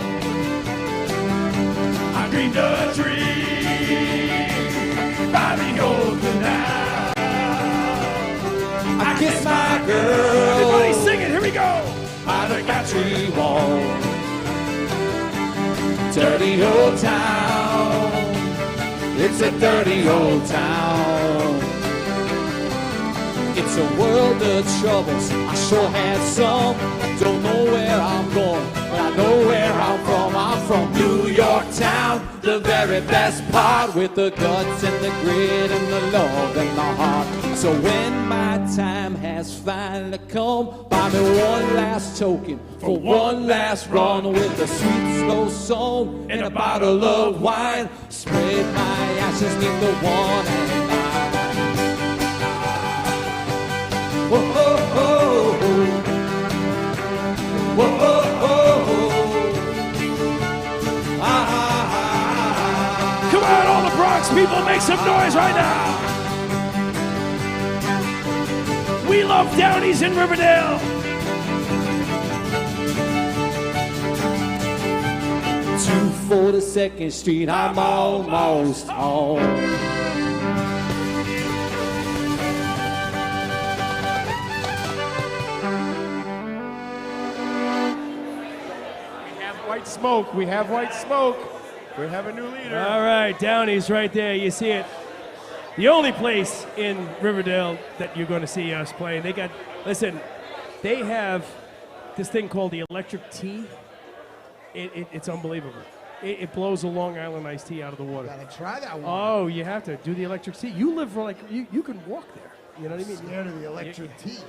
I dreamed a dream. By the old canal, I kiss my girl. Everybody sing it, here we go. By the country wall, dirty old town. It's a dirty old town. It's a world of troubles. I sure had some. I don't know where I'm going, but I know where I'm from. I'm from New York town, the very best part, with the guts and the grit and the love and the heart. So when my time has finally come, buy me one last token for one last run with a sweet slow song and a bottle of wine. Spread my ashes neath the 1 and 9. Whoa, whoa, whoa, whoa, whoa, whoa. Ah, ah, ah. Come on, all the Bronx people, make some noise right now. We love Downey's in Riverdale. 242nd Street, I'm almost home. White smoke. We have white smoke. We have a new leader. All right, Downey's right there. You see it. The only place in Riverdale that you're going to see us playing. They got, listen, they have this thing called the electric tea. It's unbelievable. It blows a Long Island iced tea out of the water. Gotta try that one. Oh, you have to do the electric tea. You live for you can walk there. You know what I mean? Scared of the electric tea.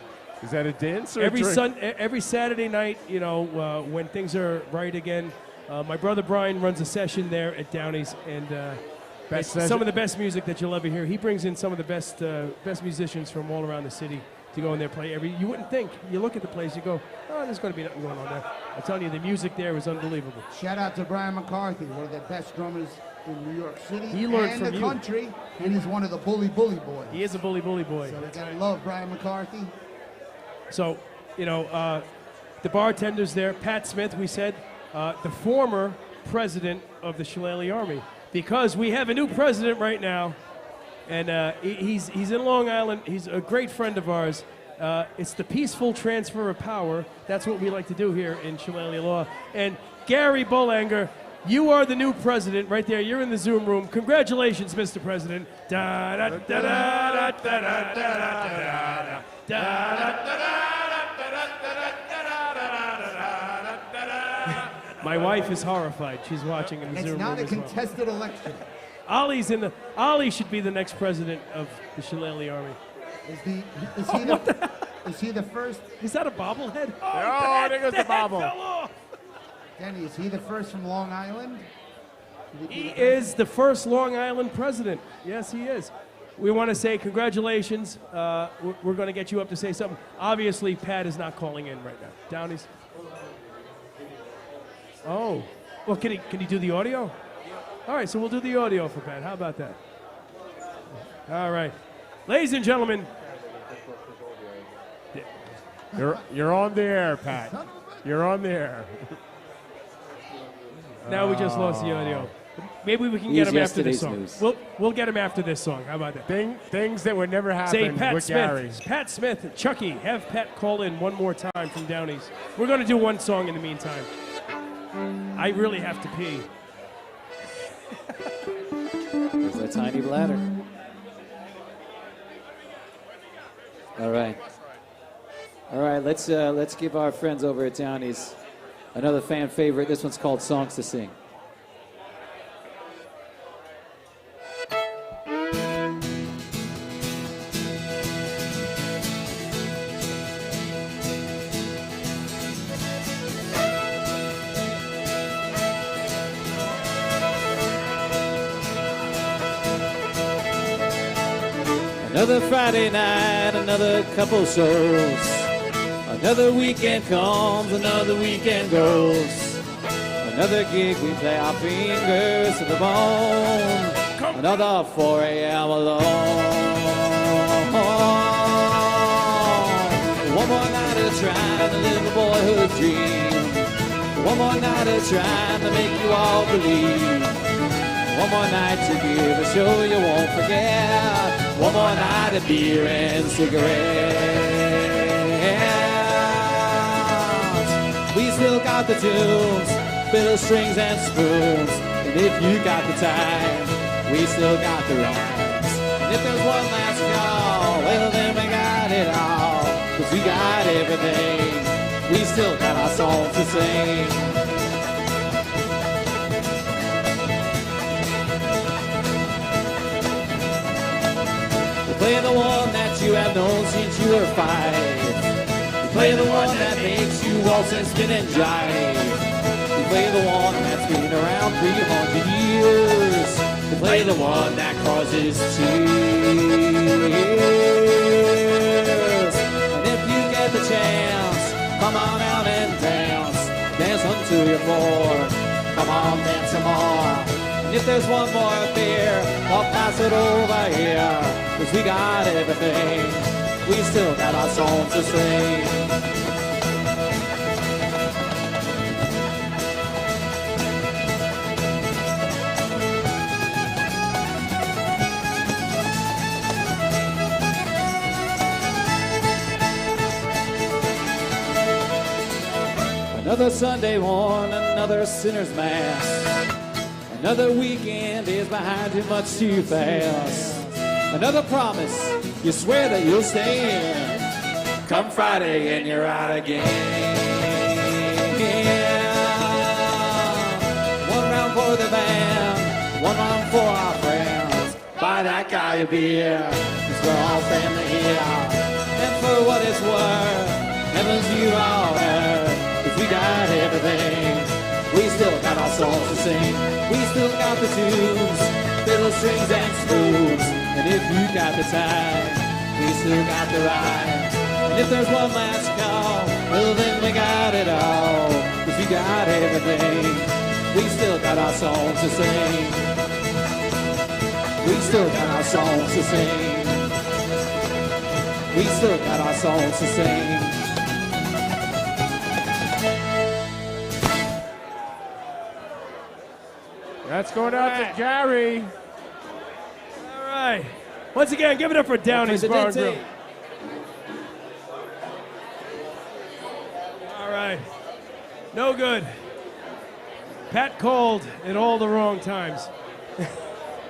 Is that a dance or a drink? Every Saturday night, you know, when things are right again, my brother Brian runs a session there at Downey's, and it's some of the best music that you'll ever hear. He brings in some of the best musicians from all around the city to go in there play. You wouldn't think. You look at the place, you go, oh, there's going to be nothing going on there. I'm telling you, the music there is unbelievable. Shout out to Brian McCarthy, one of the best drummers in New York City He learned and from the you. country, and he's one of the bully boys. He is a bully boy. So we gotta love Brian McCarthy. So, you know, the bartenders there, Pat Smith, we said, the former president of the Shilelagh Army, because we have a new president right now, and he's in Long Island. He's a great friend of ours. It's the peaceful transfer of power. That's what we like to do here in Shilelagh Law. And Gary Bolanger, you are the new president right there. You're in the Zoom room. Congratulations, Mr. President. Da da da da da da da da da da. My wife is horrified. She's watching in the Zoom It's room not a as well. contested election. Ali should be the next president of the Shilelagh Army. Is he the Is he the first? Is that a bobblehead? Oh, there goes the bobble. fell off. Danny, is he the first from Long Island? He is the first Long Island president. Yes, he is. We want to say congratulations. We're going to get you up to say something. Obviously, Pat is not calling in right now. Downey's. Oh. Well, can he do the audio? All right, so we'll do the audio for Pat. How about that? All right. Ladies and gentlemen. You're on the air, Pat. You're on the air. Now we just lost the audio. Maybe we can get him after this song. News. We'll get him after this song. How about that? Things that would never happen Say Pat with Smith. Gary. Pat Smith, Chucky, have Pat call in one more time from Downey's. We're going to do one song in the meantime. I really have to pee. There's that tiny bladder. All right. All right, let's give our friends over at Downey's another fan favorite. This one's called Songs to Sing. Another Friday night, another couple shows. Another weekend comes, another weekend goes. Another gig, we play our fingers to the bone. Another 4 a.m. alone. One more night of trying to live a boyhood dream. One more night of trying to make you all believe. One more night to give a show you won't forget. One more night of beer and cigarettes. We still got the tunes, fiddle strings and spoons. And if you got the time, we still got the rhymes. And if there's one last call, well then we got it all. 'Cause we got everything, we still got our songs to sing. Play the one that you have known since you were 5. Play the one that makes you waltz and spin and jive. We play the one that's been around 300 years. We play the one that causes tears. And if you get the chance, come on out and dance. Dance until you're bored. Come on, dance some more. And if there's one more beer, I'll pass it over here. 'Cause we got everything, we still got our songs to sing. Another Sunday morn, another sinner's mass. Another weekend is behind you much too fast. Another promise, you swear that you'll stay in. Come Friday and you're out again. One round for the band, one round for our friends. Buy that guy a beer, 'cause we're all family here. And for what it's worth, heavens you all heard. 'Cause we got everything, we still got our songs to sing. We still got the tunes, fiddle strings and spoons. And if you got the time, we still got the rhymes. And if there's one last call, well then we got it all. 'Cause we got everything, we still got our songs to sing. We still got our songs to sing. We still got our songs to sing. That's going out to Gary. All right. Once again, give it up for Downey's Bar and Grill. All right. No good. Pat called at all the wrong times.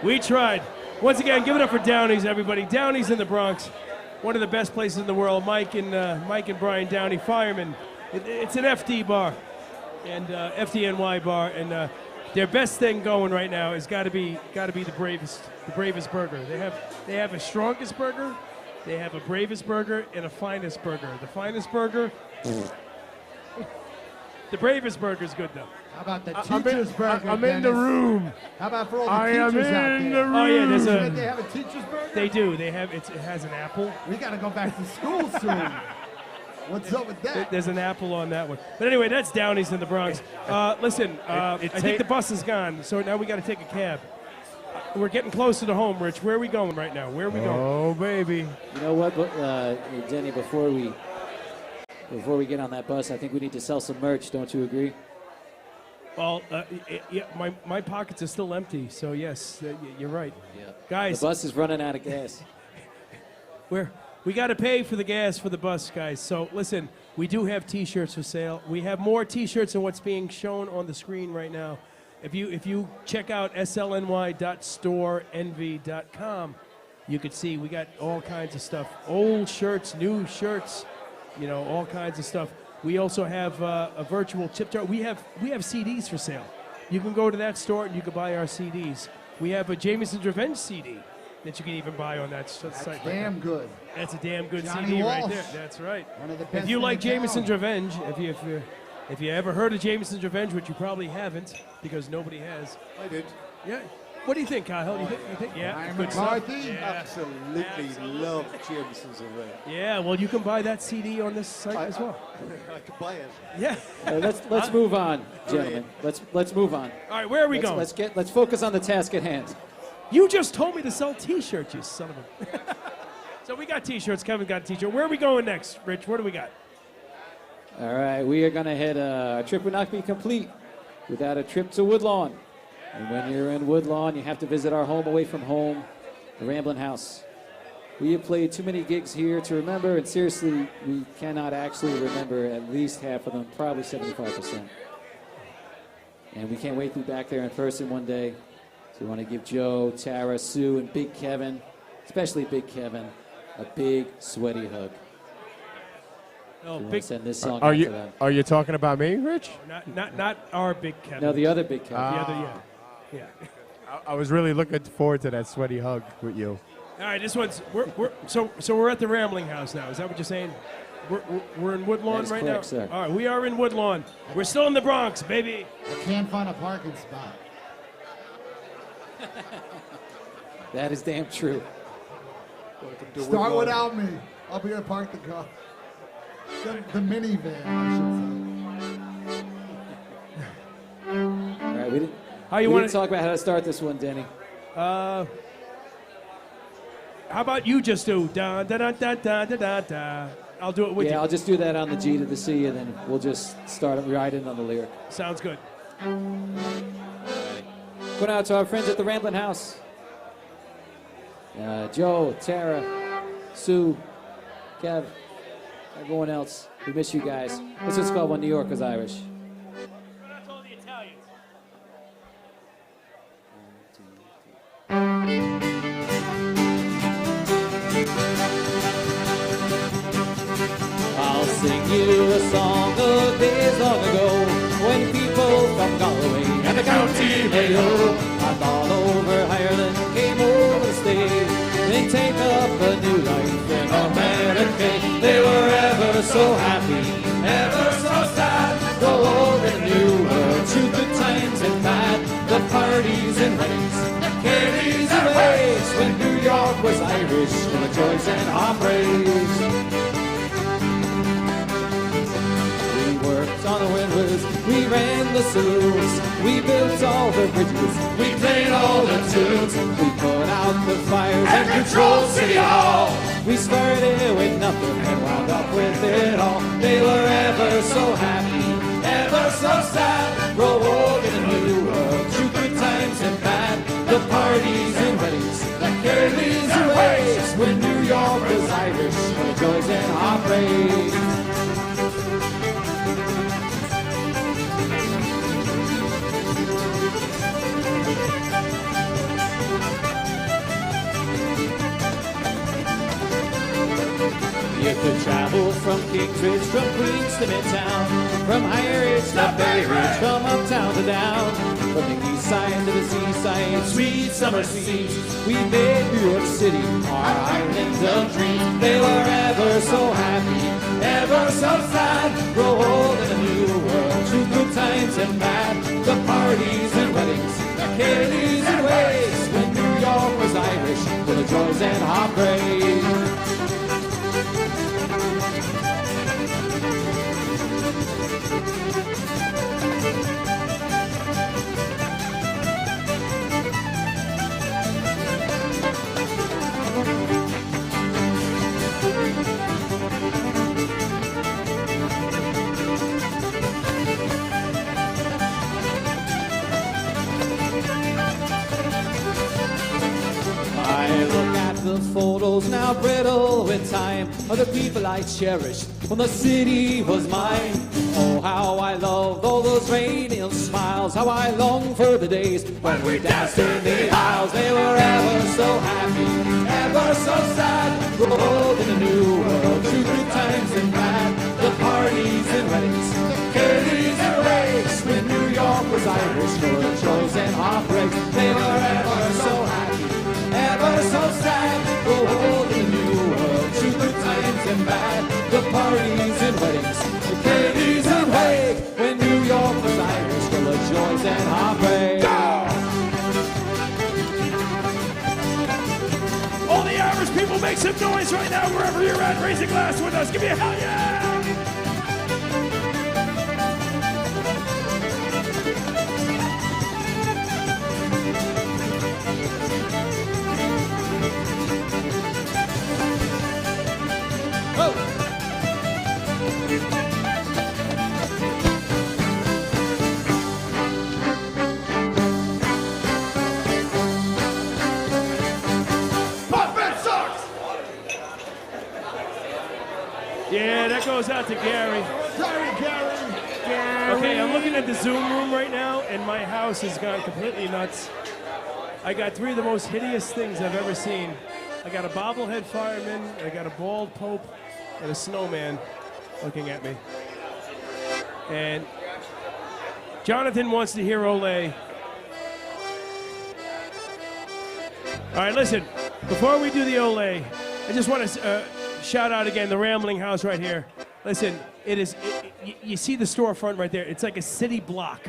We tried. Once again, give it up for Downey's, everybody. Downey's in the Bronx. One of the best places in the world. Mike and Brian Downey, firemen. It's an FD bar, and FDNY bar, and their best thing going right now has got to be the bravest burger. They have the strongest burger, They have a Bravest Burger and a Finest Burger. The Finest Burger... The Bravest Burger is good, though. How about the teacher's burger, I'm in the Dennis? room. How about for all the I am teachers out in there? the room. Oh, yeah, there's a... They have a teacher's burger? They do. They have... It has an apple. We got to go back to school soon. What's up with that? There's an apple on that one. But anyway, that's Downey's in the Bronx. Listen, I think the bus is gone, so now we got to take a cab. We're getting closer to home, Rich. Where are we going right now? Where are we going? Oh, baby. You know what, Denny? Before we get on that bus, I think we need to sell some merch. Don't you agree? Well, yeah, my pockets are still empty, so yes, you're right. Yeah. Guys, The bus is running out of gas. we got to pay for the gas for the bus, guys. So listen, we do have T-shirts for sale. We have more T-shirts than what's being shown on the screen right now. If you check out slny.storenvy.com, you could see we got all kinds of stuff. Old shirts, new shirts, all kinds of stuff. We also have a virtual chip jar. We have CDs for sale. You can go to that store and you can buy our CDs. We have a Jameson's Revenge CD that you can even buy on that site. Damn good. That's a damn good Johnny CD right Walsh. there. That's right. One of the best If you in like the town. Jameson's Revenge, if you ever heard of Jameson's Revenge, which you probably haven't because nobody has. I did. Yeah. What do you think, Kyle? You think? Yeah. Ryan Good stuff. McCarthy. Yeah. Absolutely love Jameson's Revenge. Yeah. Well, you can buy that CD on this site as well. I could buy it. Yeah. Let's move on, gentlemen. Let's move on. All right. Where are we going? Let's focus on the task at hand. You just told me to sell T-shirts, you son of a. So we got T-shirts. Kevin got a T-shirt. Where are we going next, Rich? What do we got? All right, we are gonna head. Our trip would not be complete without a trip to Woodlawn. And when you're in Woodlawn, you have to visit our home away from home, the Ramblin' House. We have played too many gigs here to remember, and seriously, we cannot actually remember at least half of them, probably 75%. And we can't wait to be back there in person one day. So we want to give Joe, Tara, Sue, and Big Kevin, especially Big Kevin, a big sweaty hug. Oh, We want big. to send this song Are out you to them. are you talking about me, Rich? Not our Big Kevin. No, the other Big Kevin. The other, yeah. I was really looking forward to that sweaty hug with you. All right, this one's so we're at the Rambling House now. Is that what you're saying? We're in Woodlawn That is right correct, now. sir. All right, we are in Woodlawn. We're still in the Bronx, baby. I can't find a parking spot. That is damn true. Start without me. I'll be here to park the car. The minivan, I All right, we didn't. How you we want didn't talk about how to start this one, Denny. How about you just do da da da da da da da da? I'll do it with Yeah, you. I'll just do that on the G to the C, and then we'll just start riding on the lyric. Sounds good. Going out to our friends at the Ramblin' House. Joe, Tara, Sue, Kev, everyone else. We miss you guys. This is called When New York is Irish. That's all the Italians. I'll sing you a song of days long ago when people from Galway and the County Mayo and all over Ireland came over to stay. They take up a new life in America. They were ever so happy, ever so sad. The old and new world, through good times and bad, the parties and weddings, the carries and ways. When New York was Irish, full of joys and hombres. On the windwills, we ran the saloons, we built all the bridges, we played all the tunes, we put out the fires and controlled City Hall. We started with nothing and wound up with it all. They were ever so happy, ever so sad, rolling in a new world, through good times and bad, the parties and weddings, the carries and ways. When New York was Irish, the joys and heartbreaks. You could travel from Kingsbridge, from Queens to Midtown, from High Ridge to Berry Ridge, from uptown to down. From the east side to the seaside, sweet summer seas, we made New York City our island of dreams. They were ever so happy, ever so sad, grow old in a new world, through good times and bad, the parties and weddings, the Kennedys and ways, when New York was Irish, for the joys and heartbreak. The photos now brittle with time of the people I cherished when the city was mine. Oh, how I loved all those radiant smiles, how I long for the days when we danced in the aisles. They were ever so happy, ever so sad, rolled in a new world, through good times and bad, the parties and weddings, the Kennedys and wakes, when New York was Irish, for the joys and heartbreaks. They were ever so happy, ever so sad, go old in a new world, through good times and bad, the parties and weddings, the Kennedys and wake, when New York was Irish, full of joys and heartbreak. All the Irish people, make some noise right now wherever you're at. Raise a glass with us. Give me a hell yeah! Yeah, that goes out to Gary. Gary. Okay, I'm looking at the Zoom room right now, and my house has gone completely nuts. I got three of the most hideous things I've ever seen. I got a bobblehead fireman, I got a bald pope, and a snowman looking at me. And Jonathan wants to hear Olay. All right, listen, before we do the Olay, I just want to shout out again the Rambling House right here. Listen, you see the storefront right there. It's like a city block.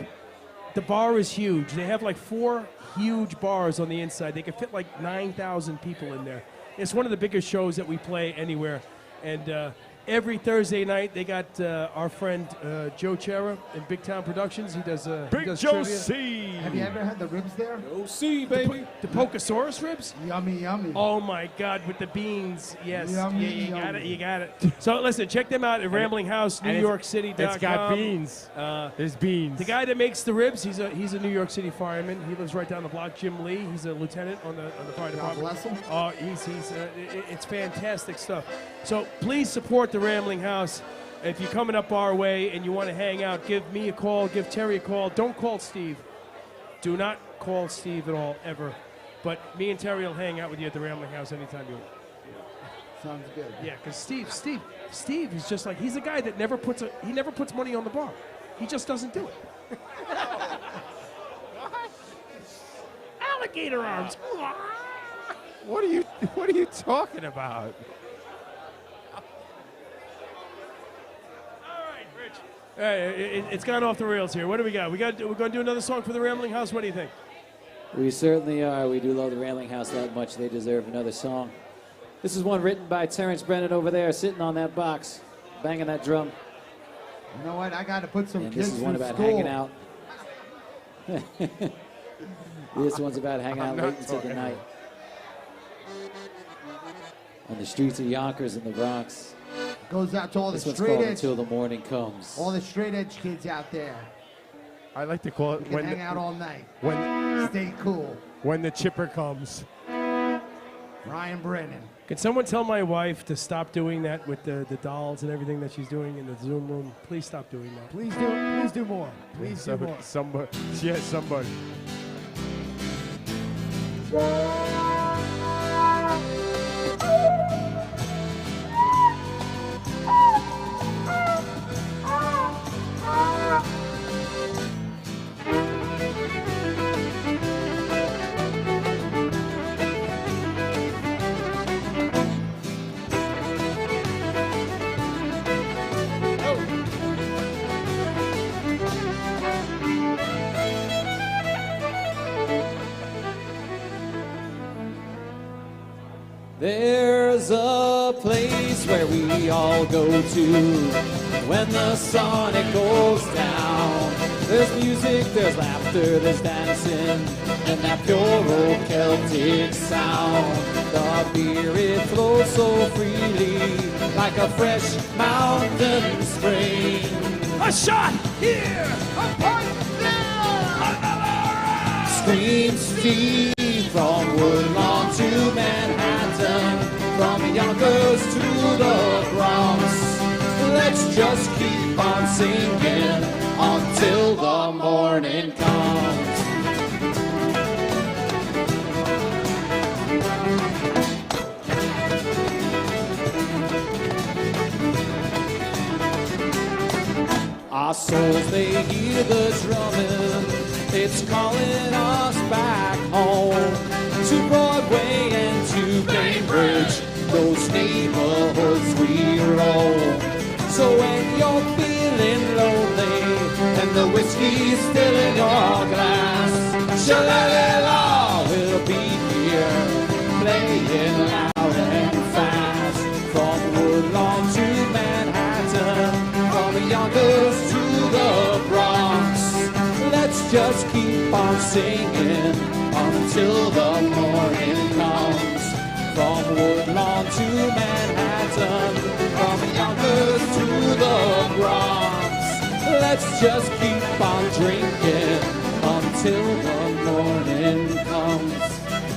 The bar is huge. They have like 4 huge bars on the inside. They can fit like 9,000 people in there. It's one of the biggest shows that we play anywhere. And every Thursday night, they got our friend Joe Chera in Big Town Productions. He does Big does Joe trivia. C. Have you ever had the ribs there? Joe C, baby. The Pokesaurus ribs? Yummy, yummy. Oh my God, with the beans. Yes. Yummy, Yeah, you got yummy. it. You got it. So listen, check them out at Rambling House, And NewYorkCity.com. It's got beans. There's beans. The guy that makes the ribs, he's a New York City fireman. He lives right down the block. Jim Lee, he's a lieutenant on the fire God department. bless him. Oh, it's fantastic stuff. So please support the Rambling House. If you're coming up our way and you want to hang out, give me a call, give Terry a call. Don't call Steve. Do not call Steve at all, ever. But me and Terry will hang out with you at the Rambling House anytime you want. Sounds good. Yeah, because Steve is just like, he's a guy that never puts money on the bar. He just doesn't do it. Alligator arms. What are you talking about? Hey, it's gone off the rails here. What do we got? We're going to do another song for the Rambling House. What do you think? We certainly are. We do love the Rambling House that much. They deserve another song. This is one written by Terrence Brennan over there, sitting on that box, banging that drum. You know what? I got to put some And kids this is one through about school. hanging out. This one's about hanging out I'm not late into the talking. night on the streets of Yonkers in the Bronx. Goes out to all the This one's straight called edge, Until the Morning Comes. all the straight edge kids out there. I like to call it You can hang out all night. when Stay cool. the chipper comes. Ryan Brennan. Can someone tell my wife to stop doing that with the dolls and everything that she's doing in the Zoom room? Please stop doing that. Please do more. Please do more. Somebody. Yes, somebody. There's a place where we all go to when the sun it goes down. There's music, there's laughter, there's dancing, and that pure old Celtic sound. The beer it flows so freely like a fresh mountain spring. A shot here, a pint there, another. Scream Steve from Woodlawn to Manhattan, from Yonkers to the Bronx. Let's just keep on singing until the morning comes. Our souls, they hear the drumming. It's calling us back home to Broadway and to Cambridge, those neighborhoods we roam. So when you're feeling lonely and the whiskey's still in your glass, Shilelagh will be here, playing loud and fast. From Woodlawn to Manhattan, from Yonkers to the Bronx. Let's just keep on singing until the morning comes. From Woodlawn to Manhattan, from Yonkers to the Bronx. Let's just keep on drinking until the morning comes.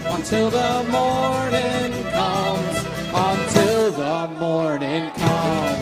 Until the morning comes. Until the morning comes.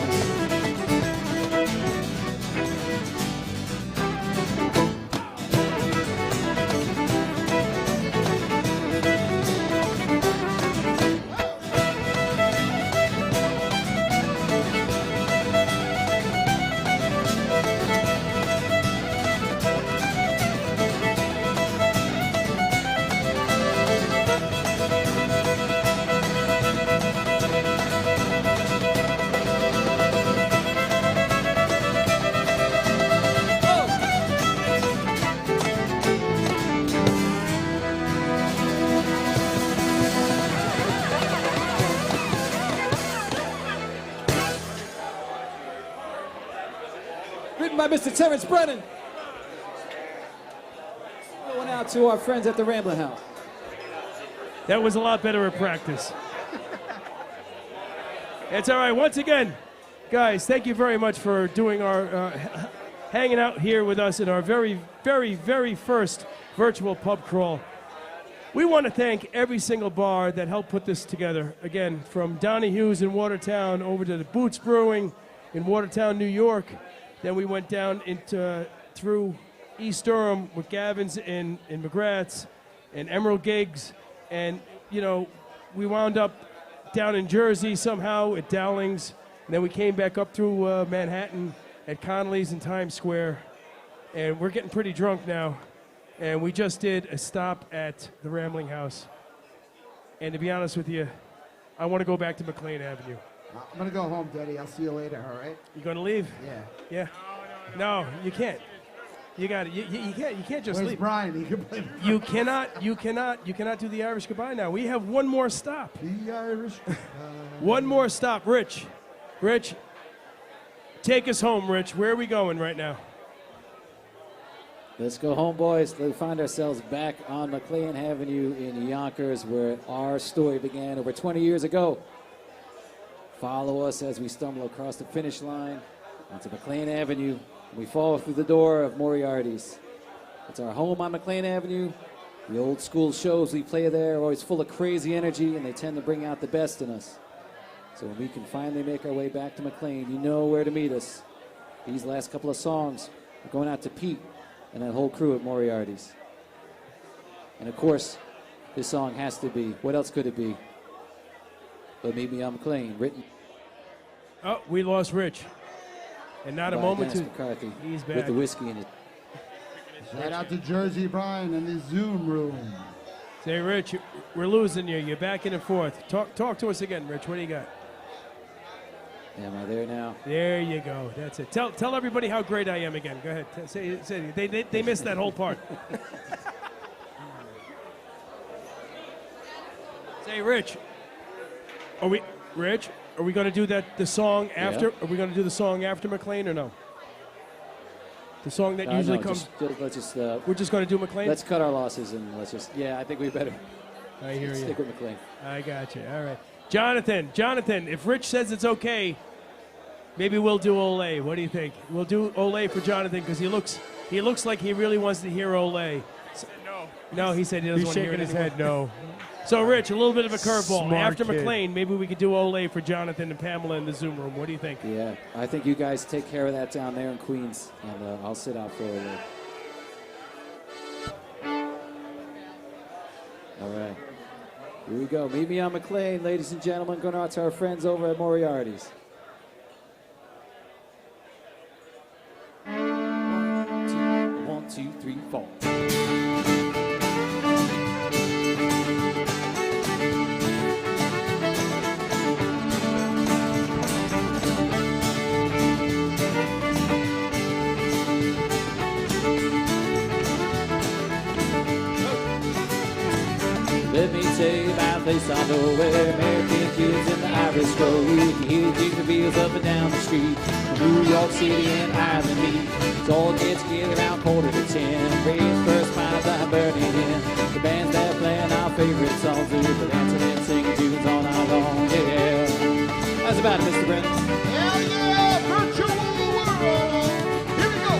Written by Mr. Terrence Brennan. Going out to our friends at the Ramblin' House. That was a lot better at practice. It's all right. Once again, guys, thank you very much for doing our hanging out here with us in our very, very, very first virtual pub crawl. We want to thank every single bar that helped put this together. Again, from Donahue's in Watertown over to the Boots Brewing in Watertown, New York. Then we went down into through East Durham with Gavin's in McGrath's and Emerald Gigs. And, you know, we wound up down in Jersey somehow at Dowling's. And then we came back up through Manhattan at Connolly's in Times Square. And we're getting pretty drunk now. And we just did a stop at the Rambling House. And to be honest with you, I want to go back to McLean Avenue. I'm going to go home, Daddy. I'll see you later, all right? You going to leave? Yeah. Yeah? No, you can't. You got it. You can't just Where's leave. Brian? He can play. You cannot do the Irish goodbye now. We have one more stop. The Irish goodbye. One more stop. Rich, take us home, Rich. Where are we going right now? Let's go home, boys. We find ourselves back on McLean Avenue in Yonkers, where our story began over 20 years ago. Follow us as we stumble across the finish line onto McLean Avenue. We fall through the door of Moriarty's. It's our home on McLean Avenue. The old school shows we play there are always full of crazy energy, and they tend to bring out the best in us. So when we can finally make our way back to McLean, you know where to meet us. These last couple of songs are going out to Pete and that whole crew at Moriarty's. And of course, this song has to be, what else could it be? But Meet Me on McLean, written. Oh, we lost Rich. And not a by moment Dennis to. McCarthy He's back. with the whiskey in it. Shout out to Jersey Brian in the Zoom room. Say, Rich, we're losing you. You're back in and forth. Talk to us again, Rich. What do you got? Am I there now? There you go. That's it. Tell everybody how great I am again. Go ahead. Say they missed that whole part. Say, Rich, Are we, Rich? Are we going to do the song after? Yeah. Are we going to do the song after McLean or no? The song that usually no, comes. Let's just. We're just going to do McLean. Let's cut our losses and let's just. Yeah, I think we better. I hear you. Stick with McLean. I got you. All right, Jonathan. If Rich says it's okay, maybe we'll do Olay. What do you think? We'll do Olay for Jonathan because he looks like he really wants to hear Olay. No, he said he doesn't He's want to hear shaking it his anymore. head no. So, Rich, a little bit of a curveball. Smart After kid. McLean, maybe we could do Olay for Jonathan and Pamela in the Zoom room. What do you think? Yeah, I think you guys take care of that down there in Queens, and I'll sit out for a little. All right. Here we go. Meet me on McLean, ladies and gentlemen. Going out to our friends over at Moriarty's. 1, 2, 3, 4. Let me tell you about a place I know where American kids in the Irish grow. You can hear jingle bells up and down the street. New York City and Ireland meet. So all get together around 9:45. Raise first pints I'm burning in. The bands that playing our favorite songs do the dancing and singing tunes all night long. Yeah, that's about it, Mr. Brennan. Hell yeah, virtual world. Here we go.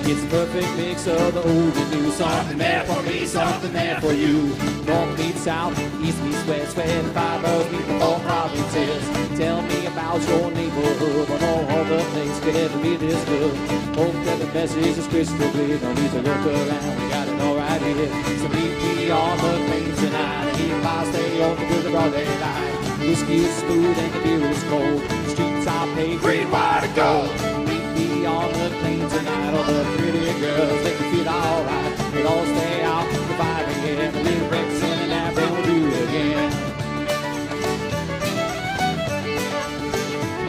It's a perfect mix of the old and new. Something there for me, something there for you. North meets south, east meets west, where the five boroughs meet the four provinces. Tell me about your neighborhood, when no other place could ever be this good. Hope that the message is crystal clear. No need to look around, we got it all right here. So meet me on the plains tonight, and even if I stay open till the broad daylight. Whiskey is smooth and the beer is cold. The streets are paved green, white, and gold. Be on the plane tonight, all the pretty girls make you feel alright. We'll all stay out till 5 a.m. A little breakfast and a nap, then we'll do it again.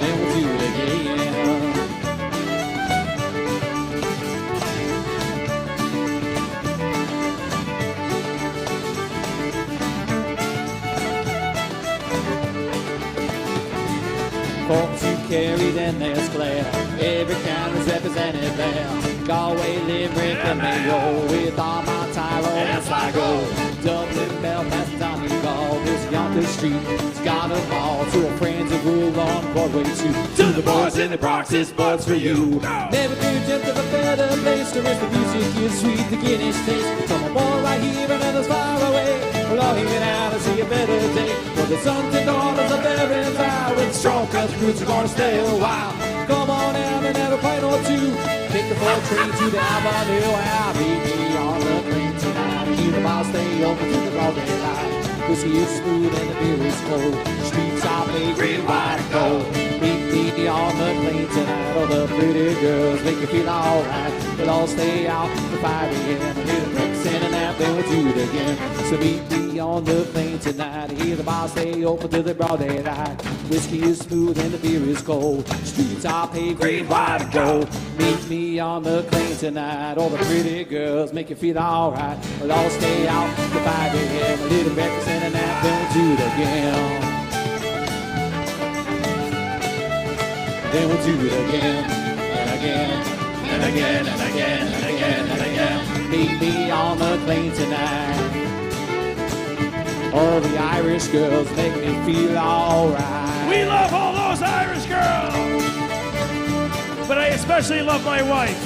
Then we'll do it again. Folks you carry, then there's Clare. Every county is represented there. Galway, Limerick, and Mayo. With Armagh, Tyrone, and Sligo. Dublin, Belfast, Donegal. There's Yonkers Street. It's got them all. To our friends who rule on Broadway too. To the boys in the Bronx, this buzz for you. Never could dreamt of a better place to rest. The music is sweet, the Guinness taste. From a boy right here and others far away. We'll all hang out and see a better day. For the sons and daughters of every town. With strong country roots are gonna stay a while. Come on out and have a pint or two. Take the 4 train to the Avenue. I'll meet me on the plane tonight. And you the boss stay open to the broad daylight. Whiskey is smooth and the beer is cold. Streets are paved green, white, and gold. Meet me on the plane tonight. All the pretty girls make you feel alright. We'll all stay out till 5 a.m. A little breakfast and a nap, then we'll do it again. So meet me on the plane tonight. Hear the bar stay open till the broad daylight. Whiskey is smooth and the beer is cold. Streets are paved green, white, and gold. Meet me on the plane tonight. All the pretty girls make you feel alright. We'll all stay out till 5 a.m. A little breakfast and a nap, then we'll do it again. Then we'll do it again and again. And again, and again, and again, and again. Meet me on the plane tonight. All the Irish girls make me feel alright. We love all those Irish girls, but I especially love my wife.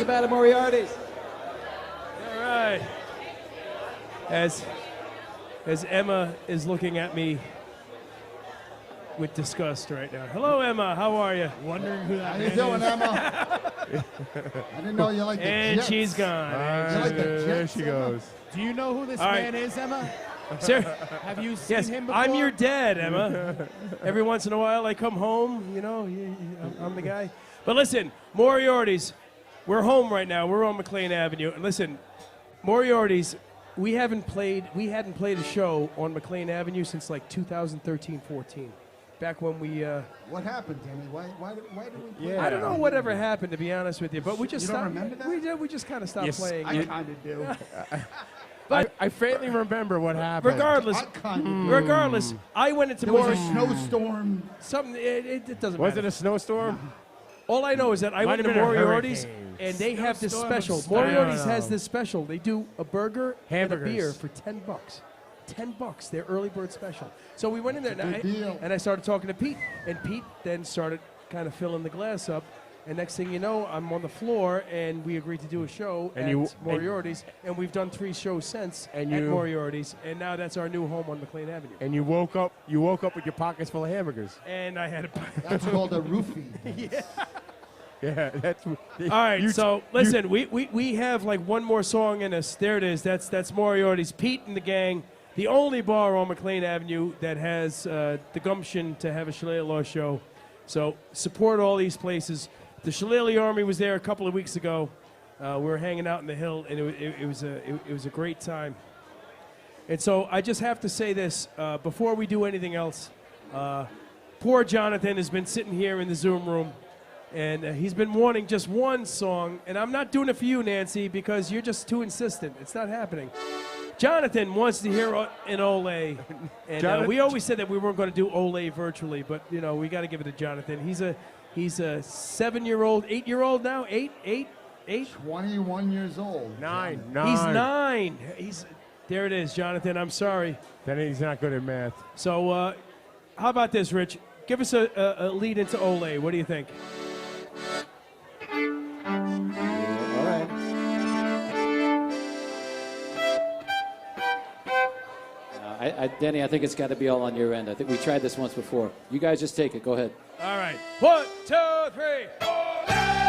About at Moriarty's. All right. As Emma is looking at me with disgust right now. Hello, Emma. How are you? Wondering who that How you man doing, is. Emma? I didn't know you like the And Jets. she's gone. You like the There Jets, she Emma? goes. Do you know who this All right. man is, Emma? Sir, Have you seen yes, him before? I'm your dad, Emma. Every once in a while I come home, I'm the guy. But listen, Moriarty's, we're home right now. We're on McLean Avenue. And listen, Moriarty's, we hadn't played a show on McLean Avenue since like 2013-14. Back when we... What happened, Danny? Why did we play? Yeah. I don't know whatever happened, to be honest with you, but we just You don't stopped. remember that? We just kind of stopped Yes, playing. I kind of do. I faintly remember what happened. Regardless, I kind of do. regardless, I went into There was a Moriarty's. snowstorm. Something, it doesn't Was matter. it a snowstorm? All I know is that I Might went have to been a Moriarty's, hurricane. and they have this Snowstorm of special. style. Moriarty's No. has this special. They do a burger and a Hamburgers. beer for $10. $10, their early bird special. So we went in there, and Good deal. I started talking to Pete, and Pete then started kind of filling the glass up. And next thing you know, I'm on the floor, and we agreed to do a show And at you- Moriarty's, and we've done 3 shows since And at you- Moriarty's, and now that's our new home on McLean Avenue. And you woke up with your pockets full of hamburgers. And I had a... That's called a roofie. Yeah, that's. All right, so listen, we have like one more song in us. There it is. That's Moriarty's. Pete and the gang, the only bar on McLean Avenue that has the gumption to have a Shilelagh show. So support all these places. The Shilelagh Army was there a couple of weeks ago. We were hanging out in the hill, and it was a great time. And so I just have to say this before we do anything else. Poor Jonathan has been sitting here in the Zoom room. And he's been wanting just one song, and I'm not doing it for you, Nancy, because you're just too insistent. It's not happening. Jonathan wants to hear an Ole, and we always said that we weren't going to do Ole virtually, but we got to give it to Jonathan. He's a 7-year-old, 8-year-old now, eight. 21 years old. Nine. He's 9. There it is, Jonathan. I'm sorry. Then he's not good at math. So how about this, Rich? Give us a lead into Ole. What do you think? All right. Denny, I think it's got to be all on your end. I think we tried this once before. You guys just take it. Go ahead. All right. 1, 2, 3.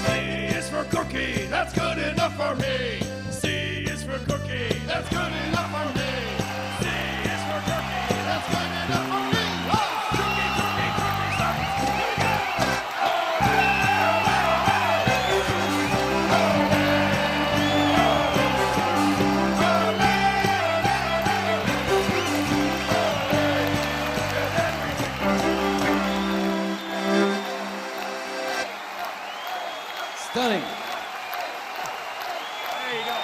C is for cookie, that's good enough for me. C is for cookie, that's good enough for me. C is for cookie, that's good enough for me. Oh, cookie, cookie, cookie, science. Here we go. Stunning. There you go.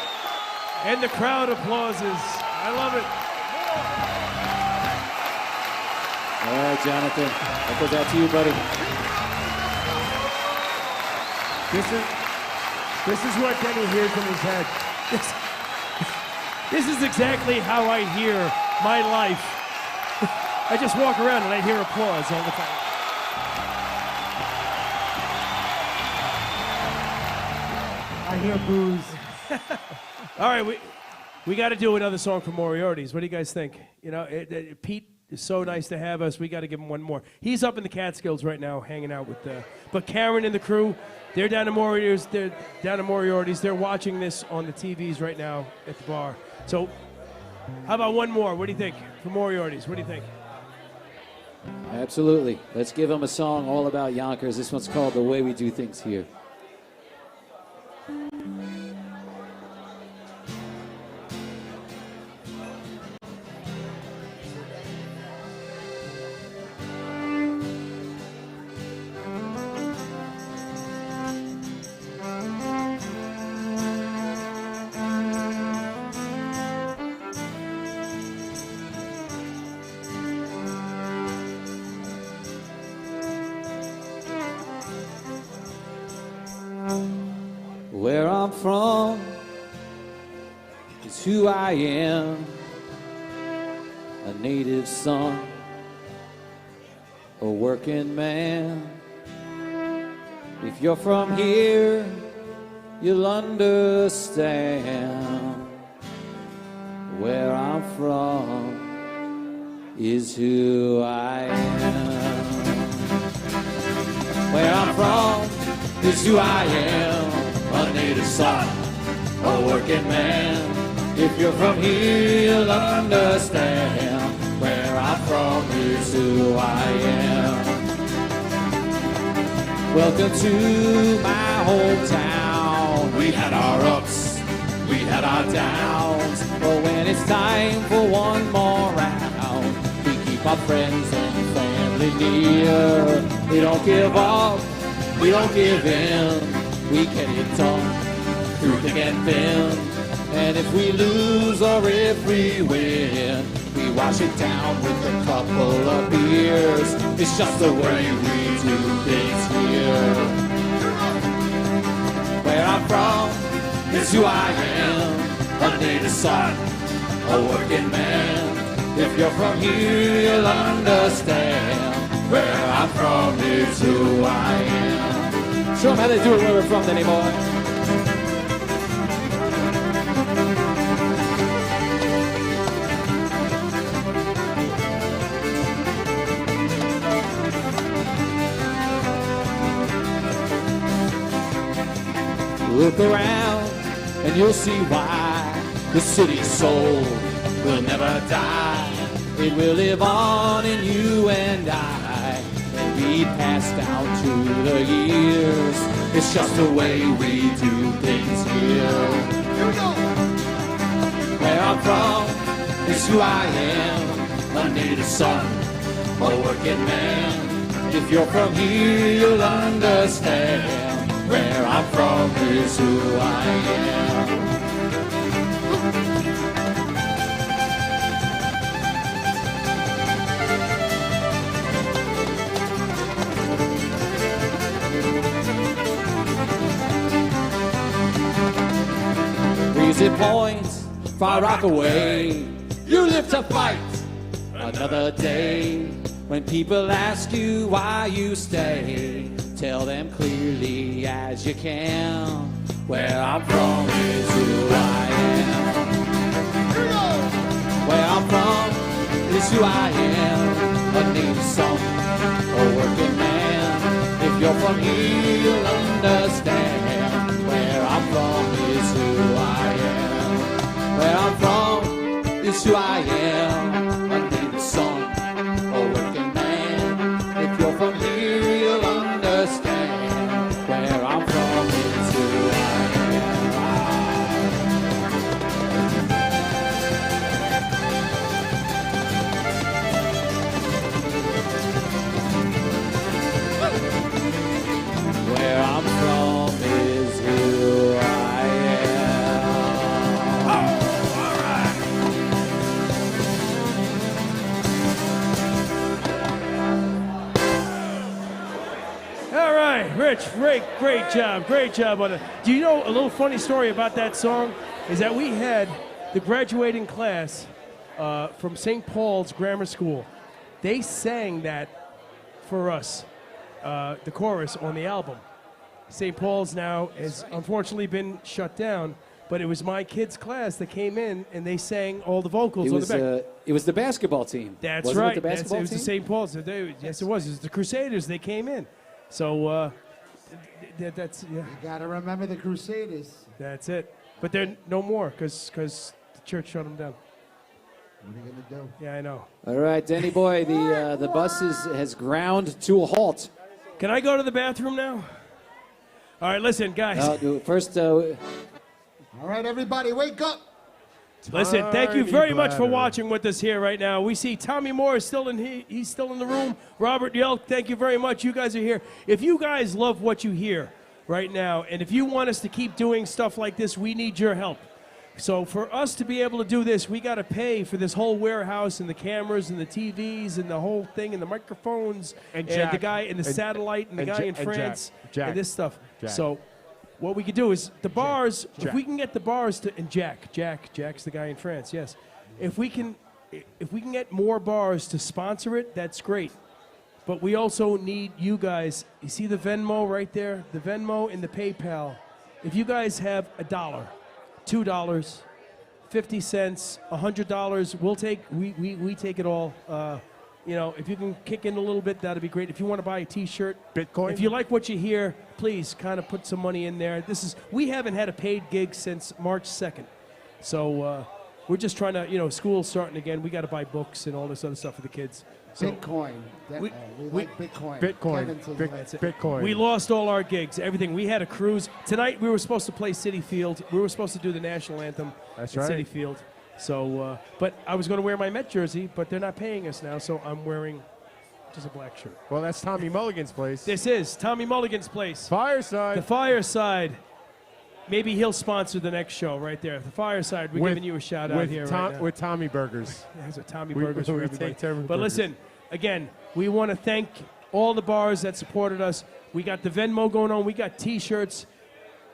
And the crowd applauses. I love it. All right, Jonathan. That goes out to you, buddy. This is what Denny hears in his head. This is exactly how I hear my life. I just walk around and I hear applause all the time. I hear booze. All right, we got to do another song for Moriarty's. What do you guys think? Pete is so nice to have us. We got to give him one more. He's up in the Catskills right now, hanging out with. But Karen and the crew, they're down to Moriarty's. They're down to Moriarty's. They're watching this on the TVs right now at the bar. So, how about one more? What do you think for Moriarty's? What do you think? Absolutely. Let's give him a song all about Yonkers. This one's called The Way We Do Things Here. Where I'm from is who I am, a native son, a working man, If you're from here, you'll understand. Where I'm from is who I am. Where I'm from is who I am. A native son, a working man. If you're from here, you'll understand. Where I'm from is who I am. Welcome to my hometown. We had our ups, we had our downs, but when it's time for one more round, we keep our friends and family near. We don't give up, we don't give in. We get it done through thick and thin. And if we lose or if we win, we wash it down with a couple of beers. It's just the way we do things here. Where I'm from is who I am. A native son, a working man. If you're from here, you'll understand. Where I'm from is who I am. Show them how they do it where we're from, Danny boy. Look around and you'll see why the city's soul will never die. It will live on in you and I, and be passed down through the years. It's just the way we do things here. Where I'm from is who I am. A native son, a working man. If you're from here, you'll understand. Where I'm from is who I am. Breezy Point, Far Rockaway, you live to fight another day. When people ask you why you stay, tell them clearly as you can. Where I'm from is who I am. Where I'm from is who I am. A native son, a working man. If you're from here, you'll understand. Where I'm from is who I am. Where I'm from is who I am. A native son, a working man. If you're from here, you'll understand. Where I'm from is who I am. Where I'm from is who I am. Oh, all right. All right, Rich, great job on it. Do you know a little funny story about that song? Is that we had the graduating class from St. Paul's Grammar School. They sang that for us, the chorus on the album. St. Paul's now has unfortunately been shut down, but it was my kids' class that came in and they sang all the vocals on the back. It was the basketball team. That's Wasn't right. It, the basketball it was team? the St. Paul's. Yes, it was. It was the Crusaders. They came in. So that's yeah. You gotta remember the Crusaders. That's it. But they're no more because the church shut them down. What are you gonna do? Yeah, I know. All right, Danny boy, the bus has ground to a halt. Can I go to the bathroom now? All right, listen, guys. First, All right, everybody, wake up. Listen, thank you very much for bladder. watching with us here right now. We see Tommy Moore is still he's still in the room. Robert Yelk, thank you very much. You guys are here. If you guys love what you hear right now, and if you want us to keep doing stuff like this, we need your help. So for us to be able to do this, we got to pay for this whole warehouse and the cameras and the TVs and the whole thing and the microphones and the guy and the satellite and the guy in France and this stuff. Jack. So what we could do is the bars, if we can get the bars to, and Jack's the guy in France, yes. If we can get more bars to sponsor it, that's great. But we also need you guys. You see the Venmo right there? The Venmo and the PayPal. If you guys have $1, $2, 50 cents, $100, we'll take. We take it all. You know, if you can kick in a little bit, that'd be great. If you want to buy a T-shirt, Bitcoin. If you like what you hear, please kind of put some money in there. We haven't had a paid gig since March 2nd, so we're just trying to. You know, school's starting again. We got to buy books and all this other stuff for the kids. So Bitcoin. we- like Bitcoin. Bitcoin. Kevin says Big- that's it. Bitcoin. we lost all our gigs, everything. We had a cruise tonight. We were supposed to play City Field. We were supposed to do the national anthem That's at right. City Field. So, but I was going to wear my Met jersey, but they're not paying us now, so I'm wearing just a black shirt. Well, that's Tommy Mulligan's place. This is Tommy Mulligan's place. Fireside. The Fireside. Maybe he'll sponsor the next show right there. The Fireside. We're With- giving you a shout out with here Tom- right now. with Tommy Burgers. There's a Tommy We- Burgers we for take everybody. Tommy But Burgers. listen, again, we want to thank all the bars that supported us. We got the Venmo going on. We got T-shirts.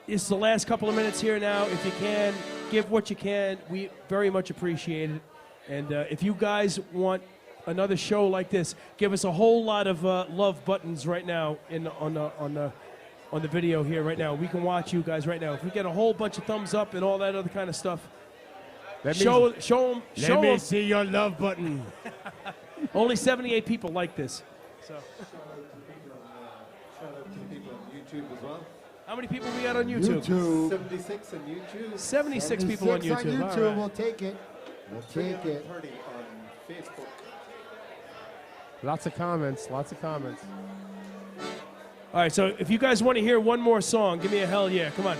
It's the last couple of minutes here now. If you can, give what you can. We very much appreciate it. And if you guys want another show like this, give us a whole lot of love buttons right now on the video here right now. We can watch you guys right now. If we get a whole bunch of thumbs up and all that other kind of stuff, show them. Let me see your love button. Only 78 people like this. So, Shout out to the people on YouTube as well. how many people we got on YouTube? 76 on YouTube. 76 people on 76 YouTube. on All YouTube. right. We'll take it. We'll take it. 30 on Facebook. Lots of comments. Lots of comments. All right, so if you guys want to hear one more song, give me a hell yeah. Come on.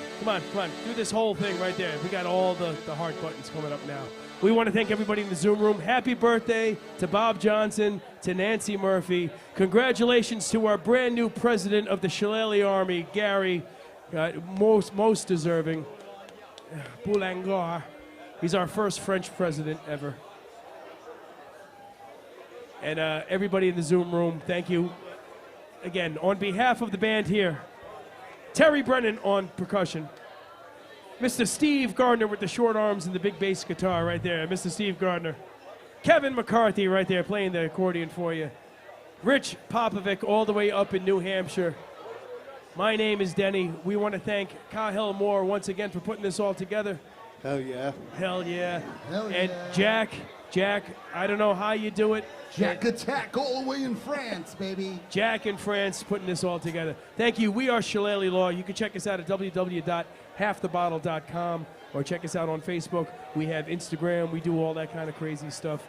Do this whole thing right there. We got all the heart buttons coming up now. We want to thank everybody in the Zoom room. Happy birthday to Bob Johnson, to Nancy Murphy. Congratulations to our brand new president of the Shilelagh Army, Gary, most deserving. Boulanger. He's our first French president ever. And everybody in the Zoom room, thank you. Again, on behalf of the band here, Terry Brennan on percussion, Mr. Steve Gardner with the short arms and the big bass guitar right there, Mr. Steve Gardner. Kevin McCarthy right there playing the accordion for you. Rich Popovic all the way up in New Hampshire. My name is Denny. We want to thank Cahill Moore once again for putting this all together. Hell yeah. Hell yeah. Hell And yeah. Jack, I don't know how you do it. Jack Attack all the way in France, baby. Jack in France putting this all together. Thank you. We are Shilelagh. You can check us out at www.halfthebottle.com or check us out on Facebook. We have Instagram. We do all that kind of crazy stuff.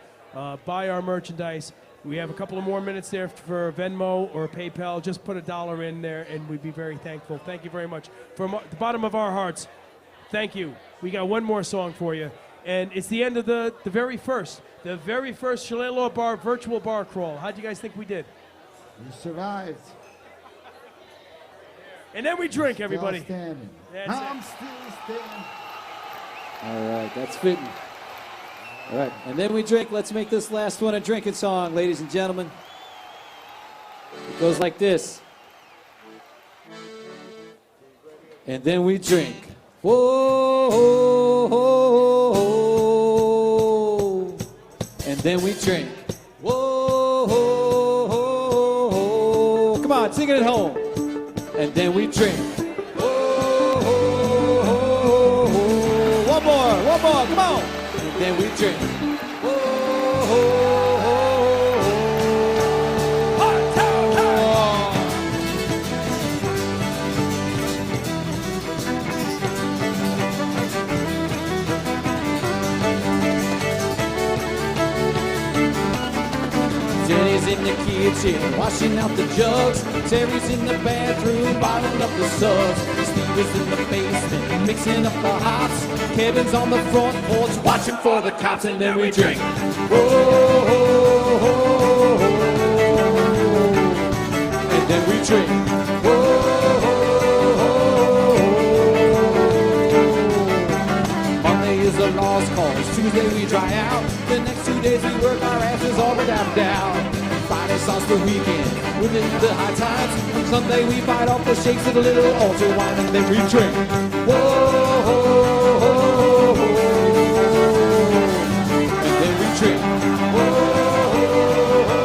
Buy our merchandise. We have a couple of more minutes there for Venmo or PayPal. Just put $1 in there and we'd be very thankful. Thank you very much. From the bottom of our hearts, thank you. We got one more song for you. And it's the end of the very first Shilelagh Bar virtual bar crawl. How'd you guys think we did? You survived. And then we drink, everybody. Still standing. That's I'm it. still standing. All right, that's fitting. All right, and then we drink. Let's make this last one a drinking song, ladies and gentlemen. It goes like this. And then we drink. Whoa, ho, ho, ho. And then we drink. Whoa, ho, ho, ho. Come on, sing it at home. And then we drink. Whoa, ho, ho, ho. One more, come on. And then we drink. Whoa, ho, ho, ho. Hot town, Jenny's in the kitchen, washing out the jugs. Terry's in the bathroom, bottling up the subs. Steve is in the basement, mixing up the hops. Kevin's on the front porch, watching for the cops, and then we drink. Whoa, ho, ho, ho. And then we drink. Whoa, ho, ho, ho. Monday is a lost cause, Tuesday we dry out. The next 2 days we work our asses all without doubt. Friday starts the weekend, within the high times. Sunday we fight off the shakes with a little altar wine, and then we drink. Whoa, ho, ho, ho. And then we drink. Whoa, ho, ho,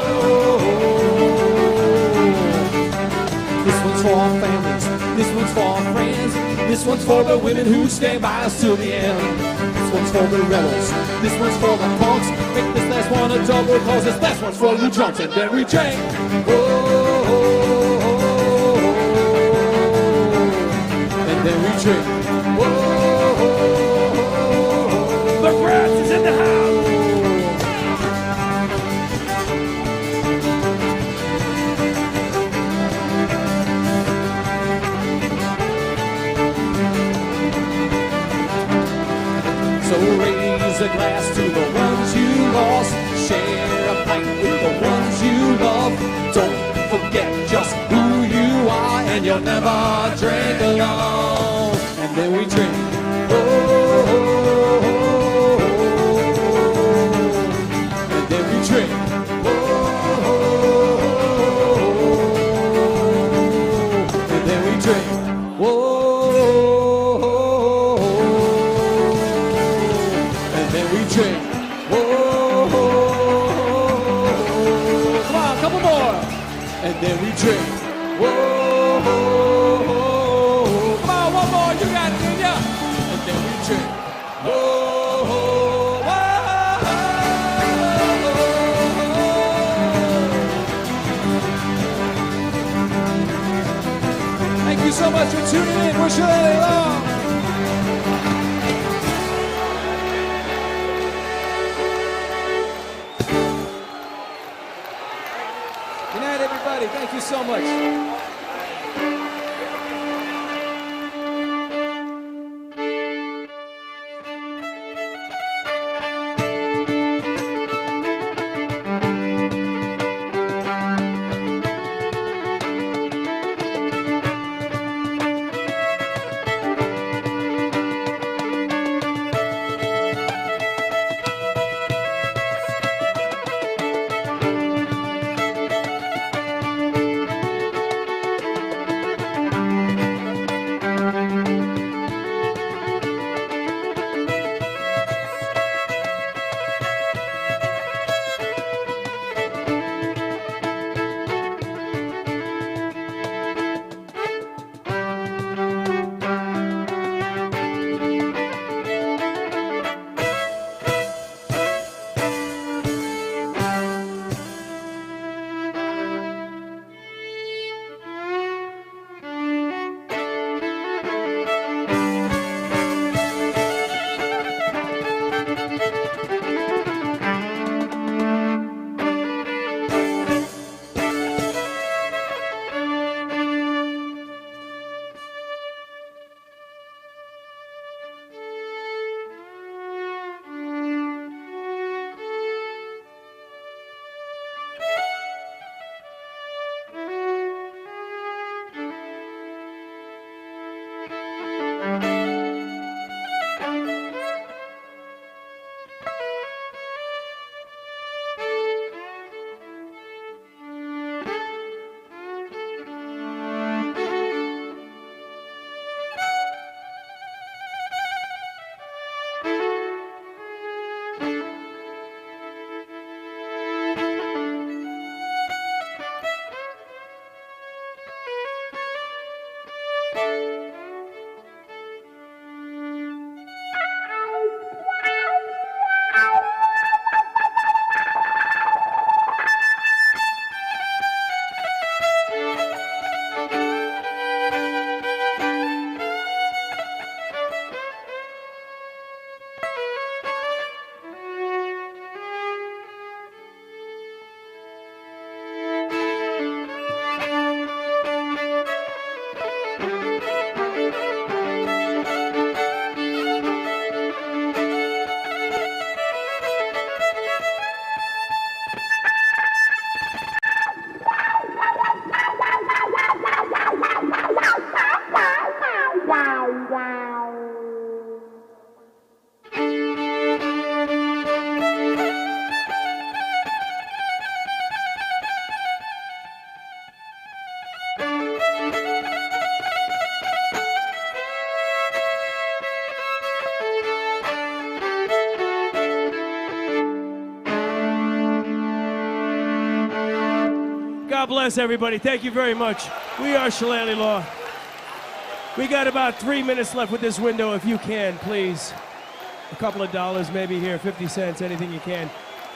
ho. This one's for the women who stand by us till the end. This one's for the rebels. This one's for the punks. Make this last one a double, cause this last one's for the drunks. And then we drink. And then we drink. The grass is in the house. So raise a glass to the ones you lost. Share a pint with the ones you love. Don't forget just who you are, and you'll never drink alone. And then we drink. And then we drink. And then we drink. Drink. Whoa. Come on, a couple more. And then we drink. Whoa. Come on, one more. You got it, didn't ya? And then we drink. Whoa. Thank you so much for tuning in. We're Shilelagh. Thank you so much. God bless everybody. Thank you very much. We are Shilelagh. We got about 3 minutes left with this window, if you can, please. A couple of dollars maybe here, 50 cents, anything you can.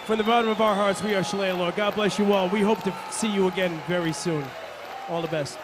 From the bottom of our hearts, we are Shilelagh. God bless you all. We hope to see you again very soon. All the best.